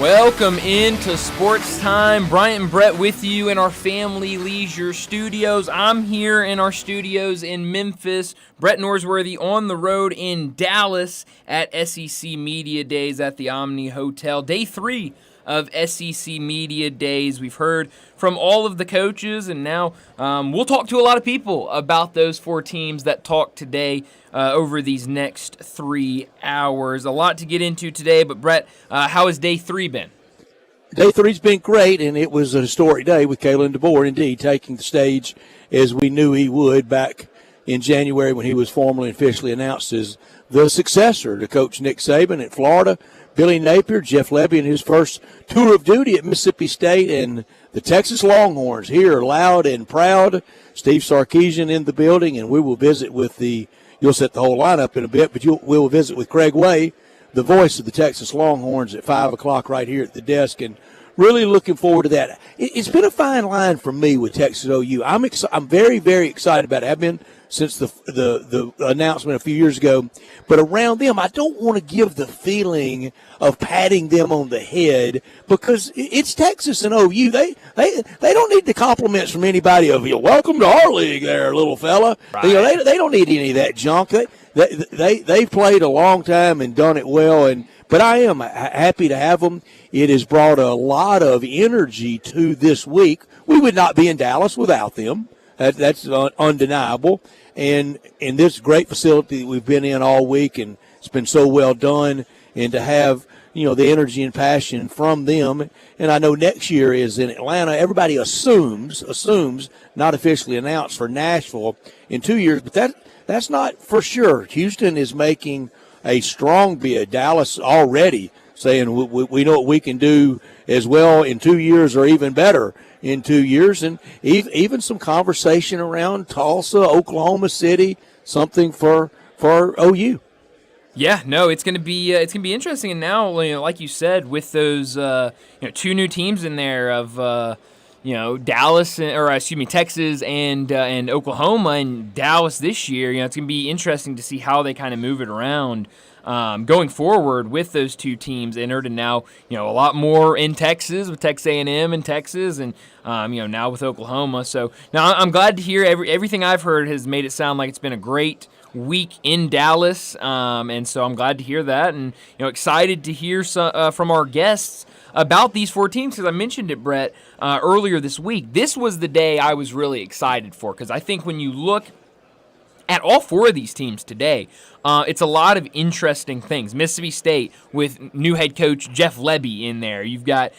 Welcome into Sports Time. Bryant and Brett with you in our Family Leisure Studios. I'm here in our studios in Memphis. Brett Norsworthy on the road in Dallas at SEC Media Days at the Omni Hotel. Day 3 of SEC Media Days. We've heard from all of the coaches, and now we'll talk to a lot of people about those 4 teams that talked today over these next 3 hours. A lot to get into today, but Brett, how has day 3 been? Day 3's been great, and it was a historic day with Kalen DeBoer, indeed, taking the stage as we knew he would back in January when he was formally and officially announced as the successor to Coach Nick Saban at Florida. Billy Napier, Jeff Lebby in his first tour of duty at Mississippi State, and the Texas Longhorns here loud and proud. Steve Sarkisian in the building, and we will visit with you'll set the whole lineup in a bit, but we will visit with Craig Way, the voice of the Texas Longhorns, at 5 o'clock right here at the desk, and really looking forward to that. It's been a fine line for me with Texas OU. I'm very, very excited about it. I've been since the announcement a few years ago. But around them, I don't want to give the feeling of patting them on the head because it's Texas and OU. They don't need the compliments from anybody of you. Welcome to our league there, little fella. Right. They don't need any of that junk. They've played a long time and done it well, but I am happy to have them. It has brought a lot of energy to this week. We would not be in Dallas without them. That's undeniable. And in this great facility that we've been in all week, and it's been so well done, and to have the energy and passion from them. And I know next year is in Atlanta. Everybody assumes, not officially announced for Nashville in 2 years, but that's not for sure. Houston is making a strong bid. Dallas already saying we know what we can do as well in 2 years or even better in 2 years. And even some conversation around Tulsa, Oklahoma City, something for OU. Yeah, no, it's gonna be interesting. And now, like you said, with those 2 new teams in there of Texas and Oklahoma, and Dallas this year. It's gonna be interesting to see how they kind of move it around going forward with those 2 teams entered, and now a lot more in Texas with Texas A&M in Texas, and now with Oklahoma. So now I'm glad to hear everything I've heard has made it sound like it's been a great week in Dallas, and so I'm glad to hear that, and excited to hear from our guests about these 4 teams, because I mentioned it, Brett, earlier this week. This was the day I was really excited for, because I think when you look at all 4 of these teams today, it's a lot of interesting things. Mississippi State with new head coach Jeff Lebby in there. You've got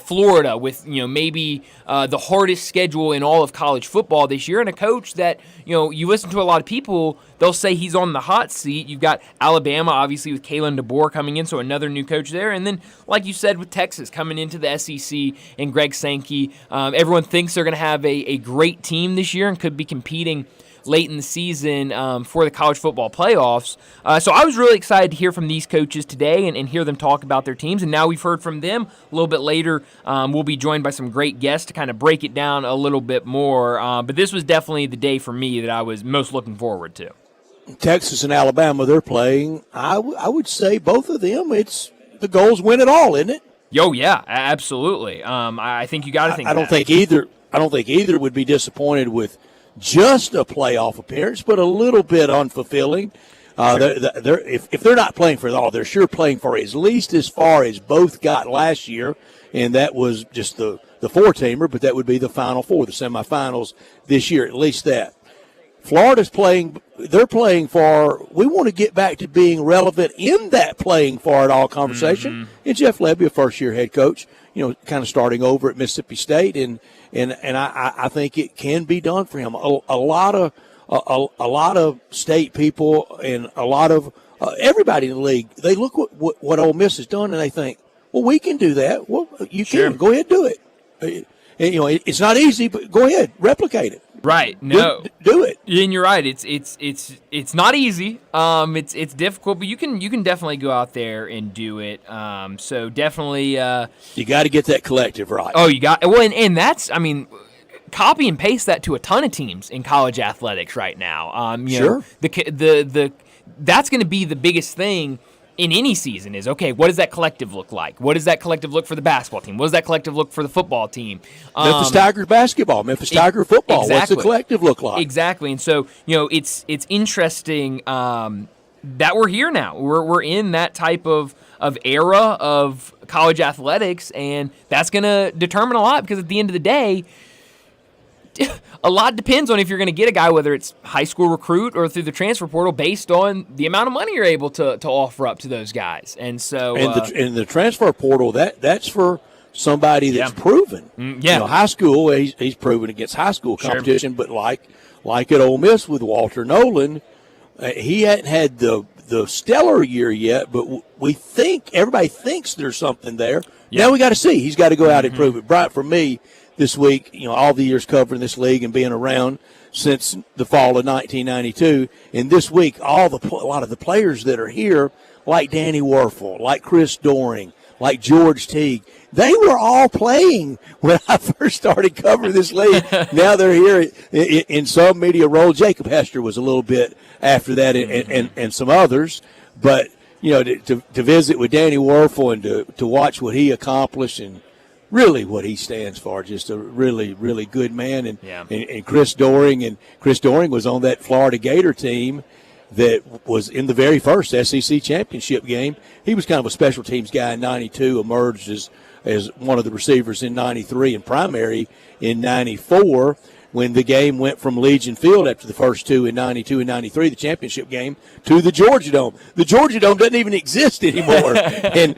Florida with maybe the hardest schedule in all of college football this year, and a coach that you listen to a lot of people, they'll say he's on the hot seat. You've got Alabama, obviously, with Kalen DeBoer coming in, so another new coach there. And then, like you said, with Texas coming into the SEC and Greg Sankey, everyone thinks they're going to have a great team this year and could be competing late in the season for the college football playoffs. So I was really excited to hear from these coaches today and hear them talk about their teams. And now we've heard from them a little bit later. We'll be joined by some great guests to kind of break it down a little bit more. But this was definitely the day for me that I was most looking forward to. Texas and Alabama, they're playing. I would say both of them, it's the goals win it all, isn't it? Yo, yeah, absolutely. I think you got to think I don't think either would be disappointed with just a playoff appearance, but a little bit unfulfilling. If they're not playing for it all, they're sure playing for at least as far as both got last year, and that was just the 4-teamer, but that would be the Final Four, the semifinals this year, at least that. Florida's playing, they're playing for, we want to get back to being relevant in that playing for it all conversation. Mm-hmm. And Jeff Lebby, a first-year head coach, kind of starting over at Mississippi State, and I think it can be done for him. A lot of state people and a lot of everybody in the league, they look what Ole Miss has done and they think, well, we can do that. Well, you can. Go ahead, do it. And, it's not easy, but go ahead, replicate it. Right. No. Do it. And you're right. It's not easy. It's difficult, but you can definitely go out there and do it. So definitely. You got to get that collective right. Oh, you got and that's copy and paste that to a ton of teams in college athletics right now. Sure. The that's going to be the biggest thing in any season is, okay, what does that collective look like? What does that collective look for the basketball team? What does that collective look for the football team? Memphis Tigers basketball, Memphis Tiger football. Exactly. What's the collective look like? Exactly. And so, it's interesting that we're here now. We're in that type of era of college athletics, and that's going to determine a lot, because at the end of the day, a lot depends on if you're going to get a guy, whether it's high school recruit or through the transfer portal, based on the amount of money you're able to offer up to those guys. And so, and the transfer portal, that's for somebody that's proven. High school, he's proven against high school competition, but like at Ole Miss with Walter Nolan, he hadn't had the stellar year yet, but everybody thinks there's something there. Now we got to see. He's got to go out and prove it. Brian, for me, this week, all the years covering this league and being around since the fall of 1992, and this week, a lot of the players that are here, like Danny Werfel, like Chris Doring, like George Teague, they were all playing when I first started covering this league. Now they're here in some media role. Jacob Hester was a little bit after that, and some others, but to visit with Danny Werfel and to watch what he accomplished and really what he stands for, just a really, really good man. And Chris Doring was on that Florida Gator team that was in the very first SEC championship game. He was kind of a special teams guy in 92, emerged as one of the receivers in 93 and primary in 94 when the game went from Legion Field after the first two in 92 and 93, the championship game, to the Georgia Dome. The Georgia Dome doesn't even exist anymore. and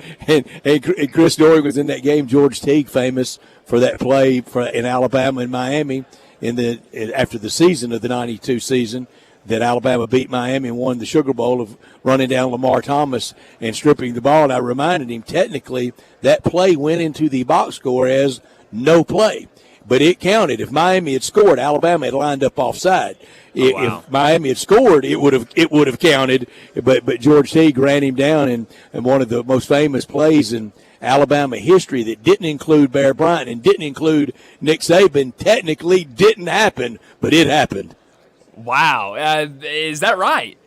Chris Doring was in that game. George Teague, famous for that play in Alabama and Miami after the season of the 92 season that Alabama beat Miami and won the Sugar Bowl, of running down Lamar Thomas and stripping the ball. And I reminded him, technically, that play went into the box score as no play. But it counted. If Miami had scored, Alabama had lined up offside. If Miami had scored, it would have counted. But George Teague ran him down, and one of the most famous plays in Alabama history that didn't include Bear Bryant and didn't include Nick Saban technically didn't happen, but it happened. Wow, is that right?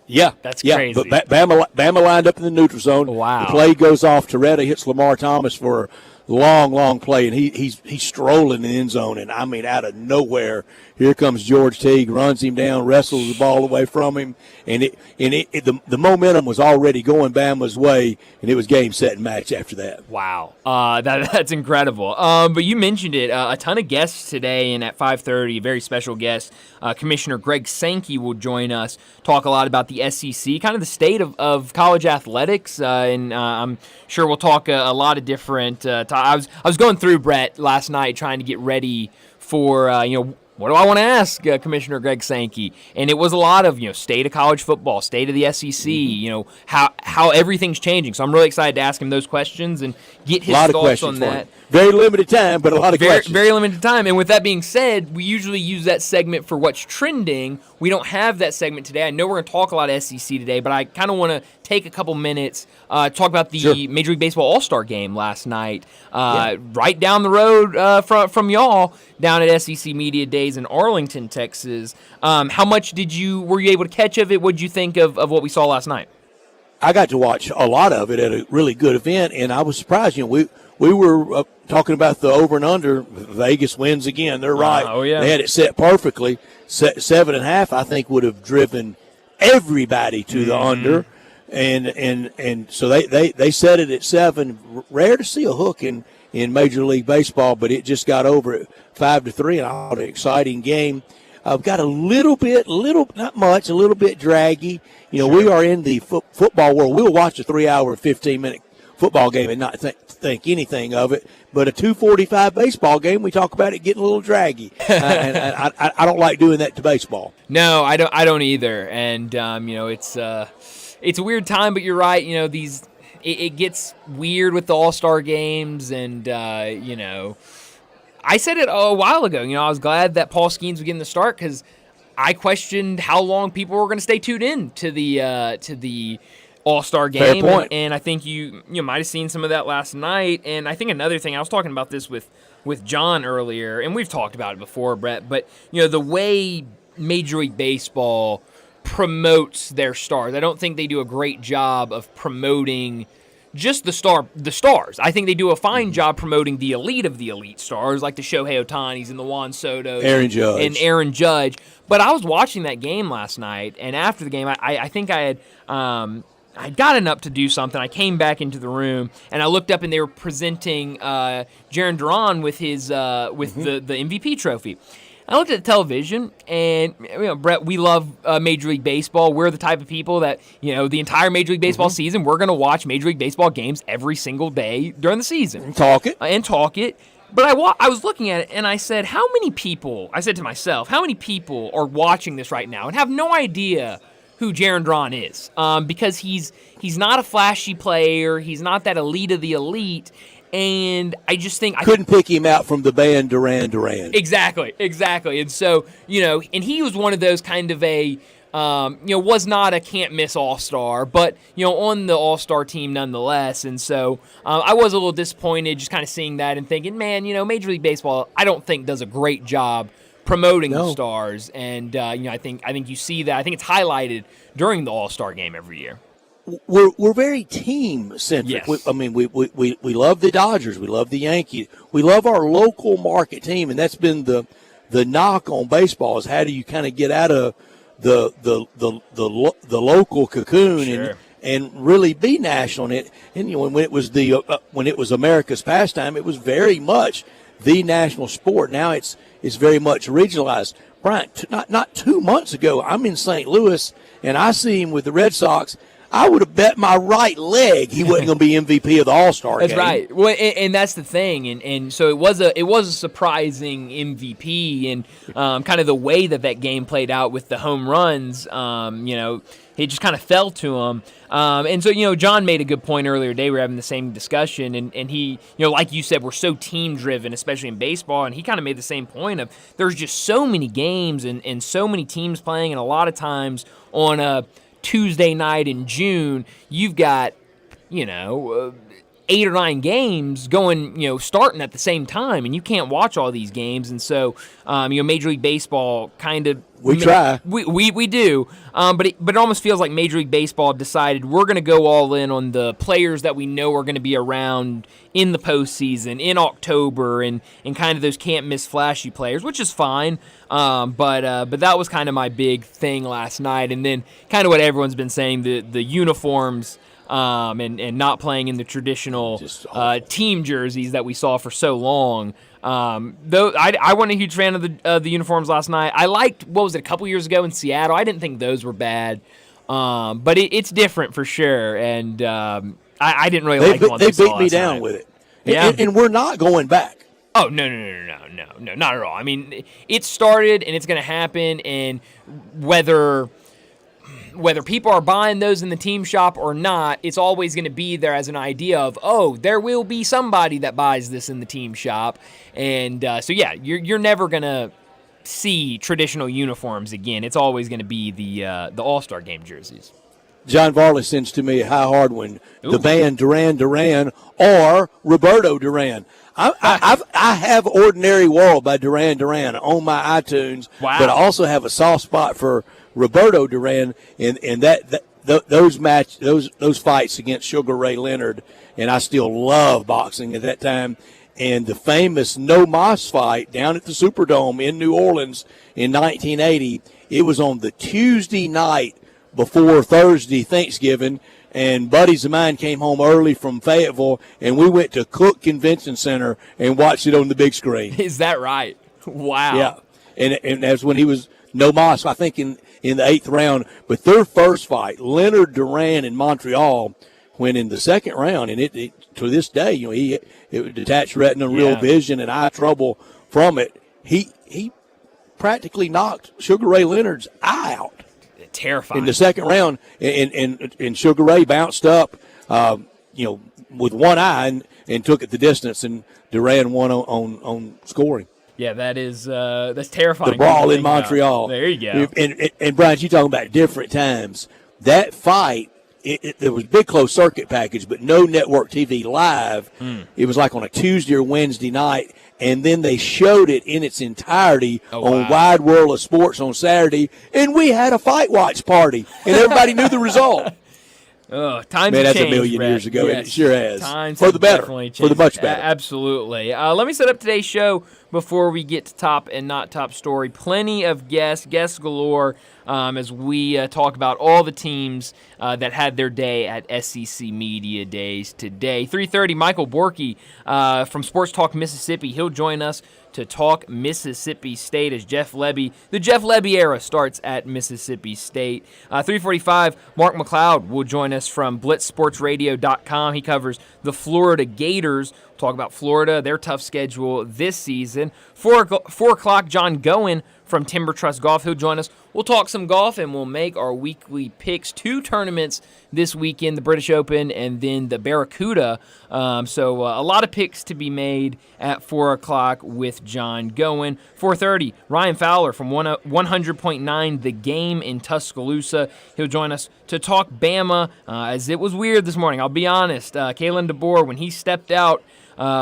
Yeah, that's crazy. But Bama lined up in the neutral zone. Wow. The play goes off. Toretta hits Lamar Thomas for a long play, and he's strolling in the end zone, and I mean, out of nowhere, here comes George Teague, runs him down, wrestles the ball away from him, and the momentum was already going Bama's way, and it was game, set, and match after that. Wow, that's incredible. But you mentioned it, a ton of guests today, and at 5:30, a very special guest, Commissioner Greg Sankey will join us, talk a lot about the SEC, kind of the state of college athletics, and I'm sure we'll talk a lot of different I was going through, Brett, last night trying to get ready for what do I want to ask Commissioner Greg Sankey? And it was a lot of, state of college football, state of the SEC, how everything's changing. So I'm really excited to ask him those questions and get his thoughts on that. Very limited time, but a lot of questions. Very limited time. And with that being said, we usually use that segment for what's trending. We don't have that segment today. I know we're going to talk a lot of SEC today, but I kind of want to take a couple minutes, talk about the Major League Baseball All-Star Game last night, right down the road from y'all, down at SEC Media Days in Arlington, Texas. How much were you able to catch of it? What did you think of what we saw last night? I got to watch a lot of it at a really good event, and I was surprised. We were talking about the over and under. Vegas wins again. They're right. Oh, yeah. They had it set perfectly. 7.5, I think, would have driven everybody to the under. And so they set it at 7. Rare to see a hook in Major League Baseball, but it just got over at 5-3, and an exciting game. I've got a little bit, not much, a little bit draggy. We are in the football world. We'll watch a 3-hour, 15-minute football game and not think anything of it. But a 2:45 baseball game, we talk about it getting a little draggy. And I don't like doing that to baseball. No, I don't either. And it's a weird time, but you're right. It gets weird with the All-Star games, and I said it a while ago. I was glad that Paul Skeens was getting the start, because I questioned how long people were going to stay tuned in to the All-Star game. Fair point. And I think you might have seen some of that last night. And I think another thing, I was talking about this with John earlier, and we've talked about it before, Brett, but the way Major League Baseball promotes their stars. I don't think they do a great job of promoting just the stars. I think they do a fine job promoting the elite of the elite stars, like the Shohei Ohtanis and the Juan Sotos and Aaron Judge. But I was watching that game last night, and after the game, I think I had I'd gotten up to do something. I came back into the room, and I looked up, and they were presenting Jarren Duran with his the MVP trophy. I looked at the television, and Brett, we love Major League Baseball. We're the type of people that the entire Major League Baseball season, we're going to watch Major League Baseball games every single day during the season and talk it. But I was looking at it, and I said, I said to myself, how many people are watching this right now and have no idea who Jarren Duran is? Because he's not a flashy player. He's not that elite of the elite. And I just think couldn't pick him out from the band Duran Duran. Exactly. And so, and he was one of those kind of was not a can't miss all-star, but, on the all-star team nonetheless. And so I was a little disappointed just kind of seeing that and thinking, man, Major League Baseball, I don't think does a great job promoting the stars. And, I think you see that. I think it's highlighted during the all-star game every year. We're very team centric. Yes. We love the Dodgers. We love the Yankees. We love our local market team, and that's been the knock on baseball is how do you kind of get out of the local cocoon and really be national. And when it was America's pastime, it was very much the national sport. Now it's very much regionalized. Brian, not 2 months ago, I'm in St. Louis, and I see him with the Red Sox. I would have bet my right leg he wasn't going to be MVP of the All-Star game. That's right. Well, and that's the thing. And so it was a surprising MVP, and kind of the way that game played out with the home runs, it just kind of fell to him. And so, John made a good point earlier today. We were having the same discussion, and he, like you said, we're so team-driven, especially in baseball, and he kind of made the same point of there's just so many games and so many teams playing, and a lot of times on a Tuesday night in June, you've got, 8 or 9 games going, starting at the same time, and you can't watch all these games. And so, Major League Baseball kind of try. We do, but it almost feels like Major League Baseball decided we're going to go all in on the players that we know are going to be around in the postseason in October, and kind of those can't miss flashy players, which is fine. But that was kind of my big thing last night, and then kind of what everyone's been saying, the uniforms. And not playing in the traditional team jerseys that we saw for so long. Though I wasn't a huge fan of the uniforms last night. I liked, a couple years ago in Seattle. I didn't think those were bad. But it's different for sure. And I didn't really like the ones they beat me down night. With it. Yeah. And we're not going back. Oh, no, not at all. I mean, it started and it's going to happen, and whether people are buying those in the team shop or not, it's always going to be there as an idea of, there will be somebody that buys this in the team shop. And you're never going to see traditional uniforms again. It's always going to be the All-Star Game jerseys. John Varley sends to me a high hard one, the band Duran Duran or Roberto Duran. I have Ordinary World by Duran Duran on my iTunes, but I also have a soft spot for Roberto Duran, and those fights against Sugar Ray Leonard, and I still love boxing at that time. And the famous No Mas fight down at the Superdome in New Orleans in 1980, it was on the Tuesday night before Thursday Thanksgiving, and buddies of mine came home early from Fayetteville, and we went to Cook Convention Center and watched it on the big screen. Is that right? Wow. Yeah, and that's when he was No Mas, I think in the 8th round. But their first fight, Leonard Duran in Montreal, went in the 2nd round, and it to this day, it detached retina, real vision, and eye trouble from it. He practically knocked Sugar Ray Leonard's eye out. Terrifying. In the 2nd round, and Sugar Ray bounced up, with one eye and took it the distance, and Duran won on scoring. Yeah, that's terrifying. The brawl in Montreal. There you go. And Brian, you talking about different times. That fight, there was big closed circuit package, but no network TV live. It was like on a Tuesday or Wednesday night, and then they showed it in its entirety on wow. Wide World of Sports on Saturday, and we had a fight watch party, and everybody knew the result. Times Man, have that's changed, a million Brett. years ago, Yes. and it sure has. Times for have the better, definitely changed. for the much better. Absolutely. Let me set up today's show before we get to top and not top story. Plenty of guests galore, as we talk about all the teams that had their day at SEC Media Days today. 3:30, Michael Borky from Sports Talk Mississippi. He'll join us to talk Mississippi State as the Jeff Lebby era starts at Mississippi State. 3:45, Mark McLeod will join us from blitzsportsradio.com. He covers the Florida Gators. We'll talk about Florida, their tough schedule this season. 4 o'clock, John Goen from Timber Trust Golf. He'll join us. We'll talk some golf, and we'll make our weekly picks. 2 tournaments this weekend, the British Open and then the Barracuda. So a lot of picks to be made at 4 o'clock with John Goen. 4:30, Ryan Fowler from 100.9 The Game in Tuscaloosa. He'll join us to talk Bama, as it was weird this morning. I'll be honest. Kalen DeBoer, when he stepped out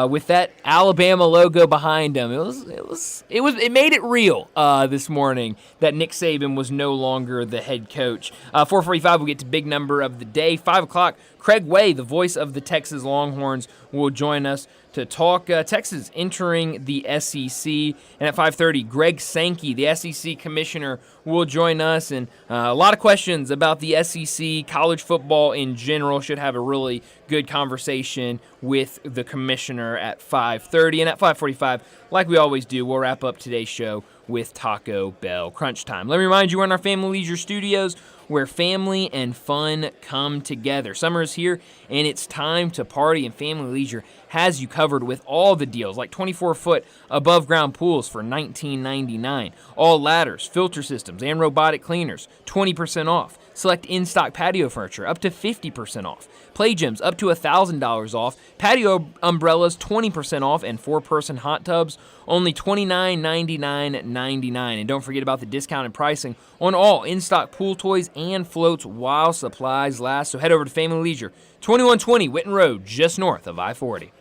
with that Alabama logo behind him, it made it real this morning that Nick Saban was no longer the head coach. 4:45, we'll get to big number of the day. 5 o'clock, Craig Way, the voice of the Texas Longhorns, will join us to talk Texas entering the SEC. And at 5:30, Greg Sankey, the SEC commissioner, will join us. And a lot of questions about the SEC, college football in general. Should have a really good conversation with the commissioner at 5:30. And at 5:45, like we always do, we'll wrap up today's show with Taco Bell Crunch Time. Let me remind you, we're in our Family Leisure Studios, where family and fun come together. Summer is here, and it's time to party, and Family Leisure has you covered with all the deals, like 24-foot above-ground pools for $19.99, all ladders, filter systems, and robotic cleaners, 20% off. Select in-stock patio furniture, up to 50% off. Play gyms, up to $1,000 off. Patio umbrellas, 20% off. And 4-person hot tubs, only $29.99.99. And don't forget about the discounted pricing on all in-stock pool toys and floats while supplies last. So head over to Family Leisure, 2120 Witten Road, just north of I-40.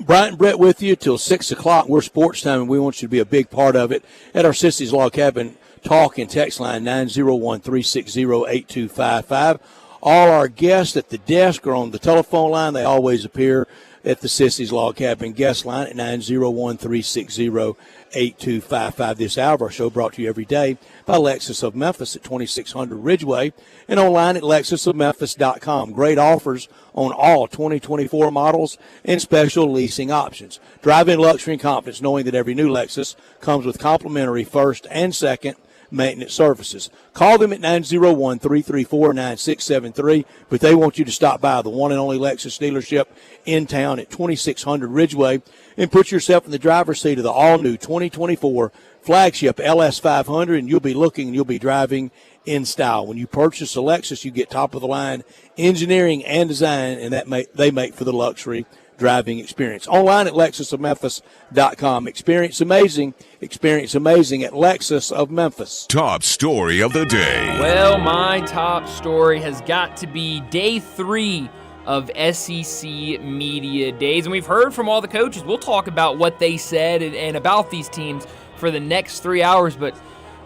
Bryant and Brett with you till 6 o'clock. We're Sports Time, and we want you to be a big part of it at our Sissy's Log Cabin talk and text line 901-360-8255. All our guests at the desk are on the telephone line. They always appear at the Sissy's Log Cabin guest line at 901-360-8255. This hour of our show brought to you every day by Lexus of Memphis at 2600 Ridgeway and online at lexusofmemphis.com. Great offers on all 2024 models and special leasing options. Drive in luxury and confidence knowing that every new Lexus comes with complimentary first and second maintenance services. Call them at 901-334-9673, but they want you to stop by the one and only Lexus dealership in town at 2600 Ridgeway and put yourself in the driver's seat of the all-new 2024 flagship LS500, and you'll be looking and you'll be driving in style. When you purchase a Lexus, you get top-of-the-line engineering and design, and they make for the luxury driving experience. Online at lexusofmemphis.com. Experience amazing at Lexus of Memphis. Top story of the day. Well, my top story has got to be day 3 of SEC Media Days. And we've heard from all the coaches. We'll talk about what they said and about these teams for the next 3 hours. But,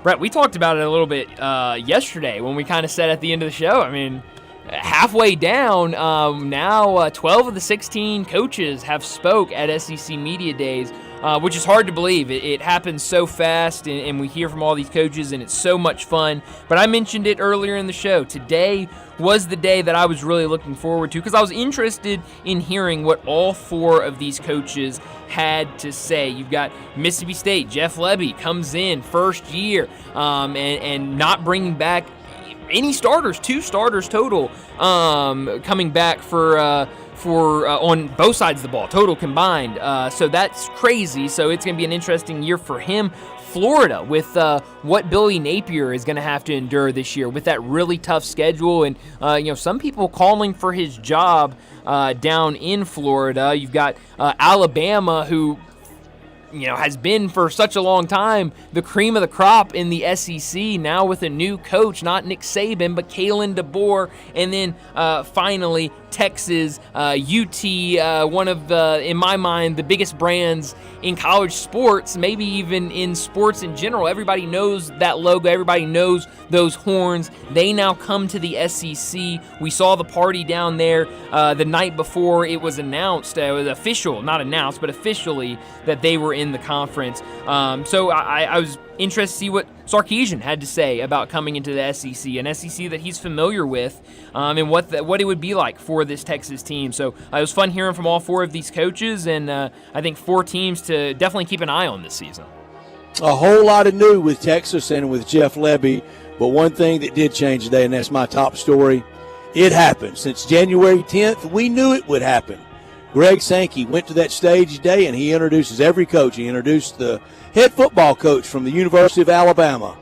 Brett, we talked about it a little bit yesterday when we kind of said at the end of the show. I mean, halfway down, now 12 of the 16 coaches have spoke at SEC Media Days, which is hard to believe. It happens so fast, and we hear from all these coaches, and it's so much fun. But I mentioned it earlier in the show. Today was the day that I was really looking forward to because I was interested in hearing what all 4 of these coaches had to say. You've got Mississippi State, Jeff Lebby comes in first year and not bringing back any starters, 2 starters total, coming back for on both sides of the ball, total combined. So that's crazy. So it's going to be an interesting year for him. Florida, with what Billy Napier is going to have to endure this year with that really tough schedule, and some people calling for his job down in Florida. You've got Alabama, who has been for such a long time the cream of the crop in the SEC, now with a new coach, not Nick Saban, but Kalen DeBoer, and then finally Texas, UT, one of, in my mind, the biggest brands in college sports, maybe even in sports in general. Everybody knows that logo. Everybody knows those horns. They now come to the SEC. We saw the party down there the night before it was announced. It was official, not announced, but officially that they were in the conference. So I was interested to see what Sarkisian had to say about coming into the SEC, an SEC that he's familiar with, and what it would be like for this Texas team. So it was fun hearing from all four of these coaches, and I think four teams to definitely keep an eye on this season. A whole lot of new with Texas and with Jeff Lebby, but one thing that did change today, and that's my top story, it happened. Since January 10th, we knew it would happen. Greg Sankey went to that stage today, and he introduces every coach. He introduced the head football coach from the University of Alabama,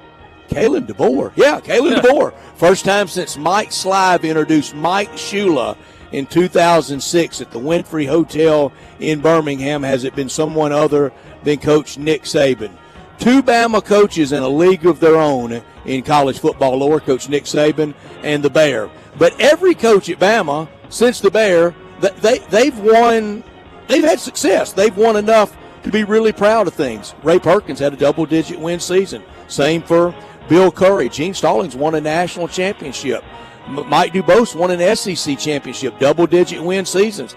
Kalen DeBoer. Yeah, Kalen DeBoer. First time since Mike Slive introduced Mike Shula in 2006 at the Winfrey Hotel in Birmingham has it been someone other than Coach Nick Saban. Two Bama coaches in a league of their own in college football lore, Coach Nick Saban and the Bear. But every coach at Bama since the Bear, they've won, they've had success. They've won enough to be really proud of things. Ray Perkins had a double-digit win season. Same for Bill Curry. Gene Stallings won a national championship. Mike Dubose won an SEC championship, double-digit win seasons.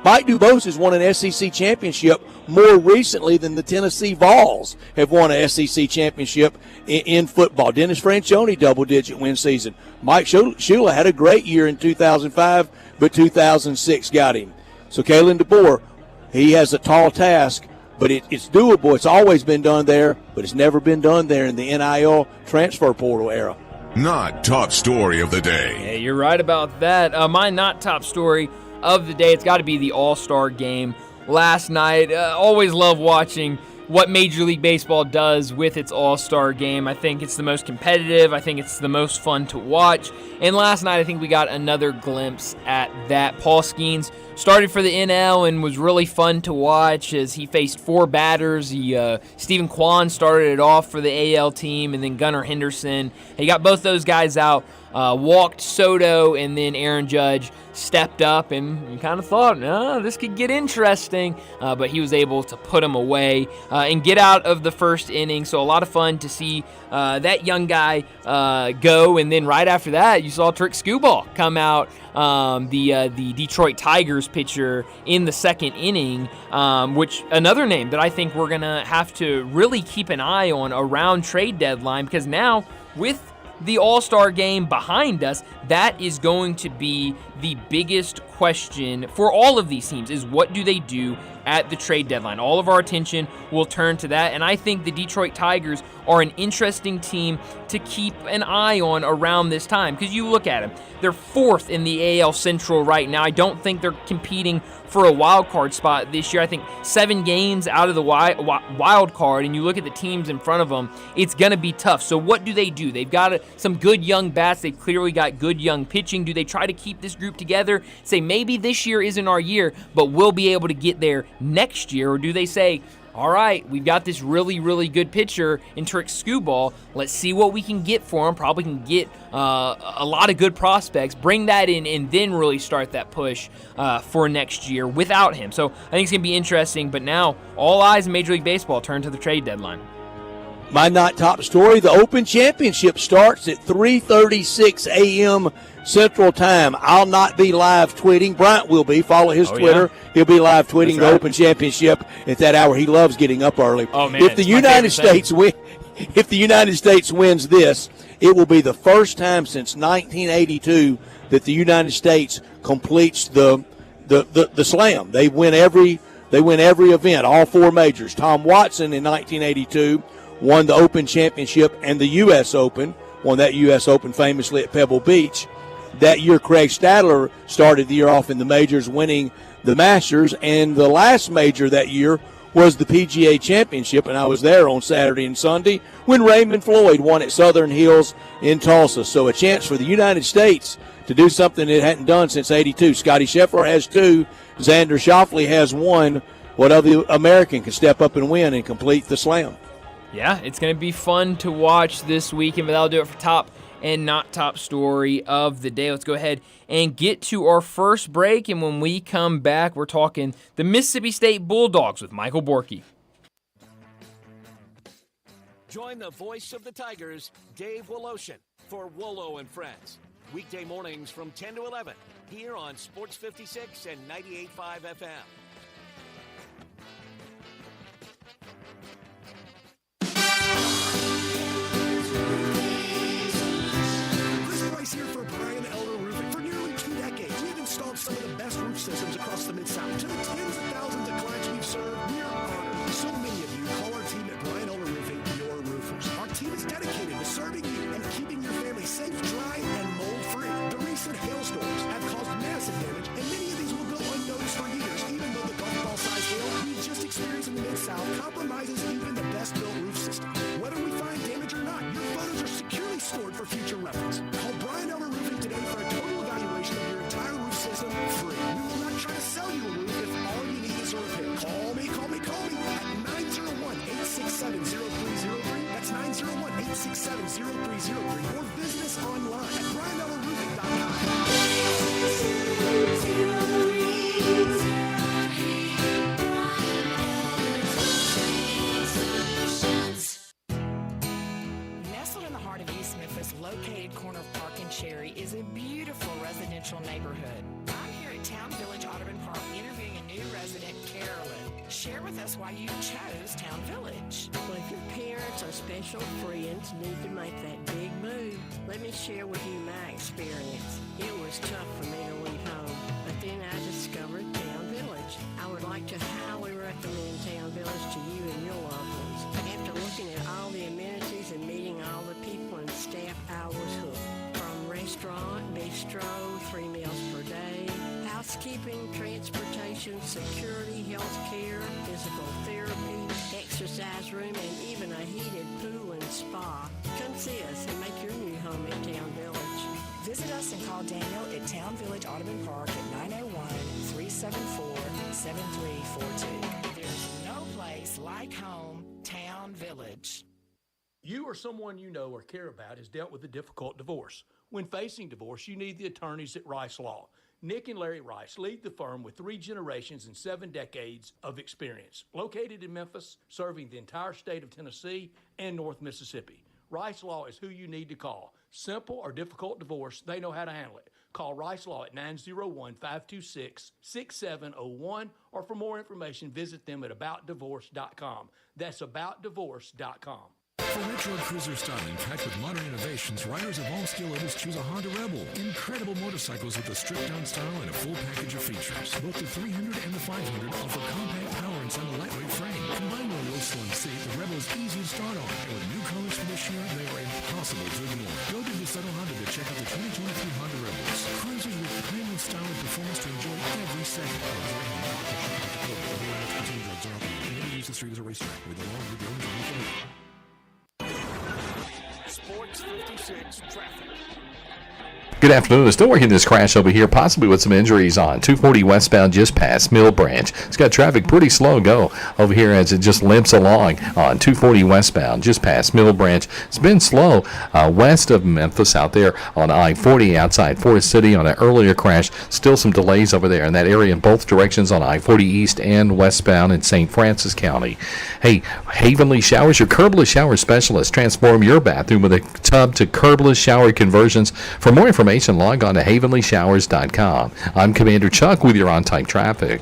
Mike Dubose has won an SEC championship more recently than the Tennessee Vols have won an SEC championship in football. Dennis Franchione, double-digit win season. Mike Shula had a great year in 2005, but 2006 got him. So Kalen DeBoer, he has a tall task, but it's doable. It's always been done there, but it's never been done there in the NIL transfer portal era. Not top story of the day. Yeah, you're right about that. My not top story of the day, it's got to be the All-Star game last night. Always love watching what Major League Baseball does with its All-Star game. I think it's the most competitive. I think it's the most fun to watch. And last night, I think we got another glimpse at that. Paul Skeens started for the NL and was really fun to watch as he faced four batters. Stephen Kwan started it off for the AL team, and then Gunnar Henderson. He got both those guys out, walked Soto, and then Aaron Judge stepped up, and you kind of thought, this could get interesting, but he was able to put him away and get out of the first inning. So a lot of fun to see that young guy go, and then right after that, you saw Trick Skubal come out, the Detroit Tigers pitcher, in the second inning, which another name that I think we're going to have to really keep an eye on around trade deadline, because now with the All-Star game behind us, that is going to be the biggest question for all of these teams, is what do they do at the trade deadline? All of our attention will turn to that, and I think the Detroit Tigers are an interesting team to keep an eye on around this time, because you look at them, they're fourth in the AL Central right now. I don't think they're competing for a wild card spot this year. I think 7 games out of the wild card, and you look at the teams in front of them, it's going to be tough. So what do? They've got some good young bats. They've clearly got good young pitching. Do they try to keep this group together, say maybe this year isn't our year, but we'll be able to get there next year? Or do they say, all right, we've got this really, really good pitcher in Trick Skubal. Let's see what we can get for him. Probably can get a lot of good prospects, bring that in, and then really start that push for next year without him. So I think it's going to be interesting. But now all eyes in Major League Baseball turn to the trade deadline. My not top story, the Open Championship starts at 3:36 a.m. Central Time. I'll not be live tweeting. Bryant will be. Follow his Twitter. Yeah. He'll be live tweeting the Open Championship at that hour. He loves getting up early. Oh, man, if the United States wins this, it will be the first time since 1982 that the United States completes the slam. They win every event, all 4 majors. Tom Watson in 1982 won the Open Championship and the U.S. Open, won that U.S. Open famously at Pebble Beach. That year, Craig Stadler started the year off in the majors, winning the Masters, and the last major that year was the PGA Championship, and I was there on Saturday and Sunday when Raymond Floyd won at Southern Hills in Tulsa. So a chance for the United States to do something it hadn't done since '82. Scotty Scheffler has 2. Xander Schauffele has 1. what other American can step up and win and complete the slam. Yeah, it's going to be fun to watch this weekend, but that'll do it for top and not top story of the day. Let's go ahead and get to our first break, and when we come back, we're talking the Mississippi State Bulldogs with Michael Borky. Join the voice of the Tigers, Dave Woloshin, for Wolo and Friends. Weekday mornings from 10 to 11, here on Sports 56 and 98.5 FM. Here for Brian Elder Roofing. For nearly 2 decades, we've installed some of the best roof systems across the Mid-South. To the tens of thousands of clients we've served, we are honored. So many of you call our team at Brian Elder Roofing your roofers. Our team is dedicated to serving you and keeping your family safe, dry, and mold-free. The recent hailstorms have caused massive damage, and many of these will go unnoticed for years, even though the golf ball-sized hail we just experienced in the Mid-South compromises even the best-built roof system. Whether we find damage or not, your photos are securely stored for future reference. Call Brian Elder Roofing today for a total evaluation of your entire roof system free. We will not try to sell you a roof if all you need is a repair. Call me at 901-867-0303. That's 901-867-0303. Or visit us online at brianelderroofing.com. Located corner of Park and Cherry is a beautiful residential neighborhood. I'm here at Town Village Audubon Park interviewing a new resident, Carolyn. Share with us why you chose Town Village. Well, if your parents or special friends need to make that big move, let me share with you my experience. It was tough for me to leave home, but then I discovered Town Village. I would like to highly recommend Town Village to you and your loved ones. After looking at all the amenities and meeting all the people and staff, I was hooked. From restaurant, bistro, 3 meals per day, housekeeping, transportation, security, health care, physical therapy, exercise room, and even a heated pool and spa. Come see us and make your new home in Town Village. Visit us and call Daniel at Town Village Audubon Park at 901-374-7342. There's no place like home, Town Village. You or someone you know or care about has dealt with a difficult divorce. When facing divorce, you need the attorneys at Rice Law. Nick and Larry Rice lead the firm with 3 generations and 7 decades of experience. Located in Memphis, serving the entire state of Tennessee and North Mississippi. Rice Law is who you need to call. Simple or difficult divorce, they know how to handle it. Call Rice Law at 901-526-6701, or for more information, visit them at aboutdivorce.com. That's aboutdivorce.com. For retro cruiser styling packed with modern innovations, riders of all skill levels choose a Honda Rebel. Incredible motorcycles with a stripped-down style and a full package of features. Both the 300 and the 500 offer compact power inside a lightweight frame. Combined with a low-slung seat, the Rebel is easy to start on. And with new colors for this year, they are impossible to ignore. Go to Desato Honda to check out the 2023 Honda Rebels. Cruisers with premium style and performance to enjoy every second. Use the street as a racetrack with the law with the owners of Sports 56 traffic. Good afternoon. Still working this crash over here, possibly with some injuries on 240 westbound just past Mill Branch. It's got traffic pretty slow go over here as it just limps along on 240 westbound just past Mill Branch. It's been slow west of Memphis out there on I-40 outside Forest City on an earlier crash. Still some delays over there in that area in both directions on I-40 east and westbound in St. Francis County. Hey, Havenly Showers, your curbless shower specialist. Transform your bathroom with a tub to curbless shower conversions. For more information, log on to havenlyshowers.com. I'm Commander Chuck with your on-time traffic.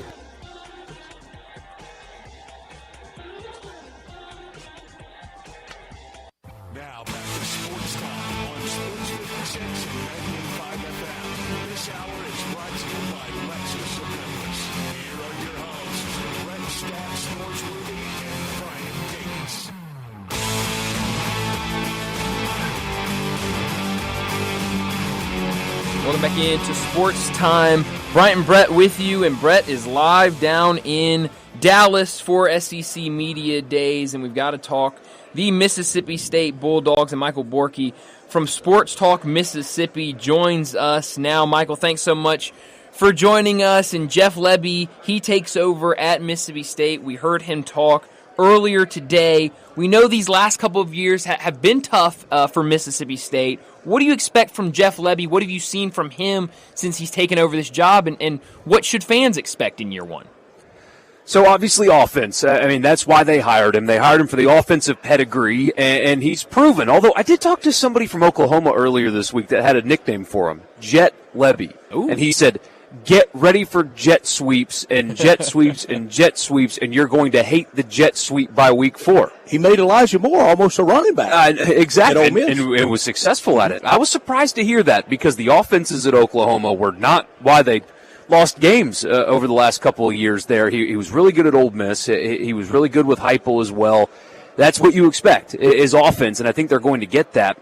Now back to Sports Time on Sports 56 and 98.5 FM. This hour is brought to you by Lexus of Memphis. Here are your hosts, Brett Stats Sportsworthy and Brian Davis. Welcome back into Sports Time. Bryant and Brett with you, and Brett is live down in Dallas for SEC Media Days, and we've got to talk the Mississippi State Bulldogs, and Michael Borky from Sports Talk Mississippi joins us now. Michael, thanks so much for joining us. And Jeff Lebby, he takes over at Mississippi State. We heard him talk earlier today. We know these last couple of years have been tough for Mississippi State. What do you expect from Jeff Lebby? What have you seen from him since he's taken over this job, and what should fans expect in year one? So obviously offense. I mean, that's why they hired him. They hired him for the offensive pedigree, and he's proven. Although I did talk to somebody from Oklahoma earlier this week that had a nickname for him, Jet Lebby. Ooh. And he said, get ready for jet sweeps and jet sweeps and jet sweeps, and you're going to hate the jet sweep by week 4. He made Elijah Moore almost a running back. Exactly, At Ole Miss. and was successful at it. I was surprised to hear that because the offenses at Oklahoma were not why they lost games over the last couple of years there. He was really good at Ole Miss. He was really good with Heupel as well. That's what you expect is offense, and I think they're going to get that.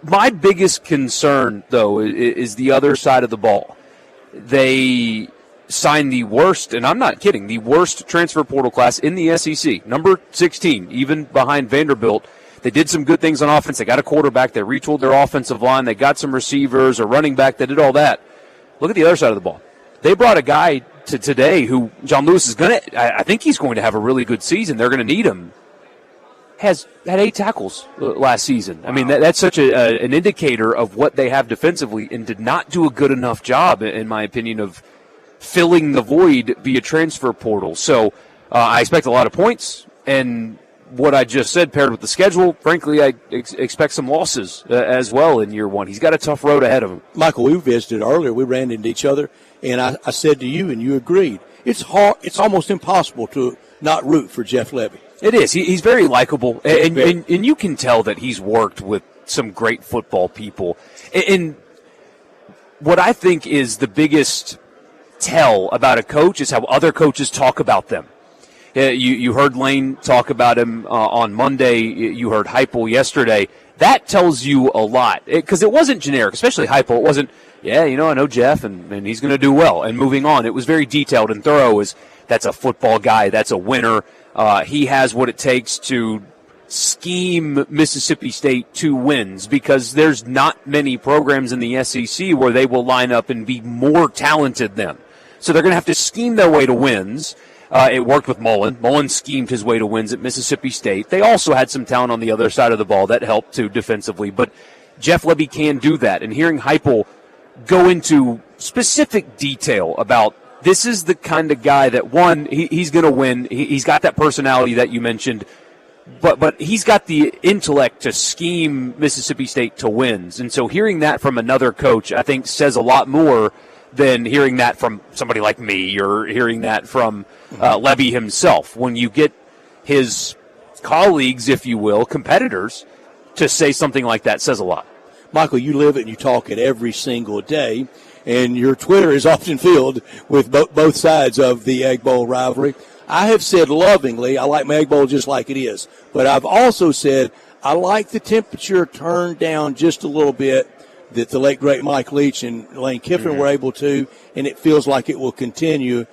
My biggest concern, though, is the other side of the ball. They signed the worst, and I'm not kidding, the worst transfer portal class in the SEC, number 16, even behind Vanderbilt. They did some good things on offense. They got a quarterback. They retooled their offensive line. They got some receivers, a running back. They did all that. Look at the other side of the ball. They brought a guy to today who John Lewis is going to, I think he's going to have a really good season. They're going to need him. Had 8 tackles last season. Wow. I mean, that's such an indicator of what they have defensively, and did not do a good enough job, in my opinion, of filling the void via transfer portal. So I expect a lot of points, and what I just said paired with the schedule, frankly, I expect some losses as well in year one. He's got a tough road ahead of him. Michael, we visited earlier. We ran into each other, and I said to you, and you agreed, it's hard. It's almost impossible to not root for Jeff Lebby. It is. He's very likable, and you can tell that he's worked with some great football people. And what I think is the biggest tell about a coach is how other coaches talk about them. You heard Lane talk about him on Monday. You heard Heupel yesterday. That tells you a lot, because it wasn't generic, especially Heupel. It wasn't, I know Jeff, and he's going to do well, and moving on. It was very detailed and thorough. That's a football guy. That's a winner. He has what it takes to scheme Mississippi State to wins, because there's not many programs in the SEC where they will line up and be more talented than. So they're going to have to scheme their way to wins. It worked with Mullen. Mullen schemed his way to wins at Mississippi State. They also had some talent on the other side of the ball that helped too defensively. But Jeff Lebby can do that. And hearing Heupel go into specific detail about this is the kind of guy that, one, he's going to win. He's got that personality that you mentioned. But he's got the intellect to scheme Mississippi State to wins. And so hearing that from another coach, I think, says a lot more than hearing that from somebody like me or hearing that from Lebby himself. When you get his colleagues, if you will, competitors, to say something like that says a lot. Michael, you live it and you talk it every single day, and your Twitter is often filled with both sides of the Egg Bowl rivalry. I have said lovingly, I like my Egg Bowl just like it is, but I've also said I like the temperature turned down just a little bit that the late, great Mike Leach and Lane Kiffin were able to, and it feels like it will continue.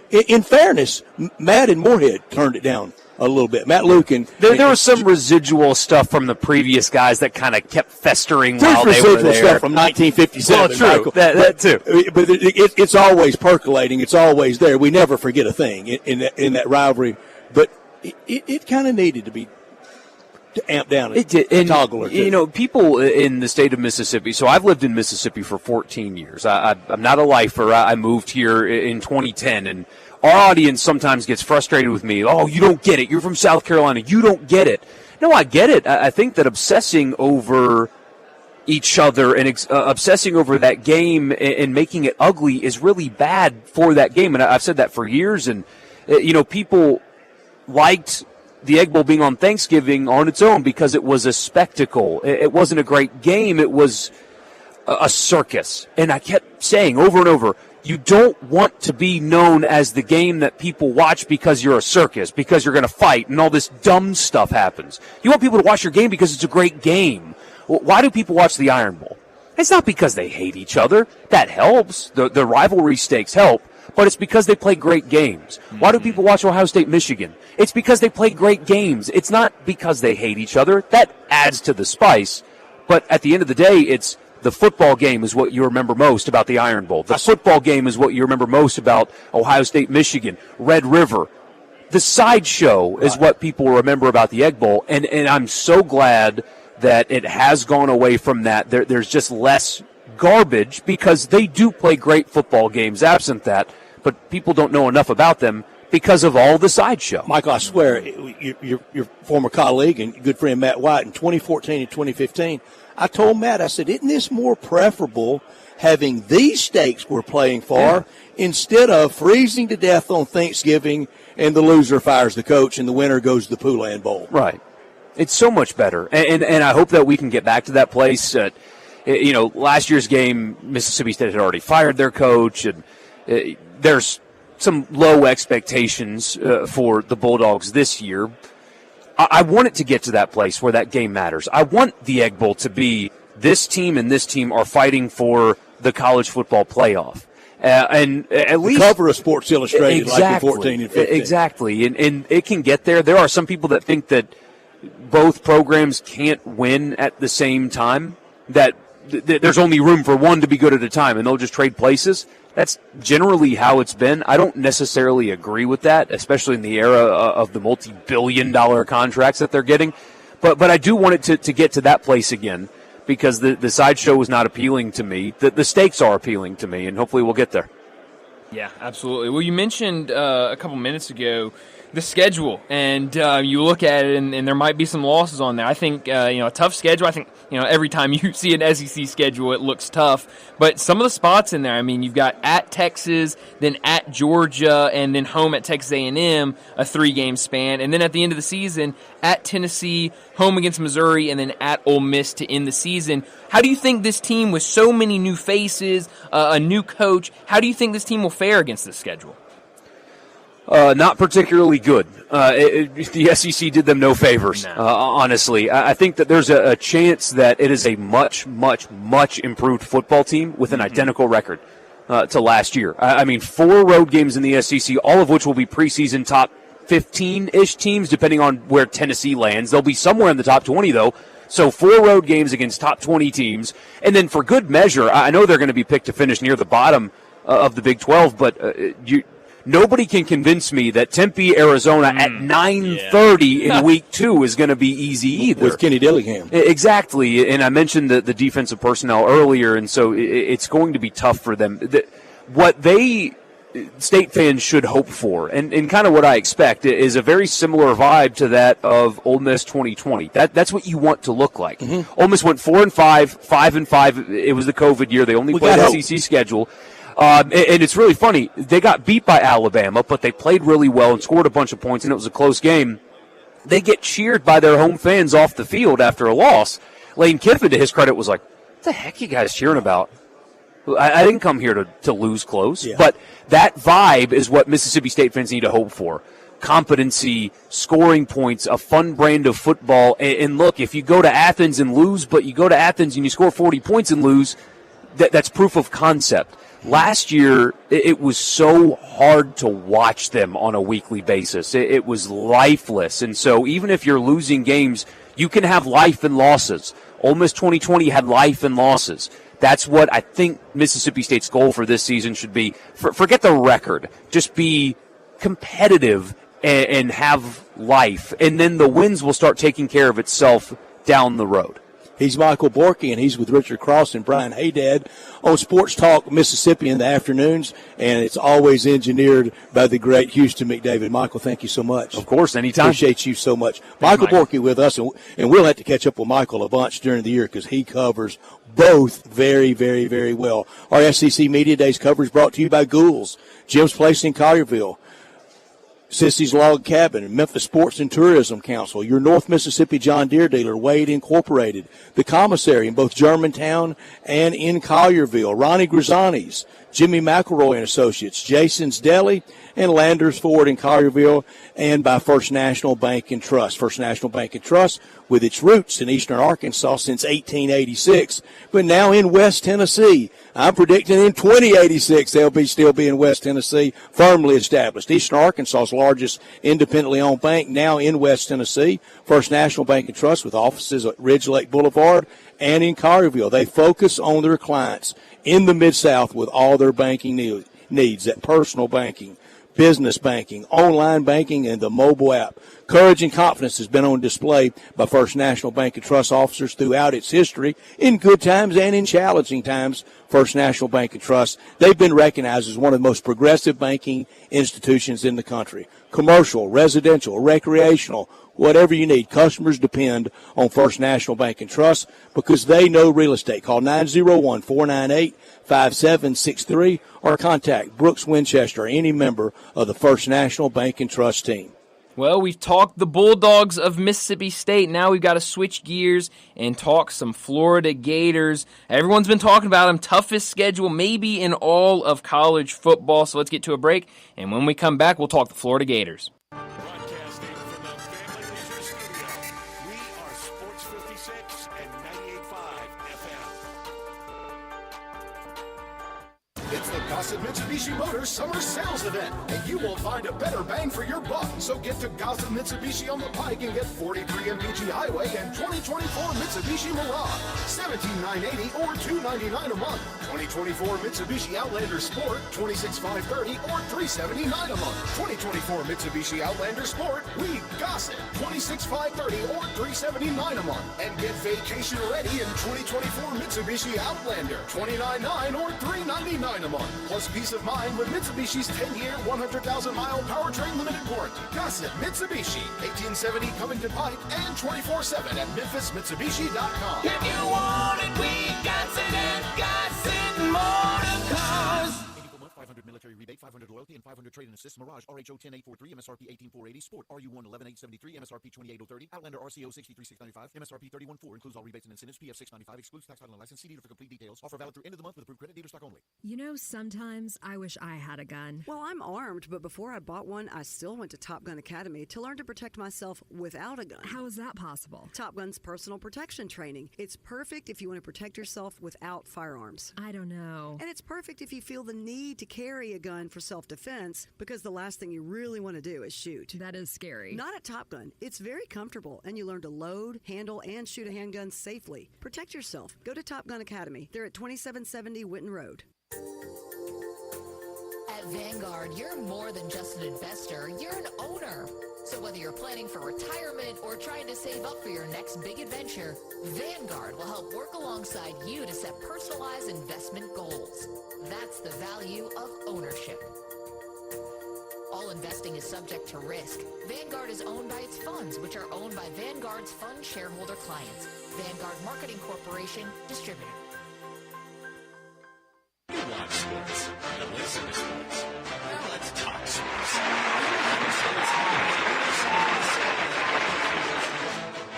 In fairness, Matt and Moorhead turned it down a little bit. Matt Lukin. There was some residual stuff from the previous guys that kind of kept festering while they were there. Stuff from 1957. Well, true. Michael. That too. But it's always percolating. It's always there. We never forget a thing in that rivalry. But it kind of needed to be amp down a toggle or two. You know, people in the state of Mississippi, so I've lived in Mississippi for 14 years. I'm not a lifer. I moved here in 2010, and our audience sometimes gets frustrated with me. Oh, you don't get it. You're from South Carolina. You don't get it. No, I get it. I think that obsessing over each other and obsessing over that game and making it ugly is really bad for that game. And I've said that for years. And, people liked the Egg Bowl being on Thanksgiving on its own because it was a spectacle. It wasn't a great game. It was a circus. And I kept saying over and over, you don't want to be known as the game that people watch because you're a circus, because you're going to fight and all this dumb stuff happens. You want people to watch your game because it's a great game. Well, why do people watch the Iron Bowl? It's not because they hate each other. That helps. The rivalry stakes help. But it's because they play great games. Why do people watch Ohio State, Michigan? It's because they play great games. It's not because they hate each other. That adds to the spice. But at the end of the day, it's The football game is what you remember most about the Iron Bowl. The football game is what you remember most about Ohio State, Michigan, Red River. The sideshow is what people remember about the Egg Bowl, and I'm so glad that it has gone away from that. There's just less garbage because they do play great football games absent that, but people don't know enough about them because of all the sideshow. Michael, I swear, your former colleague and good friend Matt White in 2014 and 2015, I told Matt, I said, isn't this more preferable having these stakes we're playing for instead of freezing to death on Thanksgiving and the loser fires the coach and the winner goes to the Poulan Bowl? Right. It's so much better, and I hope that we can get back to that place. Last year's game, Mississippi State had already fired their coach, and there's some low expectations for the Bulldogs this year. I want it to get to that place where that game matters. I want the Egg Bowl to be this team and this team are fighting for the college football playoff. And at least the cover of Sports Illustrated like in 14 and 15. Exactly. And it can get there. There are some people that think that both programs can't win at the same time, that there's only room for one to be good at a time, and they'll just trade places. That's generally how it's been. I don't necessarily agree with that, especially in the era of the multi-billion-dollar contracts that they're getting. But I do want it to get to that place again, because the sideshow is not appealing to me. The stakes are appealing to me, and hopefully we'll get there. Yeah, absolutely. Well, you mentioned a couple minutes ago the schedule, and you look at it, and there might be some losses on there. I think a tough schedule. I think every time you see an SEC schedule, it looks tough. But some of the spots in there, I mean, you've got at Texas, then at Georgia, and then home at Texas A&M, a 3-game span, and then at the end of the season, at Tennessee, home against Missouri, and then at Ole Miss to end the season. How do you think this team, with so many new faces, a new coach, how do you think this team will fare against this schedule? Not particularly good. The SEC did them no favors, honestly. I think that there's a chance that it is a much, much, much improved football team with an identical record to last year. I mean, 4 road games in the SEC, all of which will be preseason top 15-ish teams, depending on where Tennessee lands. They'll be somewhere in the top 20, though. So 4 road games against top 20 teams. And then for good measure, I know they're going to be picked to finish near the bottom of the Big 12, but nobody can convince me that Tempe, Arizona at 9:30 in Week 2 is going to be easy either. With Kenny Dillingham. Exactly. And I mentioned the defensive personnel earlier, and so it's going to be tough for them. What State fans should hope for, and kind of what I expect, is a very similar vibe to that of Ole Miss 2020. That's what you want to look like. Mm-hmm. Ole Miss went 4-5, 5-5. It was the COVID year. They only played the SEC schedule. And it's really funny. They got beat by Alabama, but they played really well and scored a bunch of points, and it was a close game. They get cheered by their home fans off the field after a loss. Lane Kiffin, to his credit, was like, what the heck are you guys cheering about? I didn't come here to lose close. Yeah. But that vibe is what Mississippi State fans need to hope for. Competency, scoring points, a fun brand of football. And look, if you go to Athens and lose, but you go to Athens and you score 40 points and lose, that's proof of concept. Last year, it was so hard to watch them on a weekly basis. It was lifeless. And so even if you're losing games, you can have life and losses. Ole Miss 2020 had life and losses. That's what I think Mississippi State's goal for this season should be. Forget the record. Just be competitive and have life. And then the wins will start taking care of itself down the road. He's Michael Borky, and he's with Richard Cross and Brian Haydad on Sports Talk Mississippi in the afternoons, and it's always engineered by the great Houston McDavid. Michael, thank you so much. Of course, anytime. Appreciate you so much. Michael Borky with us, and we'll have to catch up with Michael a bunch during the year because he covers both very, very, very well. Our SEC Media Days coverage brought to you by Gould's, Jim's Place in Collierville, Sissy's Log Cabin, Memphis Sports and Tourism Council, your North Mississippi John Deere dealer, Wade Incorporated, the commissary in both Germantown and in Collierville, Ronnie Grisani's, Jimmy McElroy and Associates, Jason's Deli, and Landers Ford in Collierville, and by First National Bank and Trust. First National Bank and Trust, with its roots in eastern Arkansas since 1886, but now in West Tennessee. I'm predicting in 2086 they'll still be in West Tennessee, firmly established. Eastern Arkansas's largest independently owned bank, now in West Tennessee, First National Bank and Trust, with offices at Ridge Lake Boulevard and in Collierville. They focus on their clients in the Mid-South with all their banking needs, that personal banking, business banking, online banking, and the mobile app. Courage and confidence has been on display by First National Bank and Trust officers throughout its history, in good times and in challenging times. First National Bank and Trust, they've been recognized as one of the most progressive banking institutions in the country. Commercial, residential, recreational, whatever you need, customers depend on First National Bank and Trust because they know real estate. Call 901-498-5763 or contact Brooks Winchester or any member of the First National Bank and Trust team. Well, we've talked the Bulldogs of Mississippi State. Now we've got to switch gears and talk some Florida Gators. Everyone's been talking about them. Toughest schedule maybe in all of college football. So let's get to a break. And when we come back, we'll talk the Florida Gators. Broadcasting from the Family Leisure Studio, we are Sports 56 and 98.5 FM. It's the Gossett Mitsubishi Motors Summer Sales Event, and you won't find a better bang for your buck. So get to Gossett Mitsubishi on the Pike and get 43 MPG Highway and 2024 Mitsubishi Mirage, $17,980 or $299 a month. 2024 Mitsubishi Outlander Sport, $26,530 or $379 a month. 2024 Mitsubishi Outlander Sport, we Gossett, $26,530 or $379 a month. And get vacation ready in 2024 Mitsubishi Outlander, $29,900 or $399 a month. Plus peace of mind with Mitsubishi's 10-year, 100,000-mile powertrain limited warranty. Gossett Mitsubishi, 1870 Covington Pike and 24/7 at MemphisMitsubishi.com. If you want it, we got it at Gossett Motor Cars. 500 military rebate, 500 loyalty, and 500 trade and assist. Mirage, RHO 10843, MSRP 18480. Sport, RU1 11873, MSRP 28030. Outlander, RCO 63695, MSRP 314. Includes all rebates and incentives. PF 695. Excludes tax title and license. See dealer for complete details. Offer valid through end of the month with approved credit. Dealer stock only. You know, sometimes I wish I had a gun. Well, I'm armed, but before I bought one, I still went to Top Gun Academy to learn to protect myself without a gun. How is that possible? Top Gun's personal protection training. It's perfect if you want to protect yourself without firearms. I don't know. And it's perfect if you feel the need to carry a gun for self-defense, because the last thing you really want to do is shoot. That is scary. Not at Top Gun. It's very comfortable, and you learn to load, handle, and shoot a handgun safely. Protect yourself. Go to Top Gun Academy. They're at 2770 Witten Road. At Vanguard, you're more than just an investor, you're an owner. So whether you're planning for retirement or trying to save up for your next big adventure, Vanguard will help work alongside you to set personalized investment goals. That's the value of ownership. All investing is subject to risk. Vanguard is owned by its funds, which are owned by Vanguard's fund shareholder clients. Vanguard Marketing Corporation, distributor. You watch sports. You listen to sports. Now let's talk sports.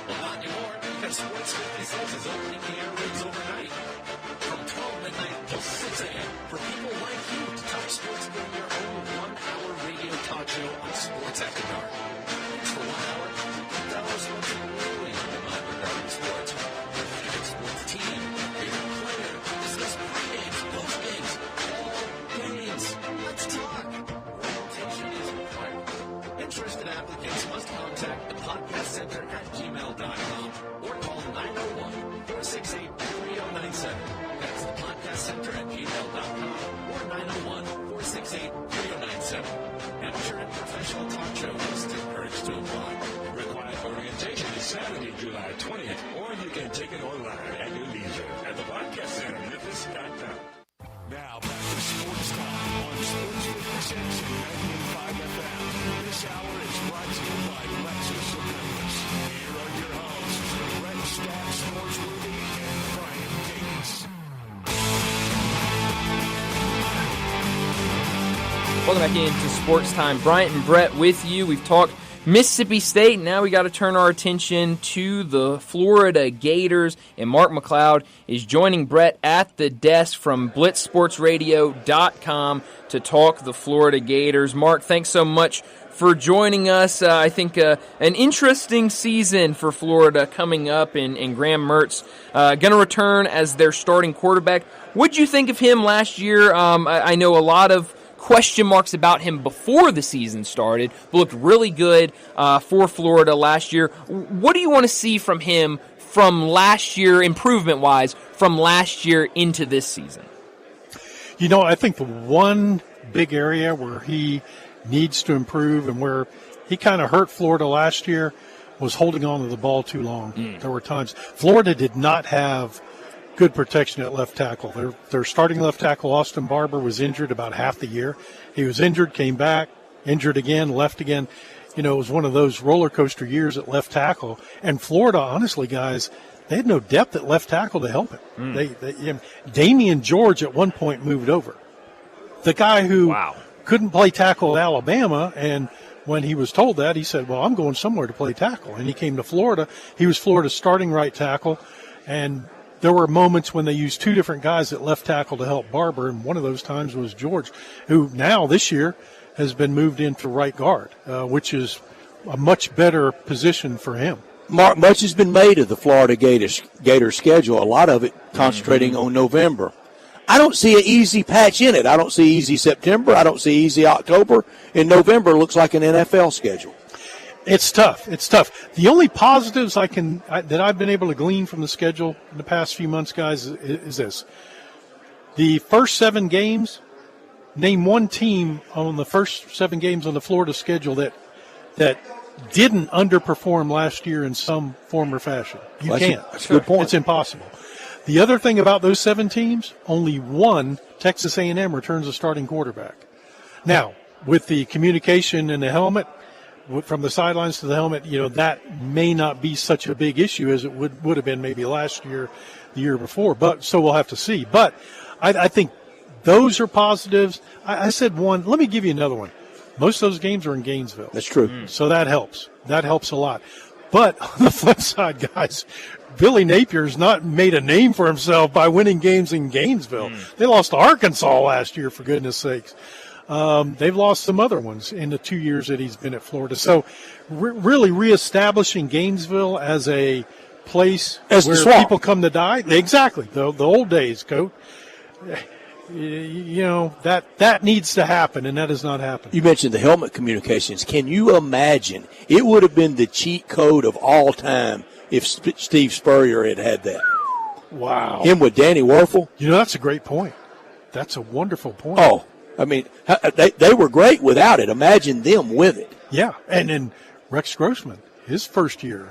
Well, not anymore, because Sports 56 is opening the airwaves overnight. From 12 midnight till 6 a.m. for people like you to talk sports during your own 1-hour radio talk show on Sports After Dark. For 1 hour, tell us what you really want to know regarding sports. Your favorite sports team, favorite player, discuss pre-games, post-games, all games. Let's talk. Rotation is required. Interested applicants must contact the podcast center at gmail.com or call 901-468-3097. That's the podcast center at gmail.com or 901-468-3097. Amateur and professional talk show hosts encouraged to apply. Required orientation is Saturday, July 20th, or you can take it online at your leisure at the podcast center, Memphis.com. Now back to Sports Time on Sports 56 and 98.5 FM. This hour is brought to you by Lexus of Memphis. Here are your hosts, Brett Stack, Sports Movie, and Brian Gates. Welcome back into Sports Time. Bryant and Brett with you. We've talked Mississippi State. Now we got to turn our attention to the Florida Gators, and Mark McLeod is joining Brett at the desk from blitzsportsradio.com to talk the Florida Gators. Mark, thanks so much for joining us. I think an interesting season for Florida coming up, and Graham Mertz going to return as their starting quarterback. What'd you think of him last year? I know a lot of question marks about him before the season started, but looked really good for Florida last year. What do you want to see from him from last year, improvement-wise, from last year into this season? I think the one big area where he needs to improve and where he kind of hurt Florida last year was holding on to the ball too long. There were times Florida did not have good protection at left tackle. Their starting left tackle, Austin Barber, was injured about half the year. He was injured, came back, injured again, left again. It was one of those roller coaster years at left tackle. And Florida, honestly, guys, they had no depth at left tackle to help it. Damian George at one point moved over. The guy who couldn't play tackle at Alabama, and when he was told that, he said, well, I'm going somewhere to play tackle. And he came to Florida. He was Florida's starting right tackle, and there were moments when they used two different guys at left tackle to help Barber, and one of those times was George, who now this year has been moved into right guard, which is a much better position for him. Mark, much has been made of the Florida Gators schedule, a lot of it concentrating on November. I don't see an easy patch in it. I don't see easy September. I don't see easy October. And November looks like an NFL schedule. It's tough. It's tough. The only positives that I've been able to glean from the schedule in the past few months, guys, is this. The first 7 games, name one team on the first 7 games on the Florida schedule that didn't underperform last year in some form or fashion. You can't. That's a good point. It's impossible. The other thing about those 7 teams, only one, Texas A&M, returns a starting quarterback. Now, with the communication in the helmet, from the sidelines to the helmet, that may not be such a big issue as it would have been maybe last year, the year before. But so we'll have to see. But I think those are positives. I said one. Let me give you another one. Most of those games are in Gainesville. That's true. So that helps. That helps a lot. But on the flip side, guys, Billy Napier's not made a name for himself by winning games in Gainesville. They lost to Arkansas last year, for goodness sakes. They've lost some other ones in the 2 years that he's been at Florida. So really reestablishing Gainesville as a place where people come to die. Exactly. The old days, Coach. That needs to happen, and that has not happened. You mentioned the helmet communications. Can you imagine? It would have been the cheat code of all time if Steve Spurrier had that. Wow. Him with Danny Werfel. That's a great point. That's a wonderful point. Oh, I mean, they were great without it. Imagine them with it. Yeah, and then Rex Grossman, his first year,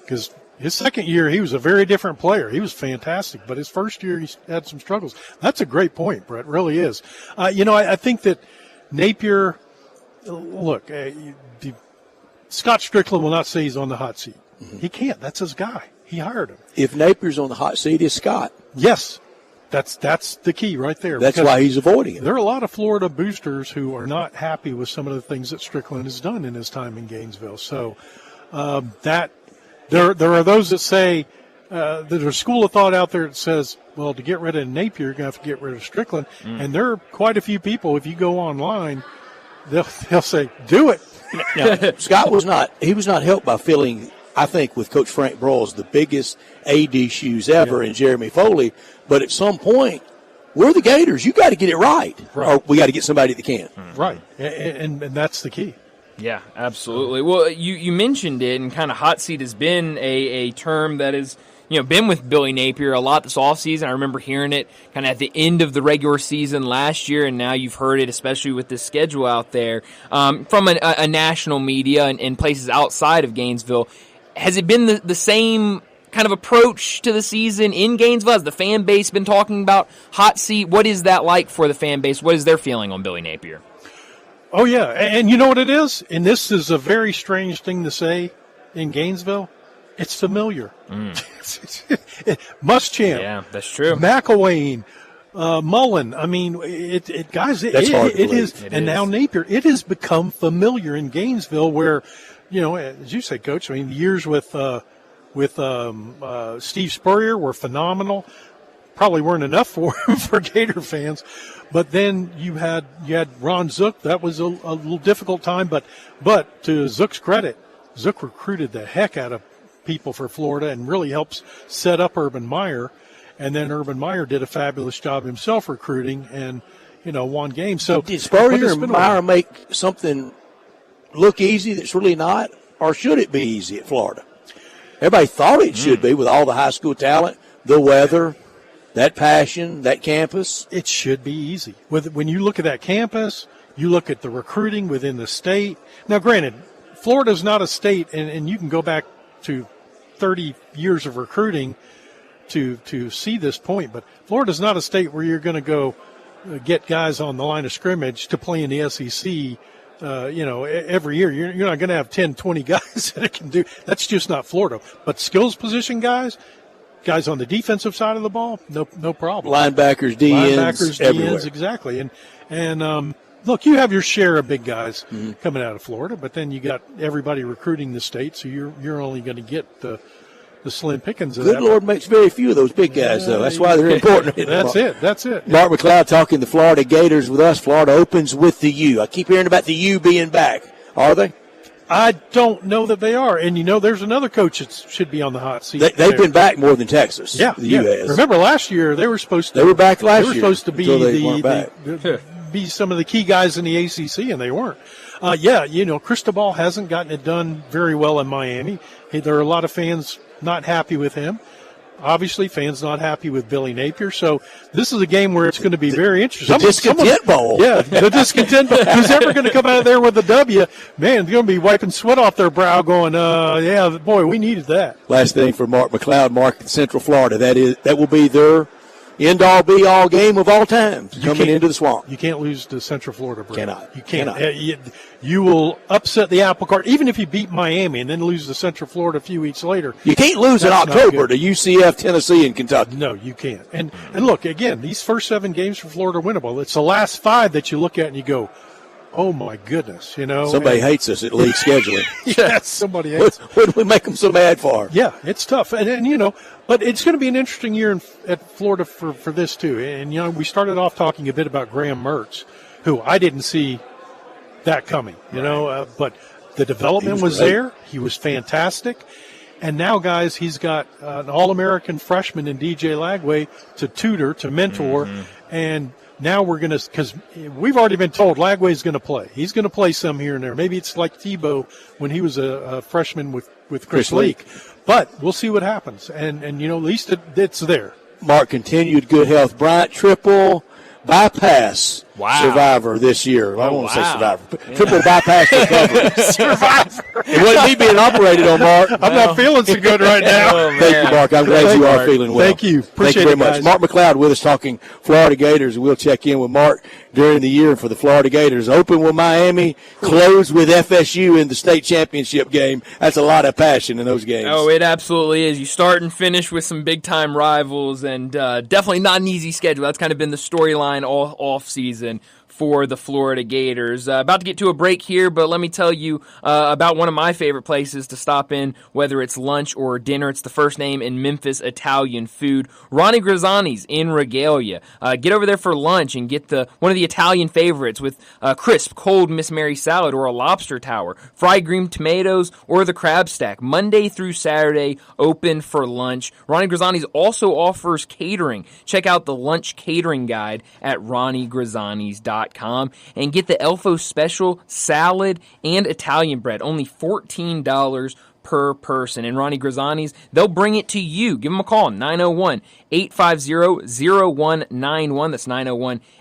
because his second year he was a very different player. He was fantastic, but his first year he had some struggles. That's a great point, Brett, really is. I think that Napier, look, Scott Strickland will not say he's on the hot seat. Mm-hmm. He can't. That's his guy. He hired him. If Napier's on the hot seat, it's Scott. Yes. That's the key right there. That's why he's avoiding it. There are a lot of Florida boosters who are not happy with some of the things that Strickland has done in his time in Gainesville. So there are those that say there's a school of thought out there that says, well, to get rid of Napier, you're going to have to get rid of Strickland. And there are quite a few people, if you go online, they'll say, do it. Now, Scott was not helped by filling, I think, with Coach Frank Broyles, the biggest AD shoes ever in Jeremy Foley. But at some point, we're the Gators. You got to get it right. Or we got to get somebody that can. Right. And that's the key. Yeah, absolutely. Well, you mentioned it, and kind of hot seat has been a term that has been with Billy Napier a lot this offseason. I remember hearing it kind of at the end of the regular season last year, and now you've heard it, especially with the schedule out there, from a national media and places outside of Gainesville. Has it been the same kind of approach to the season in Gainesville? Has the fan base been talking about hot seat? What is that like for the fan base? What is their feeling on Billy Napier? Oh, yeah. And you know what it is? And this is a very strange thing to say in Gainesville. It's familiar. Muschamp. Yeah, that's true. McElwain, Mullen. I mean, guys, That's hard to it is, believe. and now Napier. It has become familiar in Gainesville, where, as you say, Coach. I mean, the years with Steve Spurrier were phenomenal. Probably weren't enough for Gator fans, but then you had Ron Zook. That was a little difficult time, but to Zook's credit, Zook recruited the heck out of people for Florida and really helps set up Urban Meyer. And then Urban Meyer did a fabulous job himself recruiting and, won games. So did Spurrier and Meyer make something look easy that's really not, or should it be easy at Florida? Everybody thought it should be with all the high school talent, the weather, that passion, that campus. It should be easy. When you look at that campus, you look at the recruiting within the state. Now, granted, Florida's not a state, and you can go back to 30 years of recruiting to see this point, but Florida's not a state where you're going to go get guys on the line of scrimmage to play in the SEC, every year. You're not going to have 10, 20 guys that can do. That's just not Florida. But skills position guys on the defensive side of the ball, no problem. Linebackers, DNs, everywhere. Exactly. And look, you have your share of big guys coming out of Florida, but then you got everybody recruiting the state, so you're only going to get the slim pickings of Good that. Lord makes very few of those big guys, though. That's why they're important. That's it. Mark McLeod talking the Florida Gators with us. Florida opens with the U. I keep hearing about the U being back. Are they? I don't know that they are. And, there's another coach that should be on the hot seat. They've been back more than Texas. Yeah. The U has. Remember last year they were supposed to. They were back last year. They were supposed to be be some of the key guys in the ACC, and they weren't. Cristobal hasn't gotten it done very well in Miami. There are a lot of fans not happy with him. Obviously, fans not happy with Billy Napier. So this is a game where it's going to be very interesting. The discontent bowl. Yeah, the discontent bowl. Who's ever going to come out of there with a W? Man, they're going to be wiping sweat off their brow going, boy, we needed that. Last thing for Mark McLeod, Mark in Central Florida. That will be their end-all, be-all game of all time coming into the Swamp. You can't lose to Central Florida, bro. Cannot. You can't. Cannot. You will upset the apple cart, even if you beat Miami and then lose to Central Florida a few weeks later. You can't lose in October to UCF, Tennessee, and Kentucky. No, you can't. And look, again, these first 7 games for Florida are winnable. It's the last 5 that you look at and you go, oh, my goodness, Somebody hates us at league scheduling. Yes, somebody hates us. What do we make them so mad for? Yeah, it's tough. And but it's going to be an interesting year at Florida for this, too. And, we started off talking a bit about Graham Mertz, who I didn't see that coming, but the development was there. He was fantastic. And now, guys, he's got an All-American freshman in DJ Lagway to tutor, to mentor, and now we're going to, because we've already been told Lagway's going to play. He's going to play some here and there. Maybe it's like Tebow when he was a freshman with Chris Leak. But we'll see what happens. And at least it's there. Mark, continued good health. Bryant, triple bypass survivor this year. I don't want to say survivor. Triple bypass recovery. Survivor. It wasn't me being operated on, Mark. I'm not feeling so good right now. Thank you, Mark. I'm glad you are feeling well. Thank you. Appreciate Thank you very it, much. Mark McLeod with us talking Florida Gators. We'll check in with Mark during the year for the Florida Gators. Open with Miami, close with FSU in the state championship game. That's a lot of passion in those games. Oh, it absolutely is. You start and finish with some big-time rivals, and definitely not an easy schedule. That's kind of been the storyline all off-season for the Florida Gators. About to get to a break here, but let me tell you about one of my favorite places to stop in, whether it's lunch or dinner. It's the first name in Memphis Italian food. Ronnie Grizzani's in Regalia. Get over there for lunch and get one of the Italian favorites with crisp, cold Miss Mary salad or a lobster tower, fried green tomatoes, or the crab stack. Monday through Saturday, open for lunch. Ronnie Grizzani's also offers catering. Check out the lunch catering guide at ronniegrizzani's.com and get the Elfo Special salad and Italian bread. Only $14 per person. And Ronnie Grizzani's, they'll bring it to you. Give them a call, 901-850-0191. That's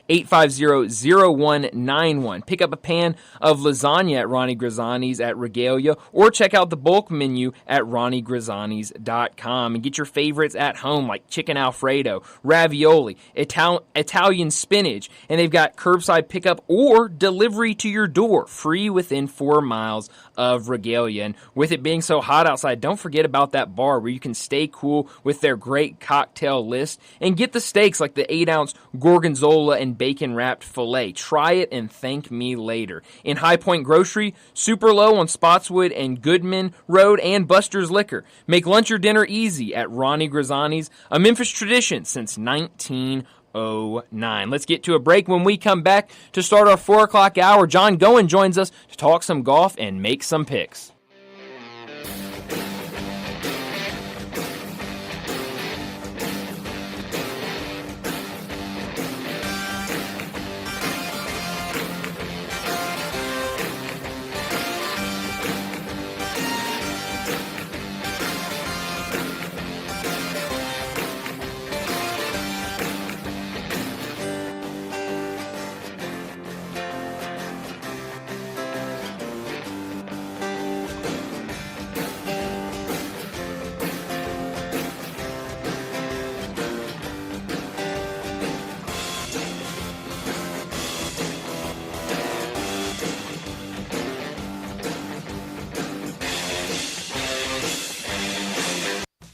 850-0191. Pick up a pan of lasagna at Ronnie Grizzani's at Regalia, or check out the bulk menu at ronniegrizzani's.com and get your favorites at home like chicken Alfredo, ravioli, Italian spinach, and they've got curbside pickup or delivery to your door, free within 4 miles of Regalia. And with it being so hot outside, don't forget about that bar where you can stay cool with their great cocktail list and get the steaks like the 8-ounce gorgonzola and bacon-wrapped filet. Try it and thank me later. In High Point Grocery, super low on Spotswood and Goodman Road, and Buster's Liquor. Make lunch or dinner easy at Ronnie Grizzani's, a Memphis tradition since 1909. Let's get to a break. When we come back to start our 4 o'clock hour, John Goen joins us to talk some golf and make some picks.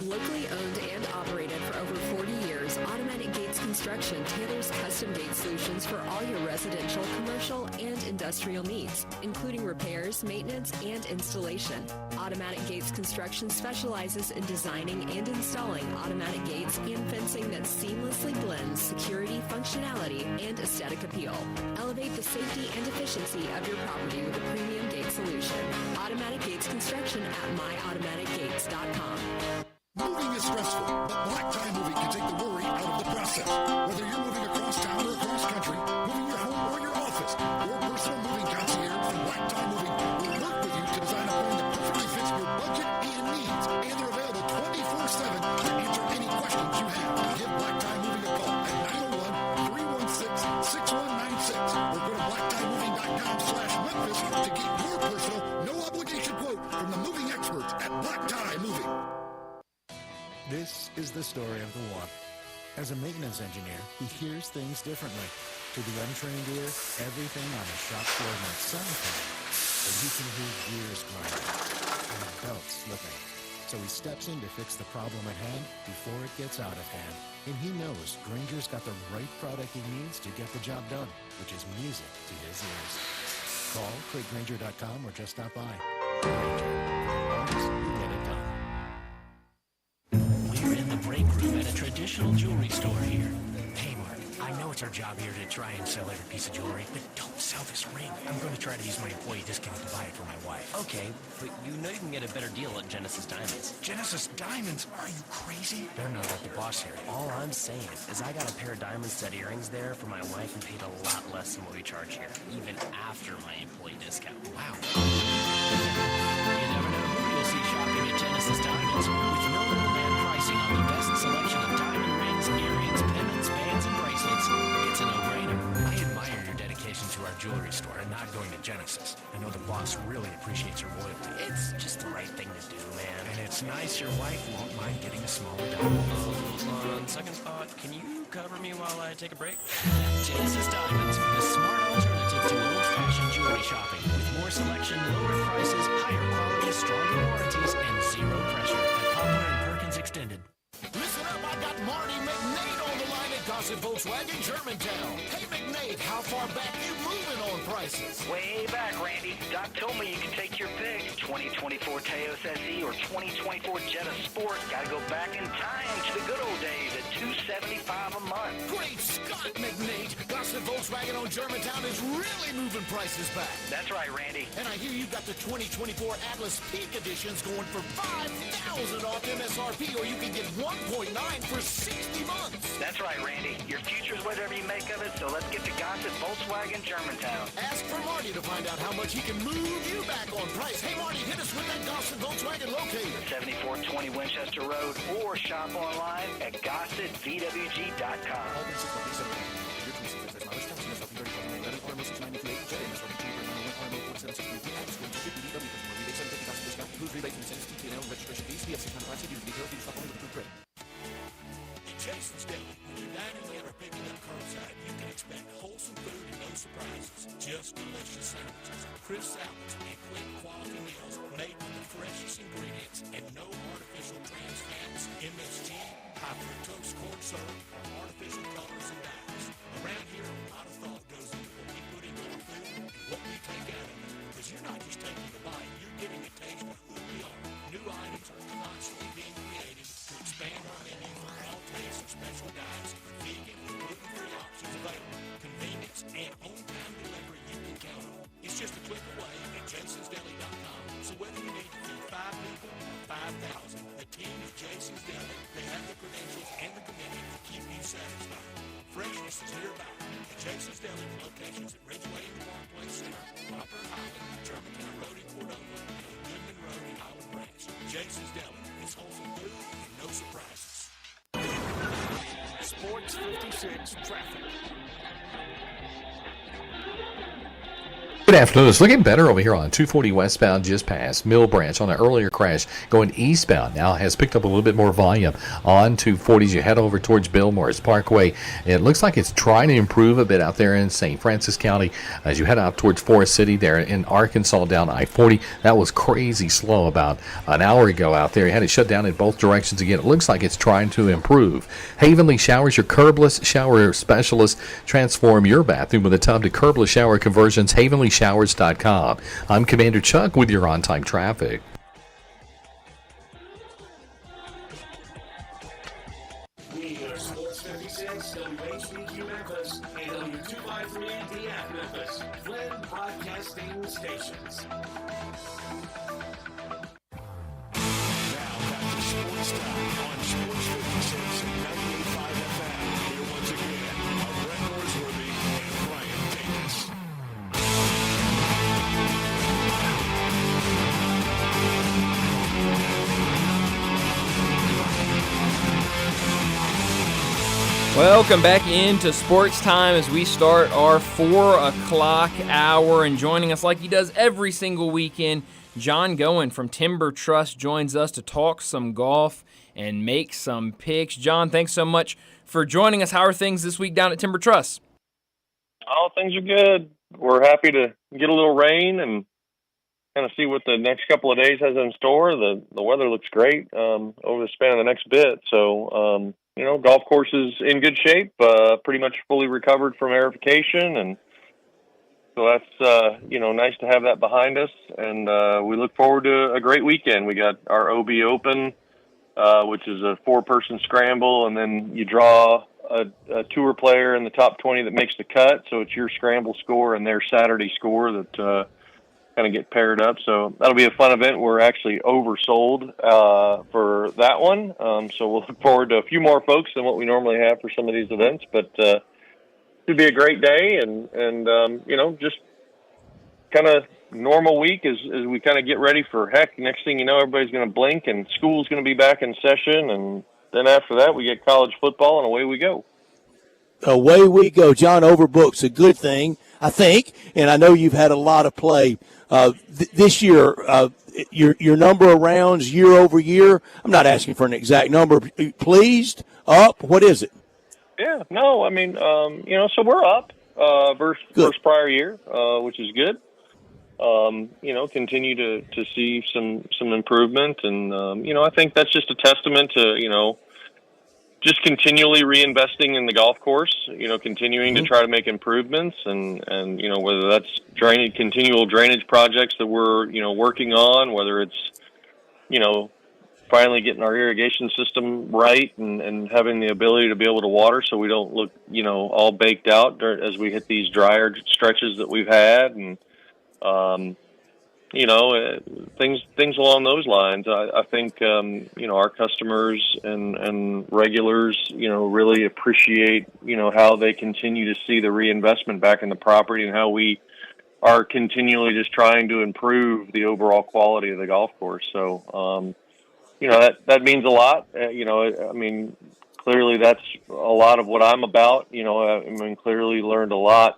Locally owned and operated for over 40 years, Automatic Gates Construction tailors custom gate solutions for all your residential, commercial, and industrial needs, including repairs, maintenance, and installation. Automatic Gates Construction specializes in designing and installing automatic gates and fencing that seamlessly blends security, functionality, and aesthetic appeal. Elevate the safety and efficiency of your property with a premium gate solution. Automatic Gates Construction at myautomaticgates.com. Moving is stressful, but Black Tie Moving can take the worry out of the process. Whether you're moving across town or across country, moving your home or your office, your personal moving concierge from Black Tie Moving will work with you to design a plan that perfectly fits your budget and needs. And they're available 24/7 to answer any questions you have. Give Black Tie Moving a call at 901-316-6196 or go to blacktiemoving.com/Memphis to get your personal, no obligation quote from the moving experts at Black Tie Moving. This is the story of the one. As a maintenance engineer, he hears things differently. To the untrained ear, everything on the shop floor might sound fine, but he can hear gears grinding and a belt slipping. So he steps in to fix the problem at hand before it gets out of hand. And he knows Granger's got the right product he needs to get the job done, which is music to his ears. Call CraigGranger.com or just stop by. Granger, you get it done. We're in the break room at a traditional jewelry store here. Hey, Mark, I know it's our job here to try and sell every piece of jewelry, but don't sell this ring. I'm going to try to use my employee discount to buy it for my wife. Okay, but you know you can get a better deal at Genesis Diamonds. Genesis Diamonds? Are you crazy? They're not like the boss here. All I'm saying is I got a pair of diamond set earrings there for my wife and paid a lot less than what we charge here, even after my employee discount. Wow. You never know who you'll see shopping at Genesis Diamonds. With no middleman pricing on the best selection of diamond rings, earrings, pendants, bands, and bracelets, it's a no-brainer. I admire your dedication to our jewelry store and not going to Genesis. I know the boss really appreciates your loyalty. It's just the right thing to do, man. And it's nice your wife won't mind getting a smaller diamond. On second thought, can you cover me while I take a break? Genesis Diamonds, the smart alternative to old-fashioned jewelry shopping. With more selection, lower prices, higher quality, stronger warranties, and zero pressure. At Poplar and Perkins Extended. Listen up, I got Marty McNade on the line at Gossett Volkswagen, Germantown. Hey McNade, how far back you moving on prices? Way back, Randy. Doc told me you can take your pick. 2024 Teos SE or 2024 Jetta Sport. Gotta go back in time to the good old days at $275 a month. Great Scott, McNade. Gossett Volkswagen on Germantown is really moving prices back. That's right, Randy. And I hear you got the 2024 Atlas Peak Editions going for $5,000 off MSRP, or you can get 1.9 for 60 months. That's right, Randy. Your future's whatever you make of it, so let's get to Gossett Volkswagen, Germantown. Ask for Marty to find out how much he can move you back on price. Hey, Marty, hit us with that Gossett Volkswagen locator. 7420 Winchester Road, or shop online at GossettVWG.com. surprises, just delicious sandwiches, crisp salads, and quick quality meals made with the freshest ingredients and no artificial trans fats, MSG, high fructose corn syrup, or artificial colors and dyes. Around here, a lot of thought goes into what we put into our food and what we take out of it. Because you're not just taking a bite, you're getting a taste of who we are. New items are constantly being created to expand our menu for all tastes and special diets with vegan and gluten-free options available. Convenience and on-time delivery you can count on. It's just a click away at jasonsdeli.com. So whether you need to feed 5 people or 5,000, the team at Jason's Deli, they have the credentials and the commitment to keep you satisfied. Freshness is nearby at Jason's Deli with locations at Ridgeway and Park Place Center, Poplar Highland, Germantown Road in Cordova, and Goodman Road in Highland Ranch. Jason's Deli, it's wholesome food and no surprises. Sports 56 traffic. Good afternoon. It's looking better over here on 240 westbound just past Mill Branch on an earlier crash going eastbound. Now has picked up a little bit more volume on 240 as you head over towards Bill Morris Parkway. It looks like it's trying to improve a bit out there in St. Francis County as you head out towards Forest City there in Arkansas down I-40. That was crazy slow about an hour ago out there. You had it shut down in both directions again. It looks like it's trying to improve. Havenly Showers, your curbless shower specialist. Transform your bathroom with a tub to curbless shower conversions. HavenlyShowers.com. I'm Commander Chuck with your on-time traffic. We are Sports 56, WHBQ Memphis, and W253DF Memphis, Flynn Broadcasting Stations. Now back to Sports Time on Sports 56 and 98.5 FM. Here once again are Brett Norsworthy and Brian Davis. Welcome back into Sports Time as we start our 4 o'clock hour. And joining us like he does every single weekend, John Goen from Timber Trust joins us to talk some golf and make some picks. John, thanks so much for joining us. How are things this week down at Timber Trust? Oh, things are good. We're happy to get a little rain and kind of see what the next couple of days has in store. The weather looks great over the span of the next bit. So, golf course is in good shape, pretty much fully recovered from aerification. And so that's, nice to have that behind us. And we look forward to a great weekend. We got our OB Open, which is a 4-person scramble, and then you draw a tour player in the top 20 that makes the cut. So it's your scramble score and their Saturday score that kind of get paired up. So that'll be a fun event. We're actually oversold for that one. So we'll look forward to a few more folks than what we normally have for some of these events. But it should be a great day and just kind of normal week as we kind of get ready for heck. Next thing you know, everybody's going to blink and school's going to be back in session. And then after that, we get college football and away we go. Away we go. John, overbook's a good thing, I think, and I know you've had a lot of play this year. Your number of rounds year over year, I'm not asking for an exact number. Pleased? Up? What is it? Yeah, no, I mean, so we're up versus prior year, which is good. Continue to see some improvement, and I think that's just a testament to just continually reinvesting in the golf course, continuing to try to make improvements and whether that's continual drainage projects that we're, working on, whether it's, finally getting our irrigation system right and having the ability to be able to water so we don't look, all baked out as we hit these drier stretches that we've had. And, things along those lines. I think, our customers and regulars, really appreciate, how they continue to see the reinvestment back in the property and how we are continually just trying to improve the overall quality of the golf course. So, that means a lot. Clearly that's a lot of what I'm about. Clearly learned a lot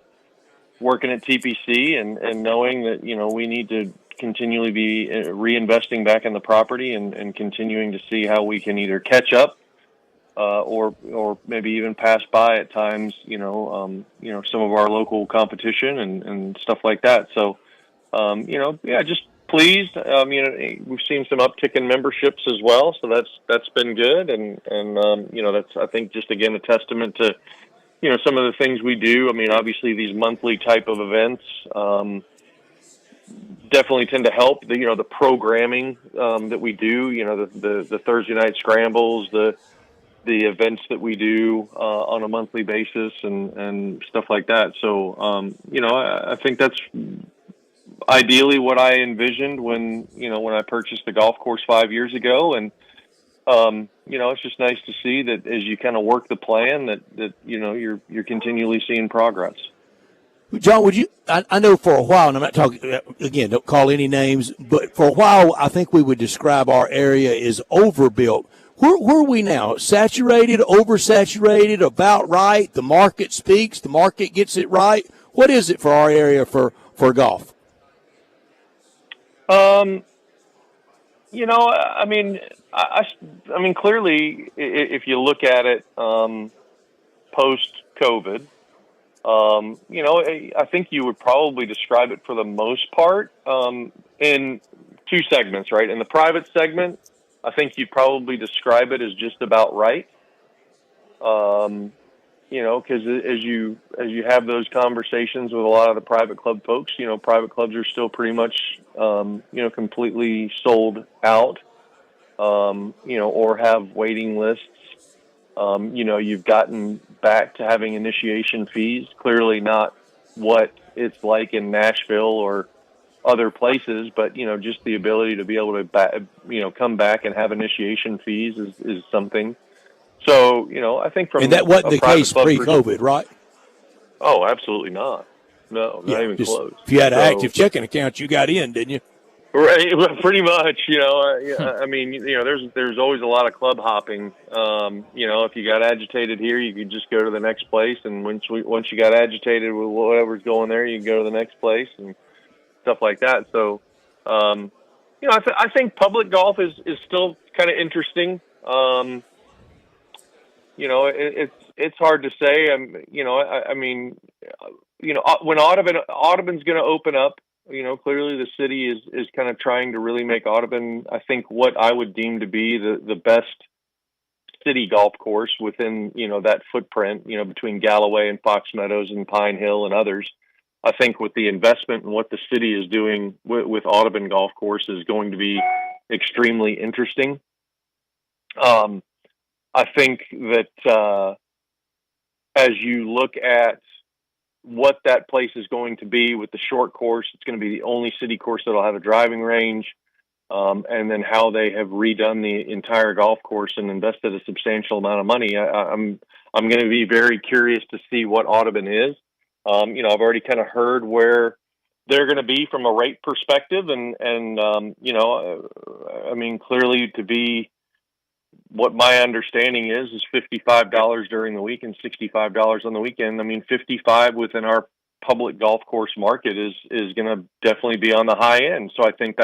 working at TPC and knowing that, we need to continually be reinvesting back in the property and continuing to see how we can either catch up or maybe even pass by at times, some of our local competition and stuff like that. So, just pleased. We've seen some uptick in memberships as well, so that's been good, and that's, I think, just again a testament to some of the things we do. I mean, obviously these monthly type of events definitely tend to help. The programming that we do, the Thursday night scrambles, the events that we do on a monthly basis and stuff like that. So, I think that's ideally what I envisioned when I purchased the golf course 5 years ago. And, it's just nice to see that as you kind of work the plan that you're continually seeing progress. John, would you? I know for a while, and I'm not talking again. Don't call any names, but for a while, I think we would describe our area as overbuilt. Where are we now? Saturated, oversaturated, about right? The market speaks. The market gets it right. What is it for our area for golf? I mean, clearly, if you look at it post-COVID, I think you would probably describe it for the most part in two segments, right? In the private segment, I think you'd probably describe it as just about right. Because as you have those conversations with a lot of the private club folks, private clubs are still pretty much, completely sold out, or have waiting lists. You've gotten back to having initiation fees, clearly not what it's like in Nashville or other places, but, just the ability to be able to, come back and have initiation fees is something. So, I think from and that wasn't the case pre-COVID, right? Oh, absolutely not. No, not even close. If you had an active checking account, you got in, didn't you? Right, pretty much. I mean, there's always a lot of club hopping. If you got agitated here, you could just go to the next place, and once you got agitated with whatever's going there, you can go to the next place and stuff like that. So, I think public golf is still kind of interesting. It's hard to say. When Audubon's going to open up, clearly the city is kind of trying to really make Audubon, I think, what I would deem to be the best city golf course within, that footprint, between Galloway and Fox Meadows and Pine Hill and others. I think with the investment and what the city is doing with Audubon Golf Course is going to be extremely interesting. I think that as you look at what that place is going to be with the short course, it's going to be the only city course that'll have a driving range, and then how they have redone the entire golf course and invested a substantial amount of money. I'm going to be very curious to see what Audubon is. I've already kind of heard where they're going to be from a rate perspective, and clearly to be. What my understanding is $55 during the week and $65 on the weekend. I mean, 55 within our public golf course market is going to definitely be on the high end. So I think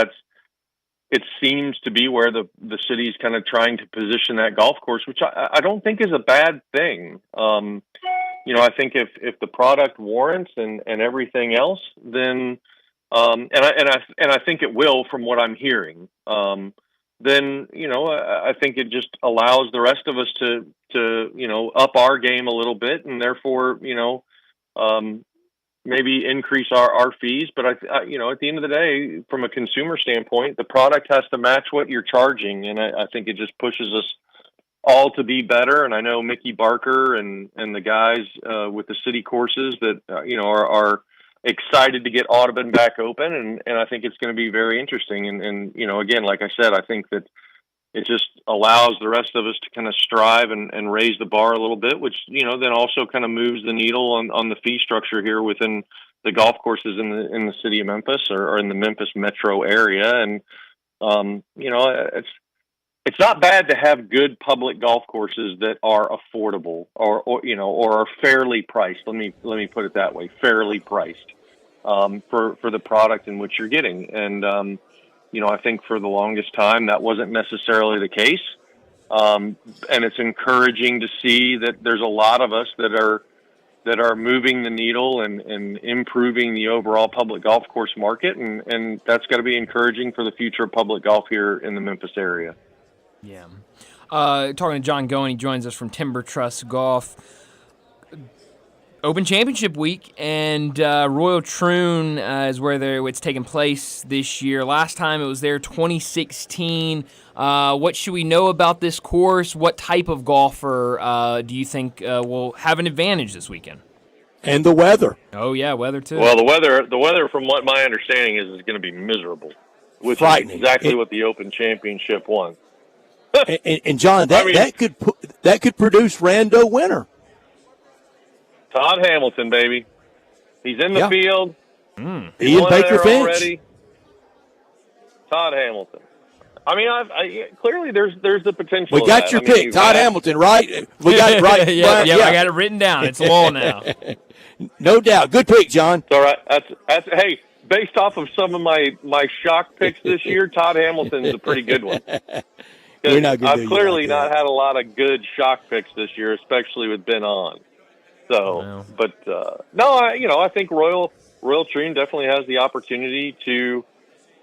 it seems to be where the city is kind of trying to position that golf course, which I don't think is a bad thing. I think if the product warrants and everything else, then and I think it will from what I'm hearing. Then, I think it just allows the rest of us to up our game a little bit, and therefore, maybe increase our fees. But at the end of the day, from a consumer standpoint, the product has to match what you're charging. And I think it just pushes us all to be better. And I know Mickey Barker and the guys with the city courses that, are excited to get Audubon back open, and I think it's going to be very interesting. And again, like I said, I think that it just allows the rest of us to kind of strive and raise the bar a little bit, which, then also kind of moves the needle on the fee structure here within the golf courses in the city of Memphis or in the Memphis metro area. And, it's not bad to have good public golf courses that are affordable or are fairly priced. Let me put it that way, fairly priced, for the product in which you're getting. And, I think for the longest time that wasn't necessarily the case. And it's encouraging to see that there's a lot of us that are moving the needle and improving the overall public golf course market, and that's got to be encouraging for the future of public golf here in the Memphis area. Yeah. Talking to John Goen, he joins us from Timber Trust Golf. Open Championship Week, and Royal Troon is where it's taking place this year. Last time it was there, 2016. What should we know about this course? What type of golfer do you think will have an advantage this weekend? And the weather. Oh yeah, weather too. Well, the weather, from what my understanding is going to be miserable, which is exactly what the Open Championship won. and John, that could produce rando winner. Todd Hamilton, baby. He's in the field. He and Baker Finch. Already. Todd Hamilton. I mean, clearly there's the potential. We got your pick, Todd Hamilton, right? We got it right. yeah, I got it written down. It's law now. No doubt. Good pick, John. It's all right. That's hey, based off of some of my shock picks this year, Todd Hamilton's a pretty good one. I've clearly not had a lot of good shock picks this year, especially with Ben on. So, but I think Royal Troon definitely has the opportunity to,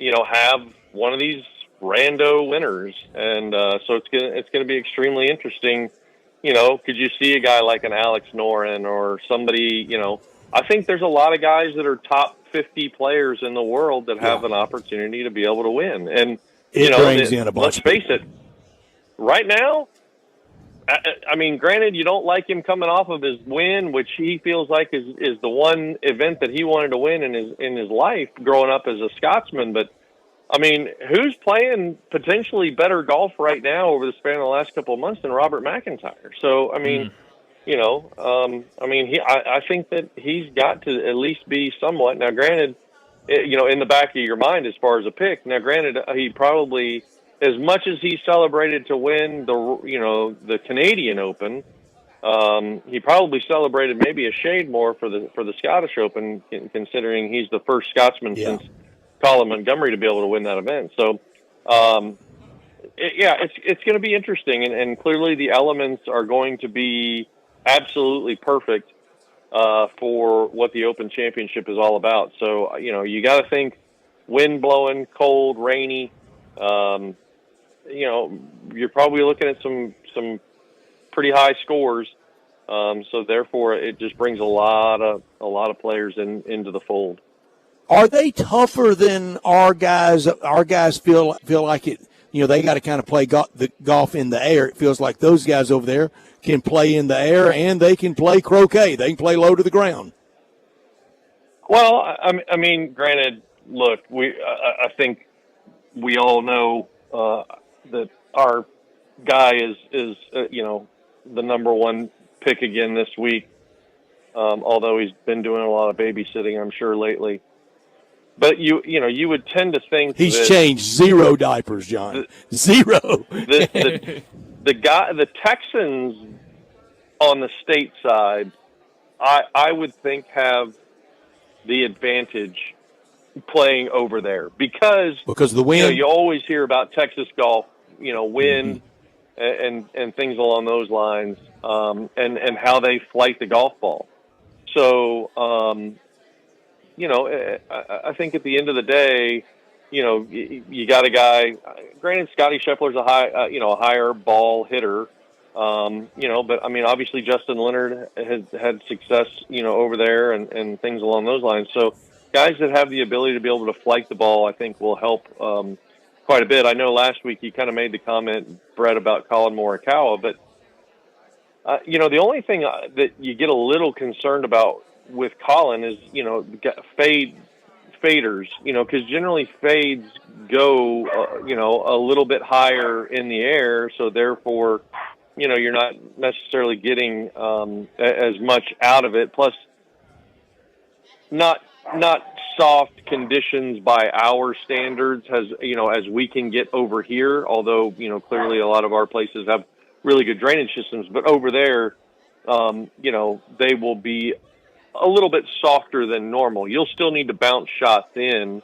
have one of these rando winners, and so it's gonna be extremely interesting. Could you see a guy like an Alex Noren or somebody? I think there's a lot of guys that are top 50 players in the world that have an opportunity to be able to win, and let's face it, right now. I mean, granted, you don't like him coming off of his win, which he feels like is the one event that he wanted to win in his life growing up as a Scotsman. But I mean, who's playing potentially better golf right now over the span of the last couple of months than Robert McIntyre? So I mean, I think that he's got to at least be somewhat. Now, granted, in the back of your mind as far as a pick. Now, granted, he probably. As much as he celebrated to win the Canadian Open, he probably celebrated maybe a shade more for the Scottish Open, considering he's the first Scotsman since Colin Montgomery to be able to win that event. So, it's going to be interesting, and clearly the elements are going to be absolutely perfect for what the Open Championship is all about. So, you got to think wind blowing, cold, rainy. You're probably looking at some pretty high scores. So therefore, it just brings a lot of players into the fold. Are they tougher than our guys? Our guys feel like it. They got to kind of play the golf in the air. It feels like those guys over there can play in the air and they can play croquet. They can play low to the ground. Well, I mean, granted, look, I think we all know that our guy is the number one pick again this week, although he's been doing a lot of babysitting, I'm sure, lately. But you would tend to think he's changed 0 diapers, John. 0. The Texans on the state side, I would think have the advantage playing over there because of the wind. You always hear about Texas golf, wind and things along those lines, and how they flight the golf ball. So, I think at the end of the day, you got a guy. Granted, Scotty Scheffler's a higher ball hitter, but I mean, obviously Justin Leonard has had success, over there and things along those lines. So, guys that have the ability to be able to flight the ball, I think, will help quite a bit. I know last week you kind of made the comment, Brett, about Colin Morikawa, but the only thing that you get a little concerned about with Colin is faders, because generally fades go a little bit higher in the air, so therefore you're not necessarily getting as much out of it. Plus, not soft conditions by our standards as we can get over here, although clearly a lot of our places have really good drainage systems, but over there they will be a little bit softer than normal. You'll still need to bounce shots in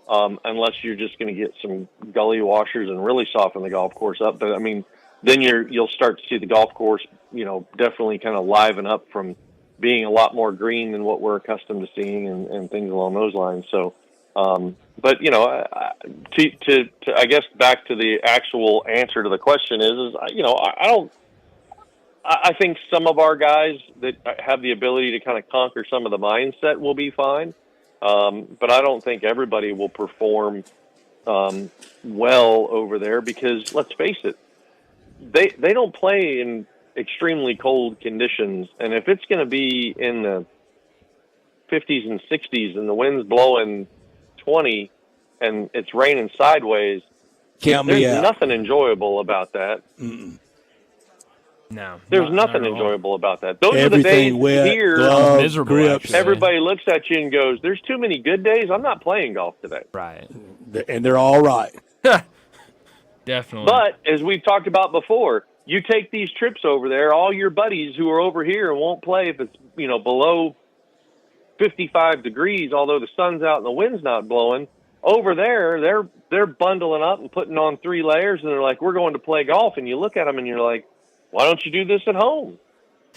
unless you're just going to get some gully washers and really soften the golf course up. But I mean, then you'll start to see the golf course, definitely kind of liven up from being a lot more green than what we're accustomed to seeing and things along those lines. So, but to I guess back to the actual answer to the question is I think some of our guys that have the ability to kind of conquer some of the mindset will be fine. But I don't think everybody will perform well over there because let's face it, they don't play in extremely cold conditions. And if it's going to be in the 50s and 60s and the wind's blowing 20 and it's raining sideways, there's nothing enjoyable about that. Mm-mm. No, there's nothing enjoyable about that. Those are the days wet, here. gloves, miserable, grips. actually. Everybody looks at you and goes, "There's too many good days. I'm not playing golf today." Right, and they're all right. Definitely. But as we've talked about before, you take these trips over there. All your buddies who are over here won't play if it's below 55 degrees, although the sun's out and the wind's not blowing. Over there, they're bundling up and putting on 3 layers, and they're like, "We're going to play golf." And you look at them and you're like, why don't you do this at home?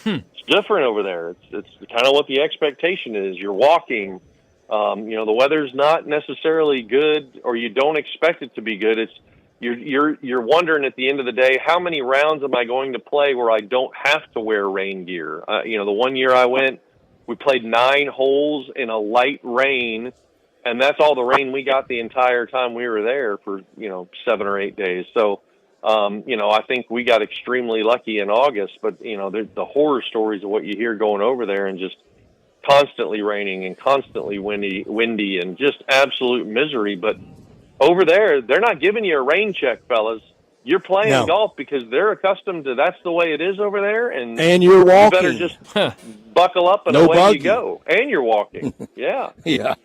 It's different over there. It's kind of what the expectation is. You're walking. The weather's not necessarily good, or you don't expect it to be good. It's you're wondering at the end of the day, how many rounds am I going to play where I don't have to wear rain gear? The one year I went, we played 9 holes in a light rain, and that's all the rain we got the entire time we were there for 7 or 8 days. So. I think we got extremely lucky in August, but the horror stories of what you hear going over there and just constantly raining and constantly windy and just absolute misery. But over there, they're not giving you a rain check, fellas. You're playing golf because they're accustomed to that's the way it is over there, and you're walking. You better just buckle up and away you go. And you're walking. Yeah. Yeah.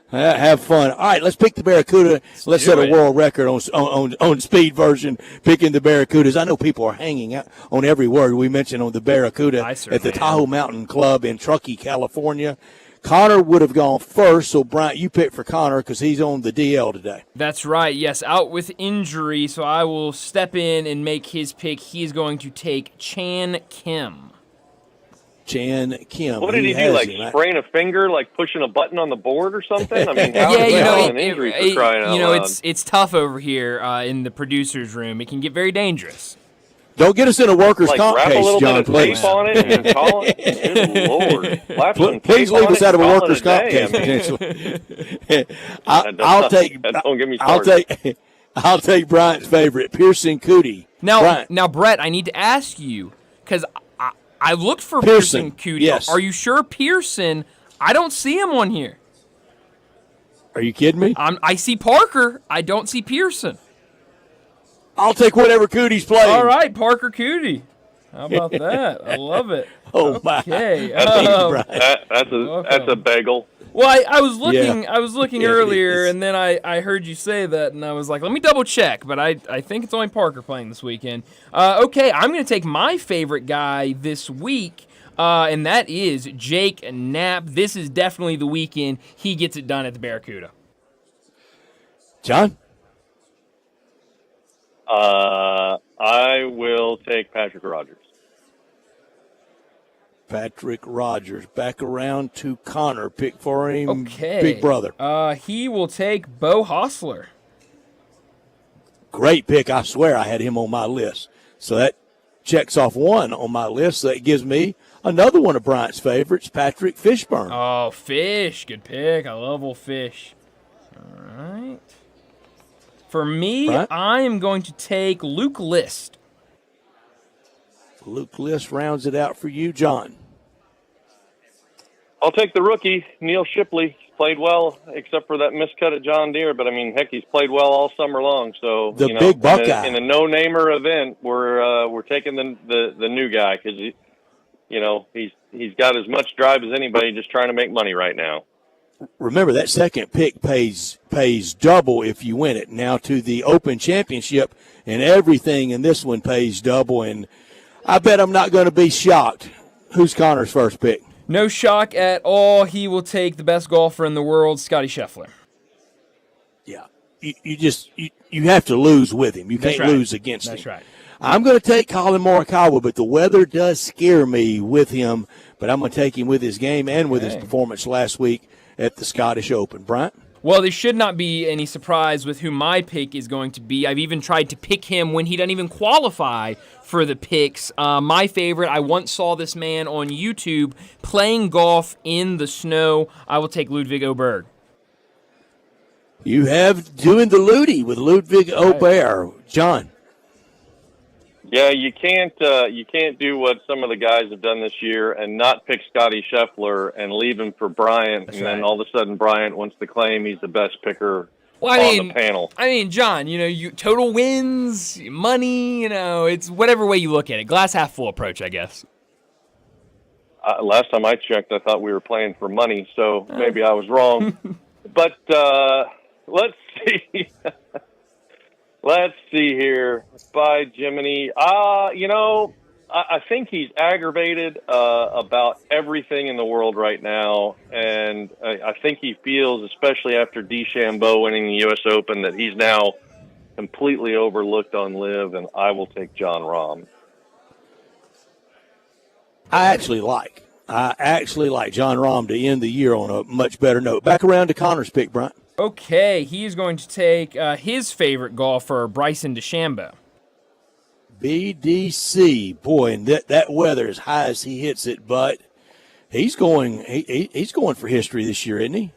Have fun. All right, let's pick the Barracuda. Let's set a world record on speed version, picking the Barracudas. I know people are hanging out on every word we mentioned on the Barracuda at the Tahoe Mountain Club in Truckee, California. Connor would have gone first, so Bryant, you pick for Connor because he's on the DL today. That's right, yes, out with injury, so I will step in and make his pick. He's going to take Chan Kim. Chan Kim. What did he do? Like spraying a finger, like pushing a button on the board or something? I mean, how an injury for crying out loud? It's tough over here in the producer's room. It can get very dangerous. Don't get us in a worker's comp wrap case, a little John, bit of tape on it and call it. Good Lord. Please leave us out of a worker's comp case, potentially. I'll take. Don't get me started. I'll take Bryant's favorite, Pearson Cootie. Now, Brett, I need to ask you because I looked for Pearson Cootie. Yes. Are you sure Pearson? I don't see him on here. Are you kidding me? I see Parker. I don't see Pearson. I'll take whatever Cootie's playing. All right, Parker Cootie. How about that? I love it. My! Okay. That's a bagel. Well, I was looking. Yeah. I was looking earlier, and then I heard you say that, and I was like, let me double check. But I think it's only Parker playing this weekend. Okay, I'm going to take my favorite guy this week, and that is Jake Knapp. This is definitely the weekend he gets it done at the Barracuda. John? I will take Patrick Rogers. Patrick Rogers. Back around to Connor. Pick for him. Okay. Big brother. He will take Bo Hostler. Great pick. I swear I had him on my list. So that checks off one on my list. So that gives me another one of Bryant's favorites, Patrick Fishburne. Oh, Fish. Good pick. I love old Fish. All right. For me, I am going to take Luke List. Luke List rounds it out for you, John. I'll take the rookie, Neil Shipley. Played well, except for that miscut at John Deere. But, I mean, heck, he's played well all summer long. So, the big Buckeye. In a no-namer event, we're taking the new guy because, he's got as much drive as anybody just trying to make money right now. Remember, that second pick pays double if you win it. Now to the Open Championship, and everything in this one pays double. And I bet I'm not going to be shocked. Who's Connor's first pick? No shock at all. He will take the best golfer in the world, Scotty Scheffler. Yeah. you have to lose with him. You That's can't right. lose against him. That's right. I'm going to take Colin Morikawa, but the weather does scare me with him. But I'm going to take him with his game and with his performance last week at the Scottish Open. Bryant? Well, there should not be any surprise with who my pick is going to be. I've even tried to pick him when he doesn't even qualify for the picks. My favorite, I once saw this man on YouTube playing golf in the snow. I will take Ludwig Oberg. You have doing the Ludi with Ludwig Aubert. John? Yeah, you can't do what some of the guys have done this year and not pick Scotty Scheffler and leave him for Bryant, and then all of a sudden Bryant wants to claim he's the best picker on the panel. I mean, John, you total wins, money, it's whatever way you look at it. Glass half full approach, I guess. Last time I checked, I thought we were playing for money, so maybe I was wrong. But let's see. Let's see here. By Jiminy. I think he's aggravated about everything in the world right now, and I think he feels, especially after DeChambeau winning the U.S. Open, that he's now completely overlooked on LIV, and I will take Jon Rahm. I actually like Jon Rahm to end the year on a much better note. Back around to Connor's pick, Bryant. Okay, he's going to take his favorite golfer, Bryson DeChambeau. BDC, boy, and that weather as high as he hits it, but he's going for history this year, isn't he?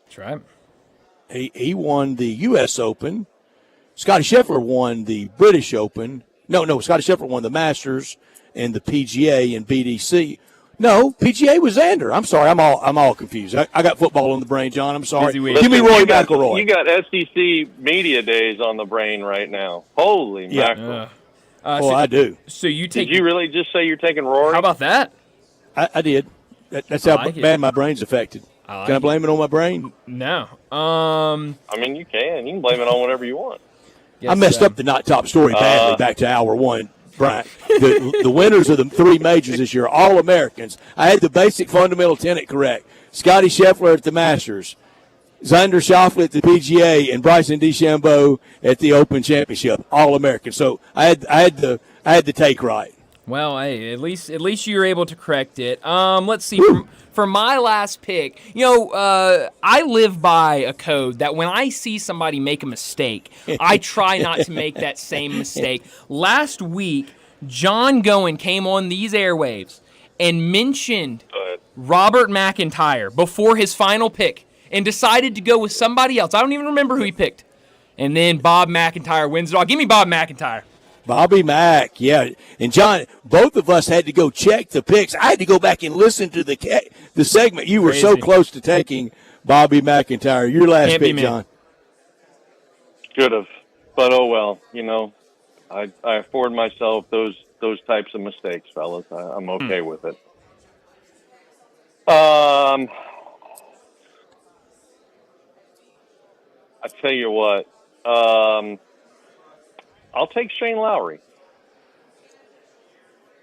That's right. He won the U.S. Open. Scotty Scheffler won the British Open. No, Scotty Scheffler won the Masters and the PGA and BDC. No, PGA was Xander. I'm sorry, I'm all confused. I got football on the brain, John. I'm sorry. Give me Rory McIlroy. You got SEC media days on the brain right now. Holy mackerel! I do. So you take? Did you really just say you're taking Rory? How about that? I did. That's how bad my brain's affected. Can I blame it on my brain? No. I mean, you can. You can blame it on whatever you want. I messed up the not top story badly back to hour one. Brian, the winners of the three majors this year are all Americans. I had the basic fundamental tenet correct. Scotty Scheffler at the Masters, Xander Schauffele at the PGA, and Bryson DeChambeau at the Open Championship. All Americans. So I had the take right. Well, hey, at least you were able to correct it. Let's see. For my last pick, I live by a code that when I see somebody make a mistake, I try not to make that same mistake. Last week, John Goen came on these airwaves and mentioned Robert McIntyre before his final pick and decided to go with somebody else. I don't even remember who he picked. And then Bob McIntyre wins it all. Give me Bob McIntyre. Bobby Mack, yeah. And, John, both of us had to go check the picks. I had to go back and listen to the segment. You were so close to taking Bobby McIntyre. Your last pick, John. Should have. But, oh, well, I afford myself those types of mistakes, fellas. I'm okay with it. I tell you what. I'll take Shane Lowry.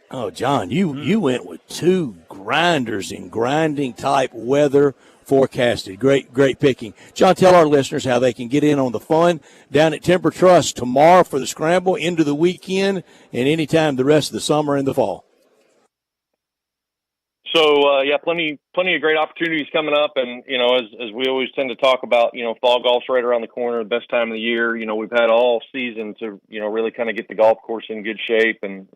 Oh, John, you went with two grinders in grinding type weather forecasted. Great picking. John, tell our listeners how they can get in on the fun down at Timber Trust tomorrow for the scramble, into the weekend, and anytime the rest of the summer and the fall. So, plenty of great opportunities coming up. And, as we always tend to talk about, fall golf's right around the corner, the best time of the year. We've had all season to, really kind of get the golf course in good shape. And,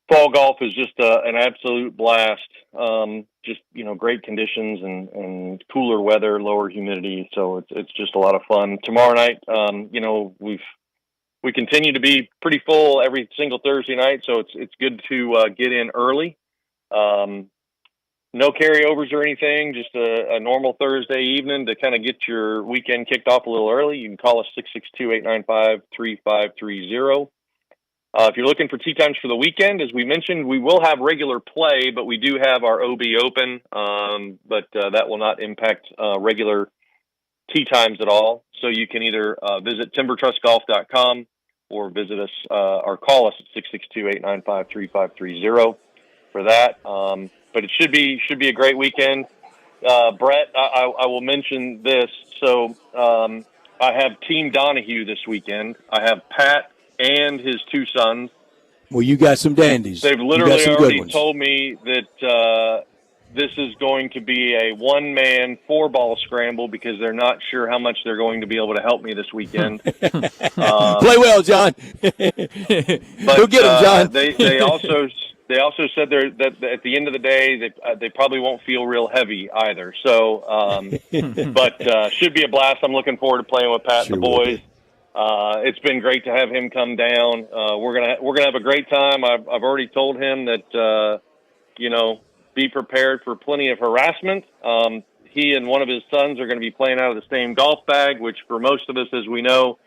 fall golf is just an absolute blast. Great conditions and cooler weather, lower humidity. So it's just a lot of fun. Tomorrow night, we continue to be pretty full every single Thursday night. So it's good to get in early. No carryovers or anything, just a normal Thursday evening to kind of get your weekend kicked off a little early. You can call us 662-895-3530. If you're looking for tee times for the weekend, as we mentioned, we will have regular play, but we do have our OB open, but that will not impact regular tee times at all. So you can either visit timbertrustgolf.com or visit us or call us at 662-895-3530 for that. But it should be a great weekend. Brett, I will mention this. So I have Team Donahue this weekend. I have Pat and his two sons. Well, you got some dandies. They've You got literally some good already ones. told me that this is going to be a one-man 4-ball scramble because they're not sure how much they're going to be able to help me this weekend. Play well, John. But Go get them, John. they also said that at the end of the day they probably won't feel real heavy either. So, but should be a blast. I'm looking forward to playing with Pat and the boys. It's been great to have him come down. We're gonna have a great time. I've already told him that be prepared for plenty of harassment. He and one of his sons are going to be playing out of the same golf bag, which for most of us, as we know,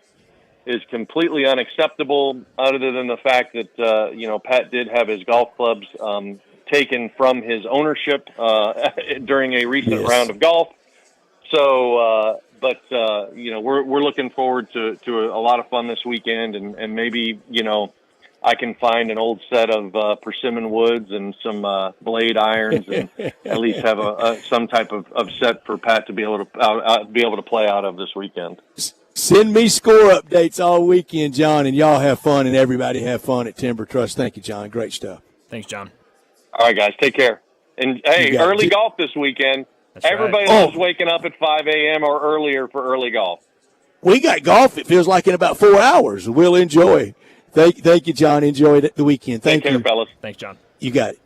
is completely unacceptable, other than the fact that, Pat did have his golf clubs taken from his ownership during a recent round of golf. So, we're looking forward to a lot of fun this weekend, and maybe, I can find an old set of persimmon woods and some blade irons, and at least have some type of set for Pat to be able to play out of this weekend. Send me score updates all weekend, John, and y'all have fun, and everybody have fun at Timber Trust. Thank you, John. Great stuff. Thanks, John. All right, guys, take care. And hey, early golf this weekend. Everybody loves waking up at 5 a.m. or earlier for early golf. We got golf, it feels like, in about 4 hours. We'll enjoy. Thank you, John. Enjoy the weekend. Thank you. Take care, fellas. Thanks, John. You got it.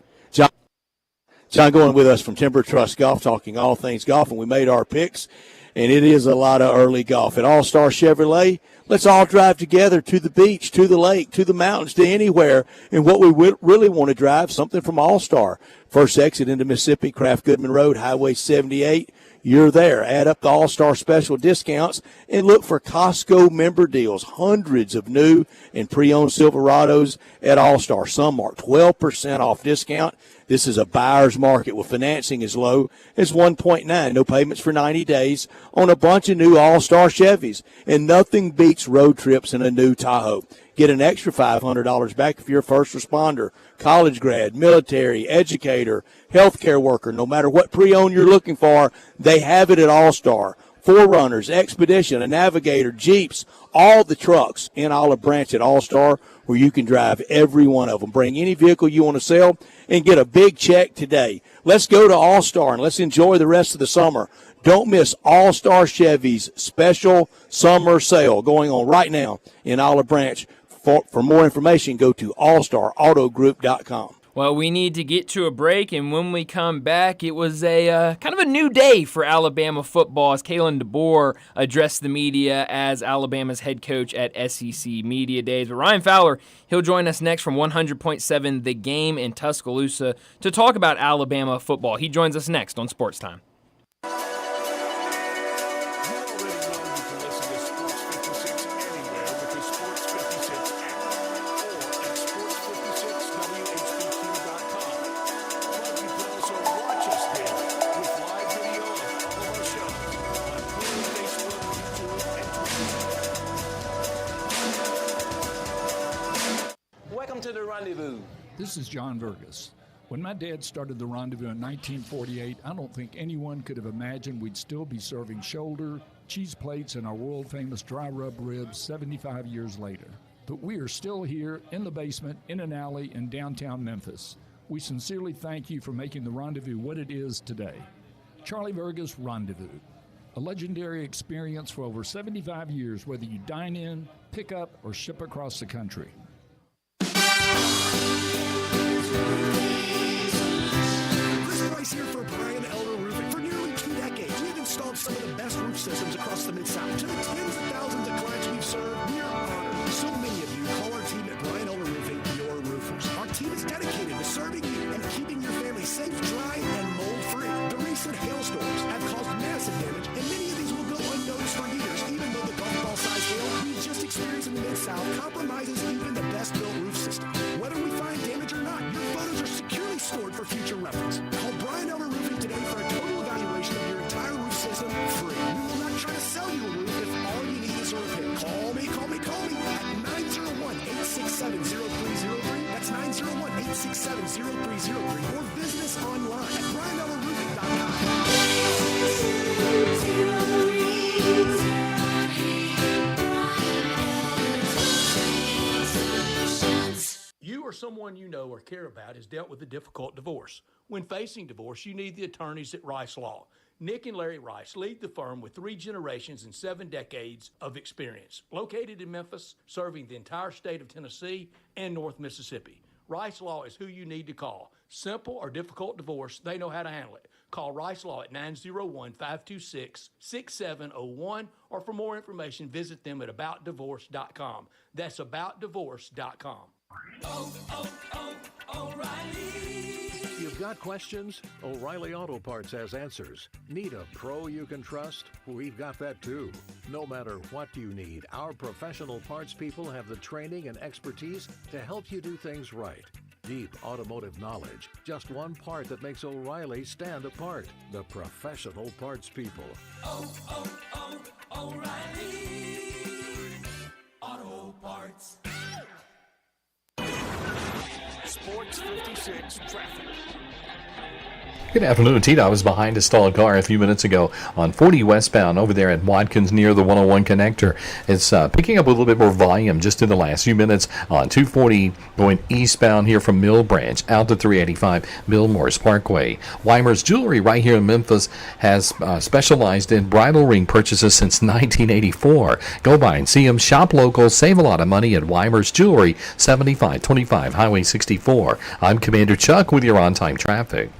John going with us from Timber Trust Golf, talking all things golf, and we made our picks, and it is a lot of early golf. At All-Star Chevrolet, let's all drive together to the beach, to the lake, to the mountains, to anywhere. And what we really want to drive, something from All-Star. First exit into Mississippi, Kraft Goodman Road, Highway 78. You're there. Add up the All-Star special discounts and look for Costco member deals. Hundreds of new and pre-owned Silverados at All-Star. Some are 12% off discount. This is a buyer's market with financing as low as 1.9. No payments for 90 days on a bunch of new All-Star Chevys. And nothing beats road trips in a new Tahoe. Get an extra $500 back if you're a first responder, college grad, military, educator, healthcare worker. No matter what pre-owned you're looking for, they have it at All-Star. 4Runners, Expedition, a Navigator, Jeeps, all the trucks in Olive Branch at All-Star, where you can drive every one of them. Bring any vehicle you want to sell and get a big check today. Let's go to All-Star and let's enjoy the rest of the summer. Don't miss All-Star Chevy's special summer sale going on right now in Olive Branch. For more information, go to allstarautogroup.com. Well, we need to get to a break, and when we come back, it was a kind of a new day for Alabama football as Kalen DeBoer addressed the media as Alabama's head coach at SEC Media Days. But Ryan Fowler, he'll join us next from 100.7 The Game in Tuscaloosa to talk about Alabama football. He joins us next on Sportstime. This is John Vergas. When my dad started the Rendezvous in 1948, I don't think anyone could have imagined we'd still be serving shoulder, cheese plates, and our world-famous dry rub ribs 75 years later. But we are still here in the basement, in an alley in downtown Memphis. We sincerely thank you for making the Rendezvous what it is today. Charlie Vergas Rendezvous. A legendary experience for over 75 years, whether you dine in, pick up, or ship across the country. Chris Price here for Brian Elder Roofing. For nearly 2 decades, we've installed some of the best roof systems across the Mid-South. To the tens of thousands of clients we've served, we are honored. So many of you call our team at Brian Elder Roofing your roofers. Our team is dedicated to serving you and keeping your family safe, dry, and mold-free. The recent hailstorms have caused massive damage, and many of these will go unnoticed for years, even though the golf ball-sized hail we just experienced in the Mid-South compromises even the best-built roof system. Whether we find damage or not, your photos are securely stored for future reference. Call Brian Elder Roofing today for a total evaluation of your entire roof system free. We will not try to sell you a roof if all you need is a repair. Call me at 901-867-0303. That's 901-867-0303. Or visit us online at BrianElderRoofing.com. someone you know or care about has dealt with a difficult divorce. When facing divorce, you need the attorneys at Rice Law. Nick and Larry Rice lead the firm with 3 generations and 7 decades of experience. Located in Memphis, serving the entire state of Tennessee and North Mississippi. Rice Law is who you need to call. Simple or difficult divorce, they know how to handle it. Call Rice Law at 901-526-6701, or for more information, visit them at aboutdivorce.com. That's aboutdivorce.com. O'Reilly. You've got questions? O'Reilly Auto Parts has answers. Need a pro you can trust? We've got that too. No matter what you need, our professional parts people have the training and expertise to help you do things right. Deep automotive knowledge. Just one part that makes O'Reilly stand apart. The professional parts people. O'Reilly Auto Parts. Sports 56 traffic. Good afternoon, Tita. I was behind a stalled car a few minutes ago on 40 westbound over there at Watkins near the 101 connector. It's picking up a little bit more volume just in the last few minutes on 240 going eastbound here from Mill Branch out to 385 Millmores Parkway. Weimer's Jewelry right here in Memphis has specialized in bridal ring purchases since 1984. Go by and see them. Shop local. Save a lot of money at Weimer's Jewelry, 7525 Highway 64. I'm Commander Chuck with your on-time traffic.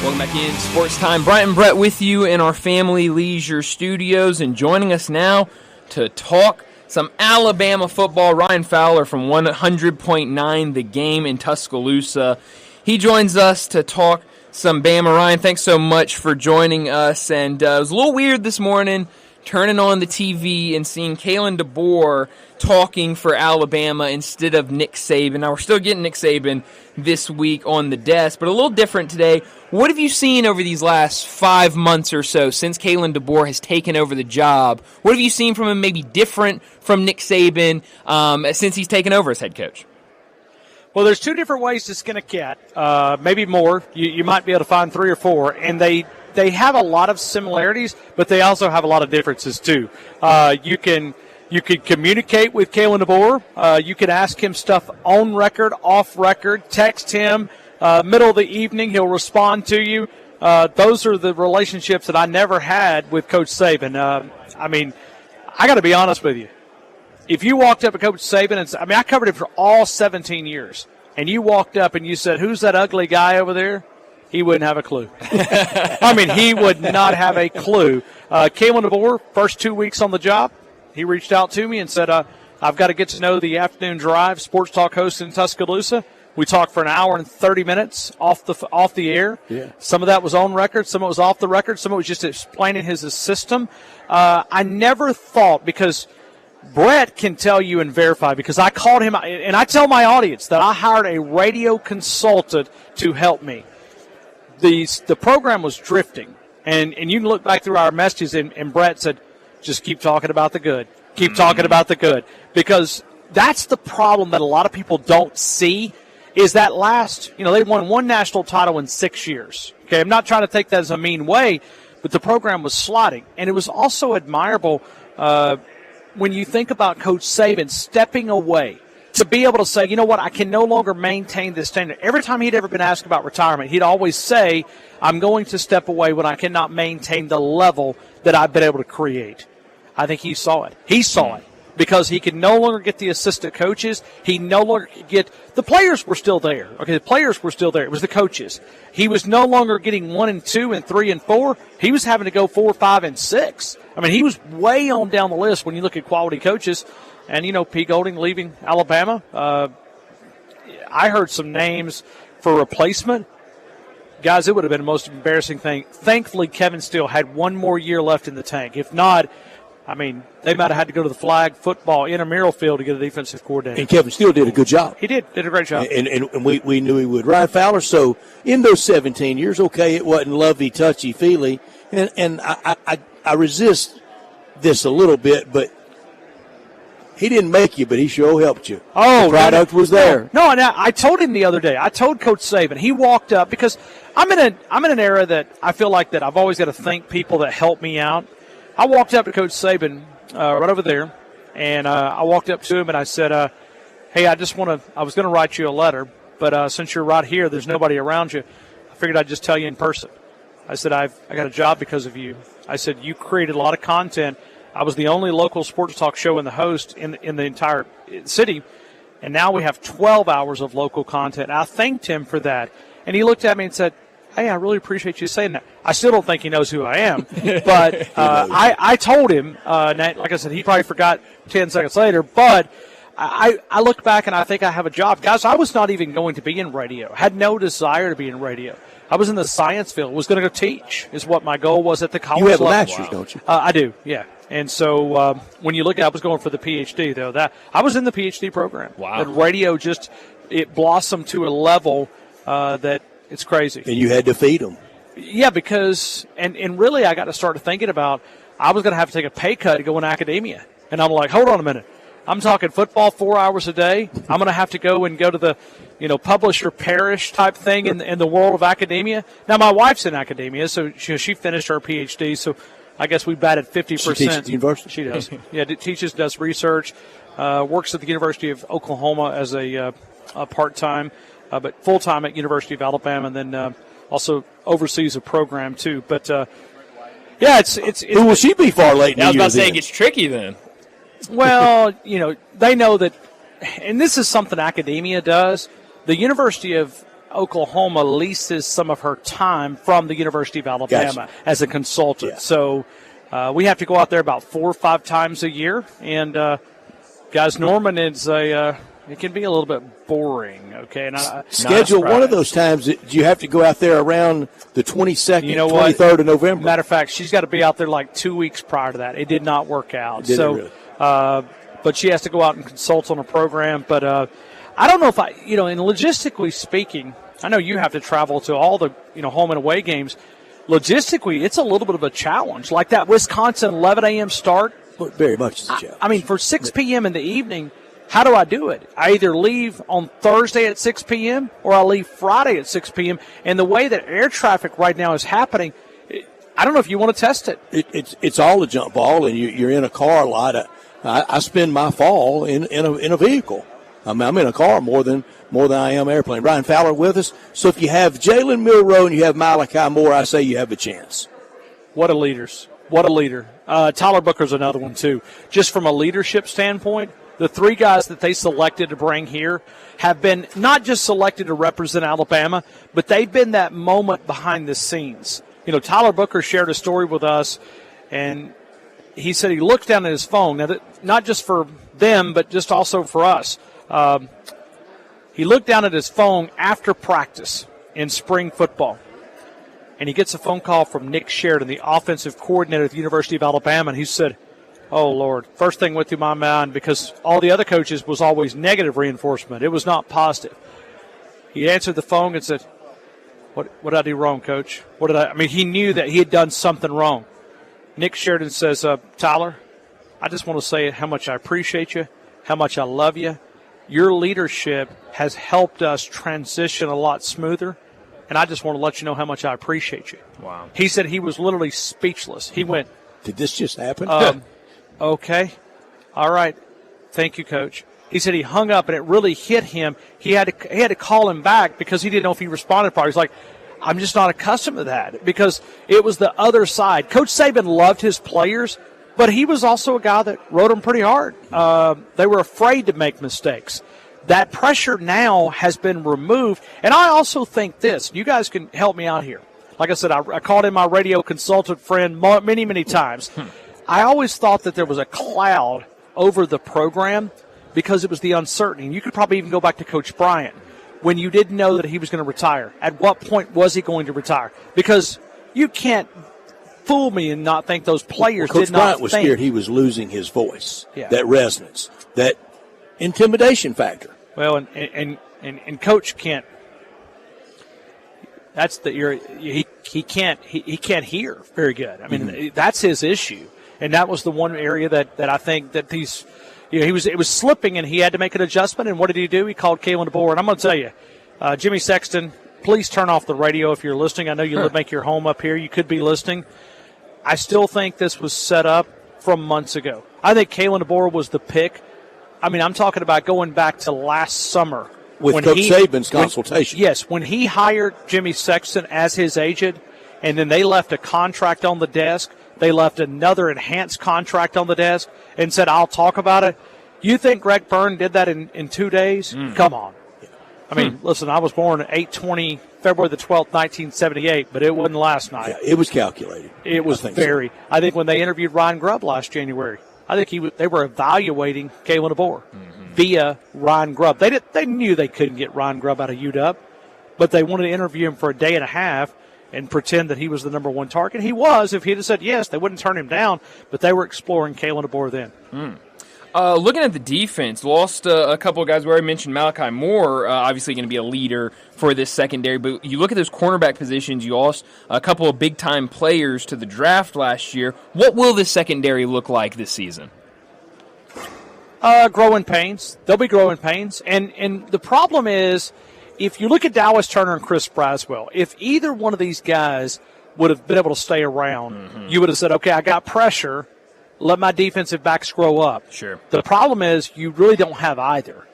Welcome back in Sports Time. Bryant and Brett with you in our Family Leisure Studios, and joining us now to talk some Alabama football, Ryan Fowler from 100.9 The Game in Tuscaloosa. He joins us to talk some Bama. Ryan, thanks so much for joining us. And it was a little weird this morning turning on the TV and seeing Kalen DeBoer talking for Alabama instead of Nick Saban. Now, we're still getting Nick Saban this week on the desk, but a little different today. What have you seen over these last 5 months or so since Kalen DeBoer has taken over the job? What have you seen from him maybe different from Nick Saban since he's taken over as head coach? Well, there's 2 different ways to skin a cat, maybe more. You might be able to find 3 or 4, and they have a lot of similarities, but they also have a lot of differences too. You can communicate with Kalen DeBoer. You can ask him stuff on record, off record, text him. Middle of the evening, he'll respond to you. Those are the relationships that I never had with Coach Saban. I got to be honest with you. If you walked up to Coach Saban and said, I covered him for all 17 years, and you walked up and you said, "Who's that ugly guy over there?" He wouldn't have a clue. He would not have a clue. Kalen DeBoer, first 2 weeks on the job, he reached out to me and said, I've got to get to know the afternoon drive sports talk host in Tuscaloosa. We talked for an hour and 30 minutes off the air. Yeah. Some of that was on record. Some of it was off the record. Some of it was just explaining his system. I never thought, because Brett can tell you and verify, because I called him, and I tell my audience that I hired a radio consultant to help me. The program was drifting, and you can look back through our messages, and Brett said, just keep talking about the good. Keep talking about the good. Because that's the problem that a lot of people don't see, is that they won 1 national title in 6 years. Okay, I'm not trying to take that as a mean way, but the program was sliding. And it was also admirable when you think about Coach Saban stepping away to be able to say, you know what, I can no longer maintain this standard. Every time he'd ever been asked about retirement, he'd always say, I'm going to step away when I cannot maintain the level that I've been able to create. I think he saw it. He saw it because he could no longer get the assistant coaches. He no longer could get – the players were still there. Okay, the players were still there. It was the coaches. He was no longer getting 1 and 2 and 3 and 4. He was having to go 4, 5, and 6. He was way on down the list when you look at quality coaches. And, P. Golding leaving Alabama. I heard some names for replacement. Guys, it would have been the most embarrassing thing. Thankfully, Kevin Steele had 1 more year left in the tank. If not, I mean, they might have had to go to the flag football intramural field to get a defensive coordinator. And Kevin Steele did a good job. He did a great job. And we knew he would. Ryan Fowler, so in those 17 years, okay, it wasn't lovey, touchy, feely. And I resist this a little bit, but he didn't make you, but he sure helped you. Oh, the product was there. No, and I told him the other day. I told Coach Saban. He walked up because I'm in an era that I feel like that I've always got to thank people that help me out. I walked up to Coach Saban right over there, and I walked up to him and I said, "Hey, I was going to write you a letter, but since you're right here, there's nobody around you. I figured I'd just tell you in person." I said, I got a job because of you. I said, you created a lot of content. I was the only local sports talk show and the host in the entire city, and now we have 12 hours of local content. I thanked him for that, and he looked at me and said, "Hey, I really appreciate you saying that." I still don't think he knows who I am, but I told him, like I said, he probably forgot 10 seconds later, but I look back and I think I have a job. Guys, I was not even going to be in radio, had no desire to be in radio. I was in the science field, was going to go teach, is what my goal was at the college level. You have a master's, don't you? I do, yeah. And so when you look at it, I was going for the PhD, though. I was in the PhD program. Wow. And radio it blossomed to a level that it's crazy. And you had to feed them. Yeah, because, and really I got to start thinking about, I was going to have to take a pay cut to go in academia. And I'm like, hold on a minute. I'm talking football 4 hours a day. I'm going to have to go to the, publish or perish type thing in the world of academia. Now, my wife's in academia, so she finished her PhD, so I guess we batted 50%. She teaches at the university? She does. Yeah, teaches, does research, works at the University of Oklahoma as a part-time, but full-time at University of Alabama, and then also oversees a program, too. But, yeah, it's who will she be far late in the year? I was about to say it gets tricky then. Well, they know that, and this is something academia does. The University of Oklahoma leases some of her time from the University of Alabama as a consultant. Yeah. So we have to go out there about 4 or 5 times a year. And, guys, Norman is it can be a little bit boring, okay? And schedule one of those times. Do you have to go out there around the 22nd, 23rd of November? Matter of fact, she's got to be out there like 2 weeks prior to that. It did not work out. Really? But she has to go out and consult on a program. But I don't know if and logistically speaking, I know you have to travel to all the, home and away games. Logistically, it's a little bit of a challenge. Like that Wisconsin 11 a.m. start. Well, very much is a challenge. I mean, for 6 p.m. in the evening, how do I do it? I either leave on Thursday at 6 p.m. or I leave Friday at 6 p.m. And the way that air traffic right now is happening, I don't know if you want to test it. It's all a jump ball, and you're in a car a lot. I spend my fall in a vehicle. I mean, I'm in a car more than I am airplane. Ryan Fowler with us. So if you have Jalen Milroe and you have Malachi Moore, I say you have a chance. What a leaders. What a leader. Tyler Booker's another one, too. Just from a leadership standpoint, the 3 guys that they selected to bring here have been not just selected to represent Alabama, but they've been that moment behind the scenes. Tyler Booker shared a story with us, and he said he looked down at his phone, now not just for them, but just also for us. He looked down at his phone after practice in spring football, and he gets a phone call from Nick Sheridan, the offensive coordinator at the University of Alabama, and he said, "Oh, Lord." First thing went through my mind, because all the other coaches was always negative reinforcement. It was not positive. He answered the phone and said, What did I do wrong, Coach? He knew that he had done something wrong. Nick Sheridan says, "Tyler, I just want to say how much I appreciate you, how much I love you. Your leadership has helped us transition a lot smoother, and I just want to let you know how much I appreciate you." Wow. He said he was literally speechless. He went, "Did this just happen?" Okay. All right. Thank you, Coach. He said he hung up, and it really hit him. He had to call him back because he didn't know if he responded properly. He's like, I'm just not accustomed to that, because it was the other side. Coach Saban loved his players, but he was also a guy that rode them pretty hard. They were afraid to make mistakes. That pressure now has been removed. And I also think this, you guys can help me out here. Like I said, I called in my radio consultant friend many, many times. I always thought that there was a cloud over the program because it was the uncertainty. And you could probably even go back to Coach Bryant when you didn't know that he was going to retire. At what point was he going to retire? Because you can't fool me and not think those players Coach did not Bryant was think. scared he was losing his voice, Yeah. that resonance, that intimidation factor. Well, and Coach can't. That's he can't hear very good. I mean, that's his issue, and that was the one area that I think that these. It was slipping, and he had to make an adjustment. And what did he do? He called Kalen DeBoer. And I'm going to tell you, Jimmy Sexton, please turn off the radio if you're listening. I know you make your home up here. You could be listening. I still think this was set up from months ago. I think Kalen DeBoer was the pick. I mean, I'm talking about going back to last summer. With Coach Saban's consultation. Yes, when he hired Jimmy Sexton as his agent, and then they left a contract on the desk, they left another enhanced contract on the desk and said, I'll talk about it. You think Greg Byrne did that in 2 days? Come on. I mean, listen, I was born February the 12th, 1978, but it wasn't last night. Yeah, it was calculated. It was very. So. I think when they interviewed Ryan Grubb last January, I think they were evaluating Kalen DeBoer via Ryan Grubb. They knew they couldn't get Ryan Grubb out of UW, but they wanted to interview him for a day and a half and pretend that he was the number one target. He was. If he'd have said yes, they wouldn't turn him down, but they were exploring Kalen DeBoer then. Looking at the defense, lost a couple of guys. We already mentioned Malachi Moore, obviously going to be a leader for this secondary. But you look at those cornerback positions, you lost a couple of big-time players to the draft last year. What will this secondary look like this season? Growing pains. They'll be growing pains. And the problem is, if you look at Dallas Turner and Chris Braswell, if either one of these guys would have been able to stay around, you would have said, okay, I got pressure. Let my defensive backs grow up. Sure. The problem is you really don't have either.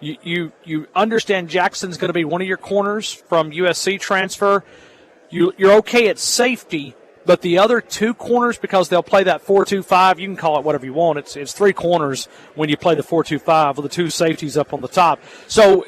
You understand Jackson's going to be one of your corners from USC transfer. You're okay at safety, but the other two corners, because they'll play that 4-2-5, you can call it whatever you want. It's three corners when you play the 4-2-5 with the two safeties up on the top. So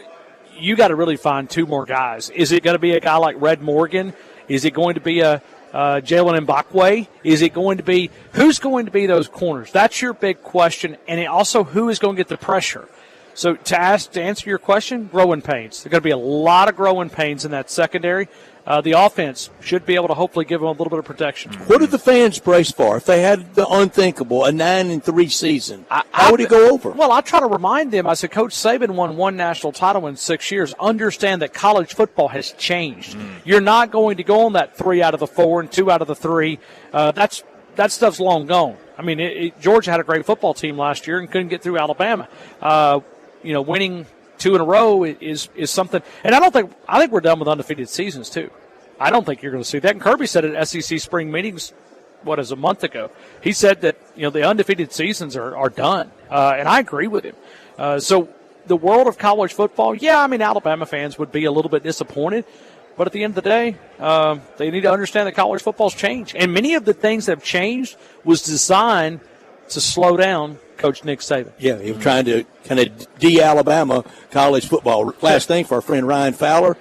you got to really find two more guys. Is it going to be a guy like Red Morgan? Is it going to be a Jalen Mbakwe? Is it going to be – who's going to be those corners? That's your big question. And also, who is going to get the pressure? So to answer your question, growing pains. There's going to be a lot of growing pains in that secondary. The offense should be able to hopefully give them a little bit of protection. What did the fans brace for? If they had the unthinkable, a 9-3 season, how would it go over? Well, I try to remind them. I said, Coach Saban won one national title in 6 years. Understand that college football has changed. You're not going to go on that 3 out of the 4 and 2 out of the 3. That stuff's long gone. I mean, Georgia had a great football team last year and couldn't get through Alabama. Winning 2 in a row is something. And I think we're done with undefeated seasons too. I don't think you're going to see that. And Kirby said at SEC spring meetings, a month ago, he said that the undefeated seasons are done, and I agree with him. So the world of college football, Alabama fans would be a little bit disappointed, but at the end of the day, they need to understand that college football's changed, and many of the things that have changed was designed to slow down Coach Nick Saban. Yeah, he was trying to kind of de-Alabama college football. Last thing for our friend Ryan Fowler,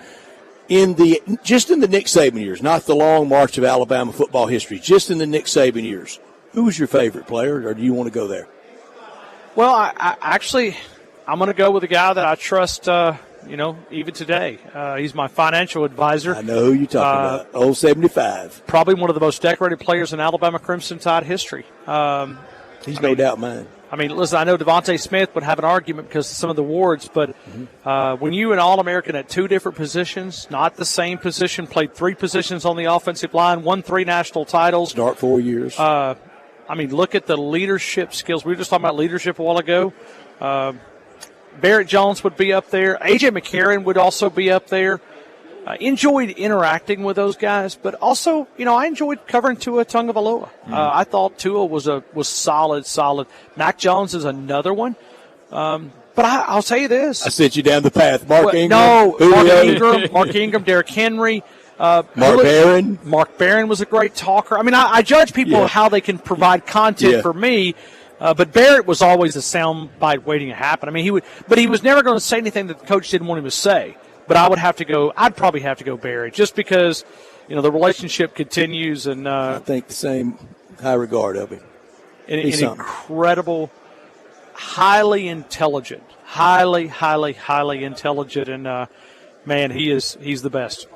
just in the Nick Saban years, not the long march of Alabama football history, just in the Nick Saban years, who was your favorite player, or do you want to go there? Well, I'm going to go with a guy that I trust, even today. He's my financial advisor. I know who you're talking about, old 75. Probably one of the most decorated players in Alabama Crimson Tide history. He's no doubt mine. I mean, listen, I know Devontae Smith would have an argument because of some of the awards, but when you an All-American at 2 different positions, not the same position, played 3 positions on the offensive line, won 3 national titles. Start 4 years. Look at the leadership skills. We were just talking about leadership a while ago. Barrett Jones would be up there. A.J. McCarron would also be up there. Enjoyed interacting with those guys, but also, I enjoyed covering Tua Tagovailoa. I thought Tua was solid. Mac Jones is another one. But I'll tell you this. I sent you down the path. Mark Ingram. No, Mark Ingram, Derrick Henry. Mark Barron. Mark Barron was a great talker. I mean, I judge people on how they can provide content for me. But Barrett was always a soundbite waiting to happen. I mean, he was never going to say anything that the coach didn't want him to say. But I'd probably have to go Barry, just because, the relationship continues. And I think the same high regard of him. An incredible, highly intelligent, highly intelligent, and he's the best.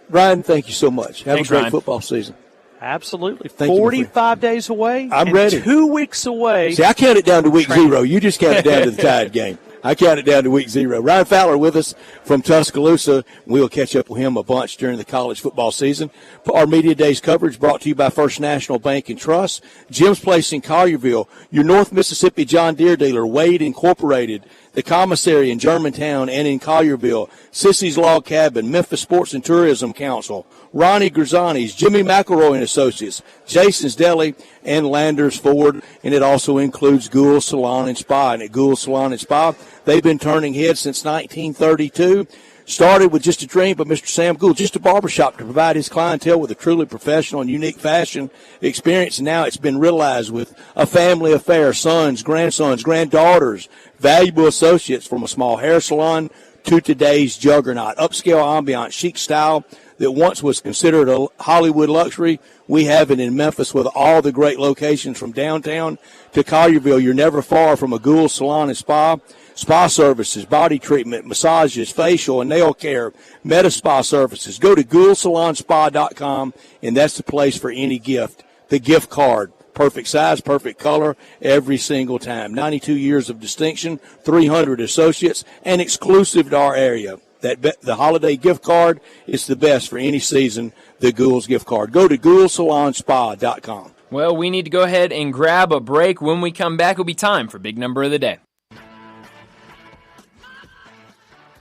Ryan, thank you so much. Have Thanks, a great Ryan. football season. Absolutely. Thank you, 45 days away. I'm and ready. 2 weeks away. See, I count it down to week 0. You just count it down to the Tide game. I count it down to week 0. Ryan Fowler with us from Tuscaloosa. We'll catch up with him a bunch during the college football season. Our Media Days coverage brought to you by First National Bank and Trust. Jim's Place in Collierville. Your North Mississippi John Deere dealer, Wade Incorporated. The Commissary in Germantown and in Collierville. Sissy's Log Cabin. Memphis Sports and Tourism Council. Ronnie Grisani's, Jimmy McElroy and Associates, Jason's Deli, and Landers Ford. And it also includes Gould Salon and Spa. And at Gould Salon and Spa, they've been turning heads since 1932. Started with just a dream of Mr. Sam Gould, just a barbershop to provide his clientele with a truly professional and unique fashion experience. And now it's been realized with a family affair, sons, grandsons, granddaughters, valuable associates from a small hair salon to today's juggernaut. Upscale ambiance, chic style that once was considered a Hollywood luxury. We have it in Memphis with all the great locations from downtown to Collierville. You're never far from a Gould Salon and Spa. Spa services, body treatment, massages, facial and nail care, Meta Spa services. Go to GouldSalonSpa.com, and that's the place for any gift. The gift card. Perfect size, perfect color, every single time. 92 years of distinction, 300 associates, and exclusive to our area. The holiday gift card is the best for any season, the Gould's gift card. Go to GouldSalonSpa.com. Well, we need to go ahead and grab a break. When we come back, it'll be time for Big Number of the Day.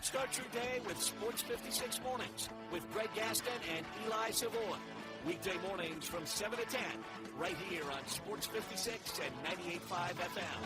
Start your day with Sports 56 Mornings with Greg Gaston and Eli Savoy. Weekday mornings from 7 to 10, right here on Sports 56 and 98.5 FM.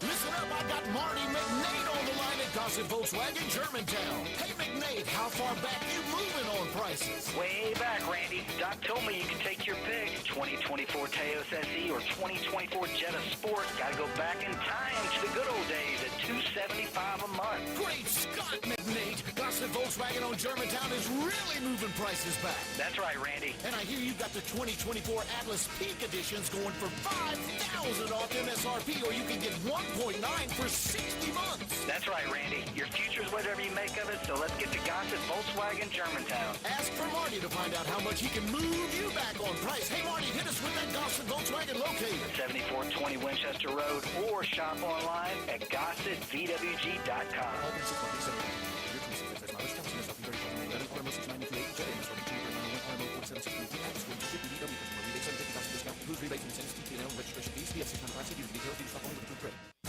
Listen up, I got Marty McNate on the line at Gossett Volkswagen, Germantown. Hey, McNate, how far back you moving on prices? Way back, Randy. Doc told me you can take your pick. 2024 Teos SE or 2024 Jetta Sport. Got to go back in time to the good old days at $275 a month. Great Scott, McNate. Gossett Volkswagen on Germantown is really moving prices back. That's right, Randy. And I hear you got the 2024 Atlas Peak Editions going for $5,000 off MSRP, or you can get 1.9 for 60 months. That's right, Randy. Your future's whatever you make of it, so let's get to Gossett Volkswagen Germantown. Ask for Marty to find out how much he can move you back on price. Hey, Marty, hit us with that Gossett Volkswagen locator. 7420 Winchester Road, or shop online at GossettVWG.com.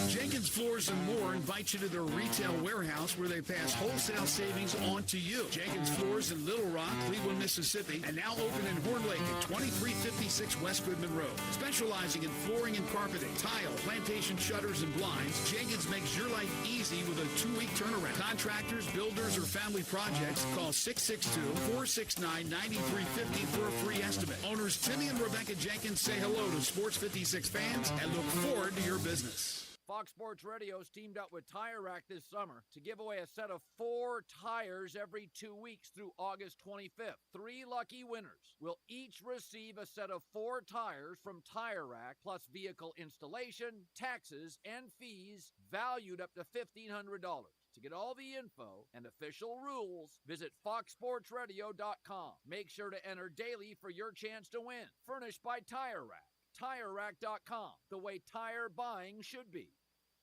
Jenkins Floors and More invites you to their retail warehouse where they pass wholesale savings on to you. Jenkins Floors in Little Rock, Cleveland, Mississippi, and now open in Horn Lake at 2356 West Goodman Road. Specializing in flooring and carpeting, tile, plantation shutters, and blinds, Jenkins makes your life easy with a 2-week turnaround. Contractors, builders, or family projects, call 662-469-9350 for a free estimate. Owners Timmy and Rebecca Jenkins say hello to Sports 56 fans and look forward to your business. Fox Sports Radio's teamed up with Tire Rack this summer to give away a set of 4 tires every 2 weeks through August 25th. 3 lucky winners will each receive a set of 4 tires from Tire Rack, plus vehicle installation, taxes, and fees valued up to $1,500. To get all the info and official rules, visit foxsportsradio.com. Make sure to enter daily for your chance to win. Furnished by Tire Rack. TireRack.com, the way tire buying should be.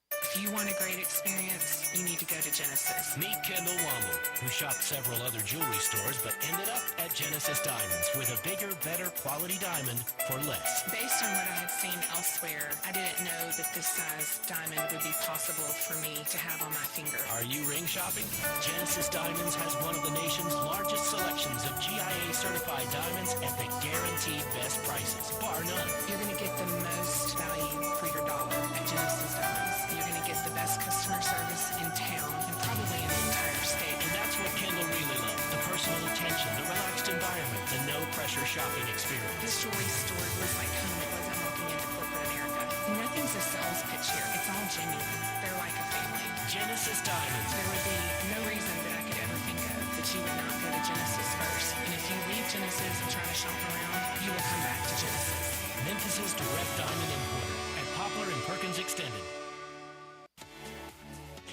If you want a great experience, you need to go to Genesis. Meet Kendall Womble, who shopped several other jewelry stores but ended up at Genesis Diamonds with a bigger, better quality diamond for less. Based on what I had seen elsewhere, I didn't know that this size diamond would be possible for me to have on my finger. Are you ring shopping? Genesis Diamonds has one of the nation's largest selections of GIA-certified diamonds at the guaranteed best prices, bar none. You're going to get the most value for your dollar at Genesis Diamonds. You're going to get the best customer service in town and probably in the entire state. And that's what Kendall really loved. The personal attention, the relaxed environment, the no-pressure shopping experience. This jewelry store was like home. It wasn't walking into corporate America. Nothing's a sales pitch here. It's all genuine. They're like a family. Genesis Diamonds. There would be no reason that I could ever think of that you would not go to Genesis first. And if you leave Genesis and try to shop around, you will come back to Genesis. Memphis's direct diamond importer at Poplar and Perkins Extended.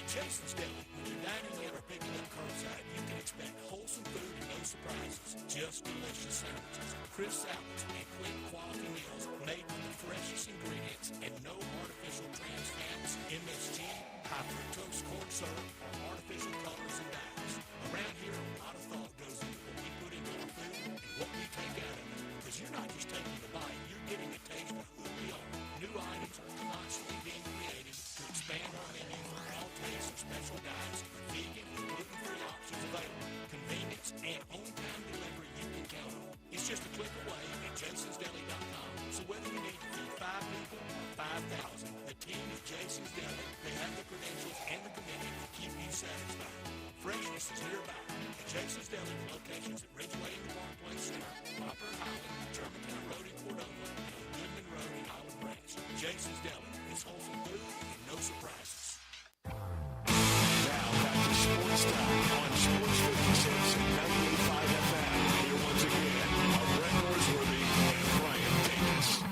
Jason's Day, when you're dining in a picking up curbside, you can expect wholesome food and no surprises. Just delicious sandwiches, crisp salads, and quick quality meals made with the freshest ingredients and no artificial trans fats, MSG, high fructose corn syrup, or artificial colors and dyes. Around here, a lot of thought goes into what we put into our food and what we take out of it. Because you're not just taking a bite, you're getting a taste of who we are. New items are constantly being created to expand our menu for all tastes and special diets with vegan and gluten-free options available. Convenience and on-time delivery you can count on. It's just a click away at jasonsdeli.com. So whether you need to feed 5 people or 5,000, the team at Jason's Deli, they have the credentials and the commitment to keep you satisfied. Freshness is nearby at Jason's Deli with locations at Ridgeway in the Park Place Center, Poplar in Highland, Germantown Road in Cordova, and on Goodman Road in Olive Branch. Jason's Deli, it's wholesome food and no surprises. Now back to Sports Time on Sports 56 and 98.5 FM. Here once again are Brett Norsworthy and Brian Davis.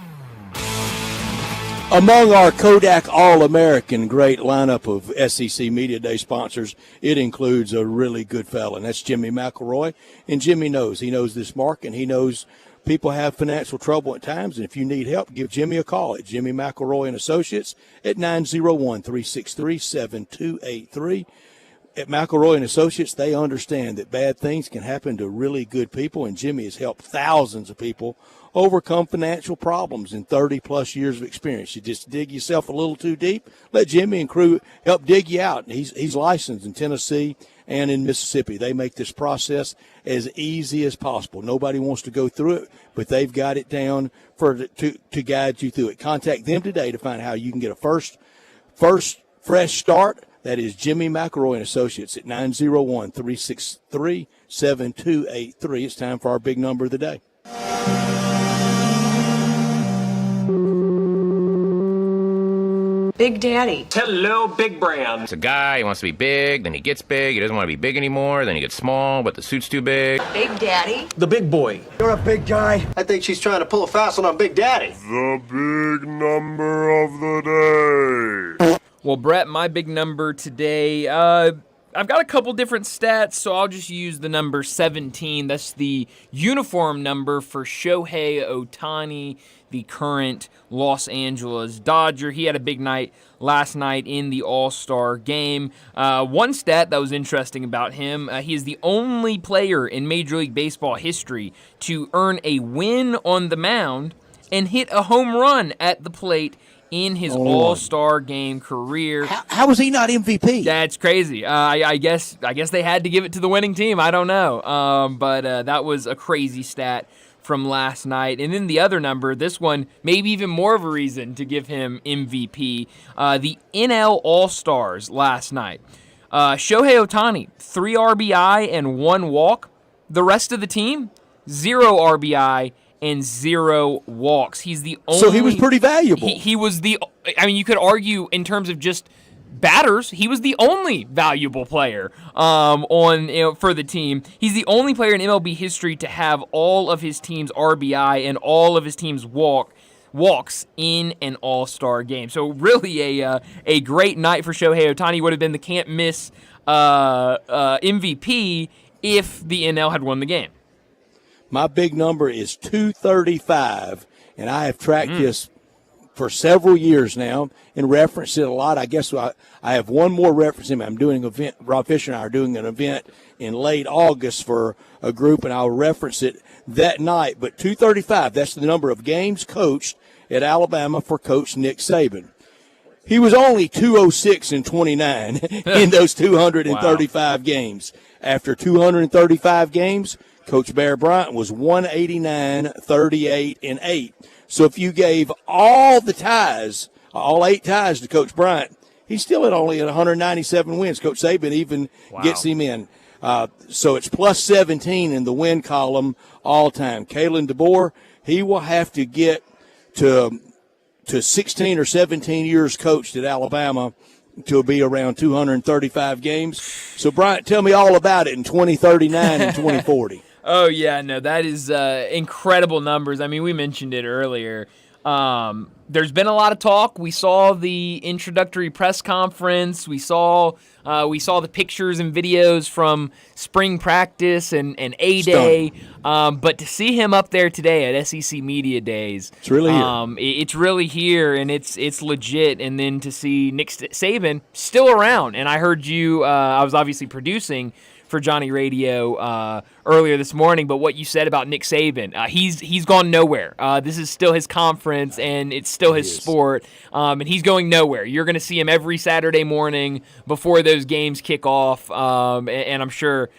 Among our Kodak All-American great lineup of SEC Media Day sponsors, it includes a really good fella, and that's Jimmy McElroy. And Jimmy knows. He knows this market, and he knows people have financial trouble at times, and if you need help, give Jimmy a call at Jimmy McElroy and Associates at 901-363-7283. At McElroy and Associates, they understand that bad things can happen to really good people, and Jimmy has helped thousands of people overcome financial problems in 30-plus years of experience. You just dig yourself a little too deep, let Jimmy and crew help dig you out. He's licensed in Tennessee and in Mississippi. They make this process as easy as possible. Nobody wants to go through it, but they've got it down to guide you through it. Contact them today to find out how you can get a first fresh start. That is Jimmy McElroy and Associates at 901-363-7283. It's time for our big number of the day. Big Daddy. Hello, Big Brand. It's a guy, he wants to be big, then he gets big, he doesn't want to be big anymore, then he gets small, but the suit's too big. Big Daddy. The big boy. You're a big guy. I think she's trying to pull a fast one on Big Daddy. The big number of the day. Well, Brett, my big number today, I've got a couple different stats, so I'll just use the number 17. That's the uniform number for Shohei Ohtani, the current Los Angeles Dodger. He had a big night last night in the All-Star game. One stat that was interesting about him, he is the only player in Major League Baseball history to earn a win on the mound and hit a home run at the plate in his All-Star game career. How was he not MVP? That's crazy. I guess they had to give it to the winning team. I don't know. But that was a crazy stat from last night. And then the other number, this one, maybe even more of a reason to give him MVP. The NL All-Stars last night. Shohei Ohtani, 3 RBI and 1 walk. The rest of the team, 0 RBI and 0 walks. He's the only. So he was pretty valuable. He was the. I mean, you could argue in terms of just batters, he was the only valuable player for the team. He's the only player in MLB history to have all of his team's RBI and all of his team's walks in an All-Star game. So really a great night for Shohei Ohtani. Would have been the can't miss MVP if the NL had won the game. My big number is 235, and I have tracked this for several years now and referenced it a lot. I guess I have one more reference in. I'm doing an event. Rob Fisher and I are doing an event in late August for a group, and I'll reference it that night. But 235, that's the number of games coached at Alabama for Coach Nick Saban. He was only 206 and 29 in those 235 games. After 235 games, Coach Bear Bryant was 189, 38, and 8. So if you gave all 8 ties to Coach Bryant, he's still at only 197 wins. Coach Saban even gets him in. So it's plus 17 in the win column all time. Kalen DeBoer, he will have to get to 16 or 17 years coached at Alabama to be around 235 games. So, Bryant, tell me all about it in 2039 and 2040. Oh, yeah, no, that is incredible numbers. I mean, we mentioned it earlier. there's been a lot of talk. We saw the introductory press conference. We saw the pictures and videos from spring practice and A-Day. But to see him up there today at SEC Media Days, it's really here. It's really here, and it's legit. And then to see Nick Saban still around, and I heard you. I was obviously producing for Johnny Radio earlier this morning, but what you said about Nick Saban, he's gone nowhere. This is still his conference, and it's still his sport, and he's going nowhere. You're going to see him every Saturday morning before those games kick off, and I'm sure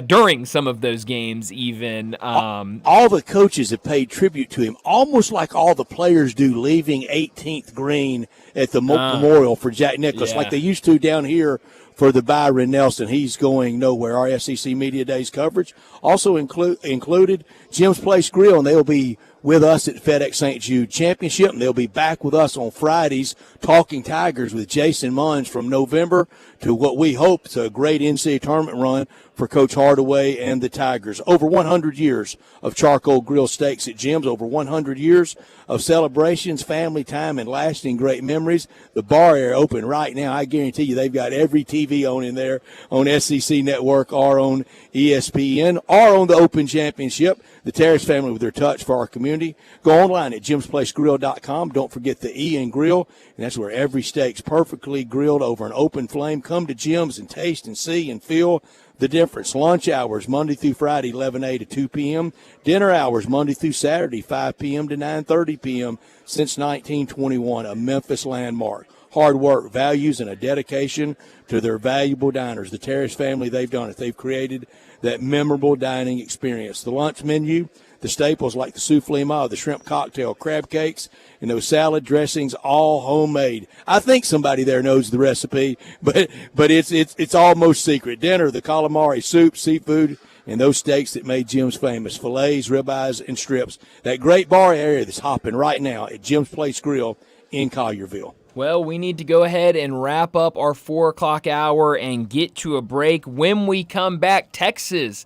during some of those games even. All the coaches have paid tribute to him, almost like all the players do leaving 18th green at the Memorial for Jack Nicklaus, like they used to down here for the Byron Nelson. He's going nowhere. Our SEC Media Days coverage also included Jim's Place Grill, and they'll be with us at FedEx St. Jude Championship, and they'll be back with us on Fridays talking Tigers with Jason Munns from November to what we hope is a great NCAA tournament run for Coach Hardaway and the Tigers. Over 100 years of charcoal grill steaks at Jim's, over 100 years of celebrations, family time, and lasting great memories. The bar area open right now. I guarantee you they've got every TV on in there on SEC Network or on ESPN or on the Open Championship. The Terrace family with their touch for our community. Go online at jimsplacegrill.com. Don't forget the E in grill, and that's where every steak's perfectly grilled over an open flame. Come to Jim's and taste and see and feel the difference. Lunch hours Monday through Friday, 11 a to 2 p.m. Dinner hours Monday through Saturday, 5 p.m. to 9:30 p.m. Since 1921, a Memphis landmark. Hard work, values, and a dedication to their valuable diners. The Terrace family, they've done it. They've created that memorable dining experience. The lunch menu, the staples like the souffle ma, the shrimp cocktail, crab cakes, and those salad dressings, all homemade. I think somebody there knows the recipe, but it's almost secret. Dinner, the calamari soup, seafood, and those steaks that made Jim's famous, fillets, ribeyes, and strips. That great bar area that's hopping right now at Jim's Place Grill in Collierville. Well, we need to go ahead and wrap up our 4 o'clock hour and get to a break. When we come back, Texas,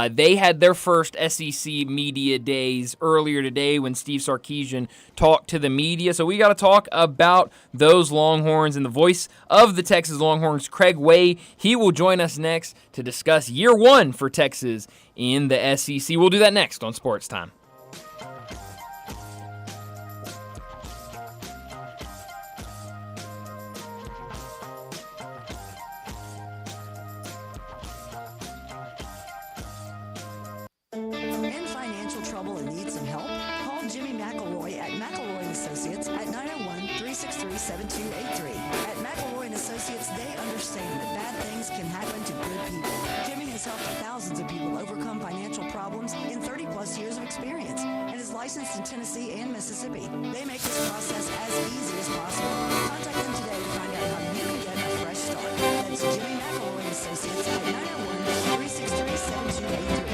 they had their first SEC Media Days earlier today when Steve Sarkisian talked to the media. So we got to talk about those Longhorns, and the voice of the Texas Longhorns, Craig Way, he will join us next to discuss year one for Texas in the SEC. We'll do that next on Sports Time. In financial trouble and need some help? Call Jimmy McElroy at McElroy & Associates at 901-363-7283. At McElroy & Associates, they understand that bad things can happen to good people. Jimmy has helped thousands of people overcome financial problems in 30-plus years of experience and is licensed in Tennessee and Mississippi. They make this process as easy as possible. Contact them today to find out how you can get a fresh start. That's Jimmy McElroy & Associates at 901-363-7283.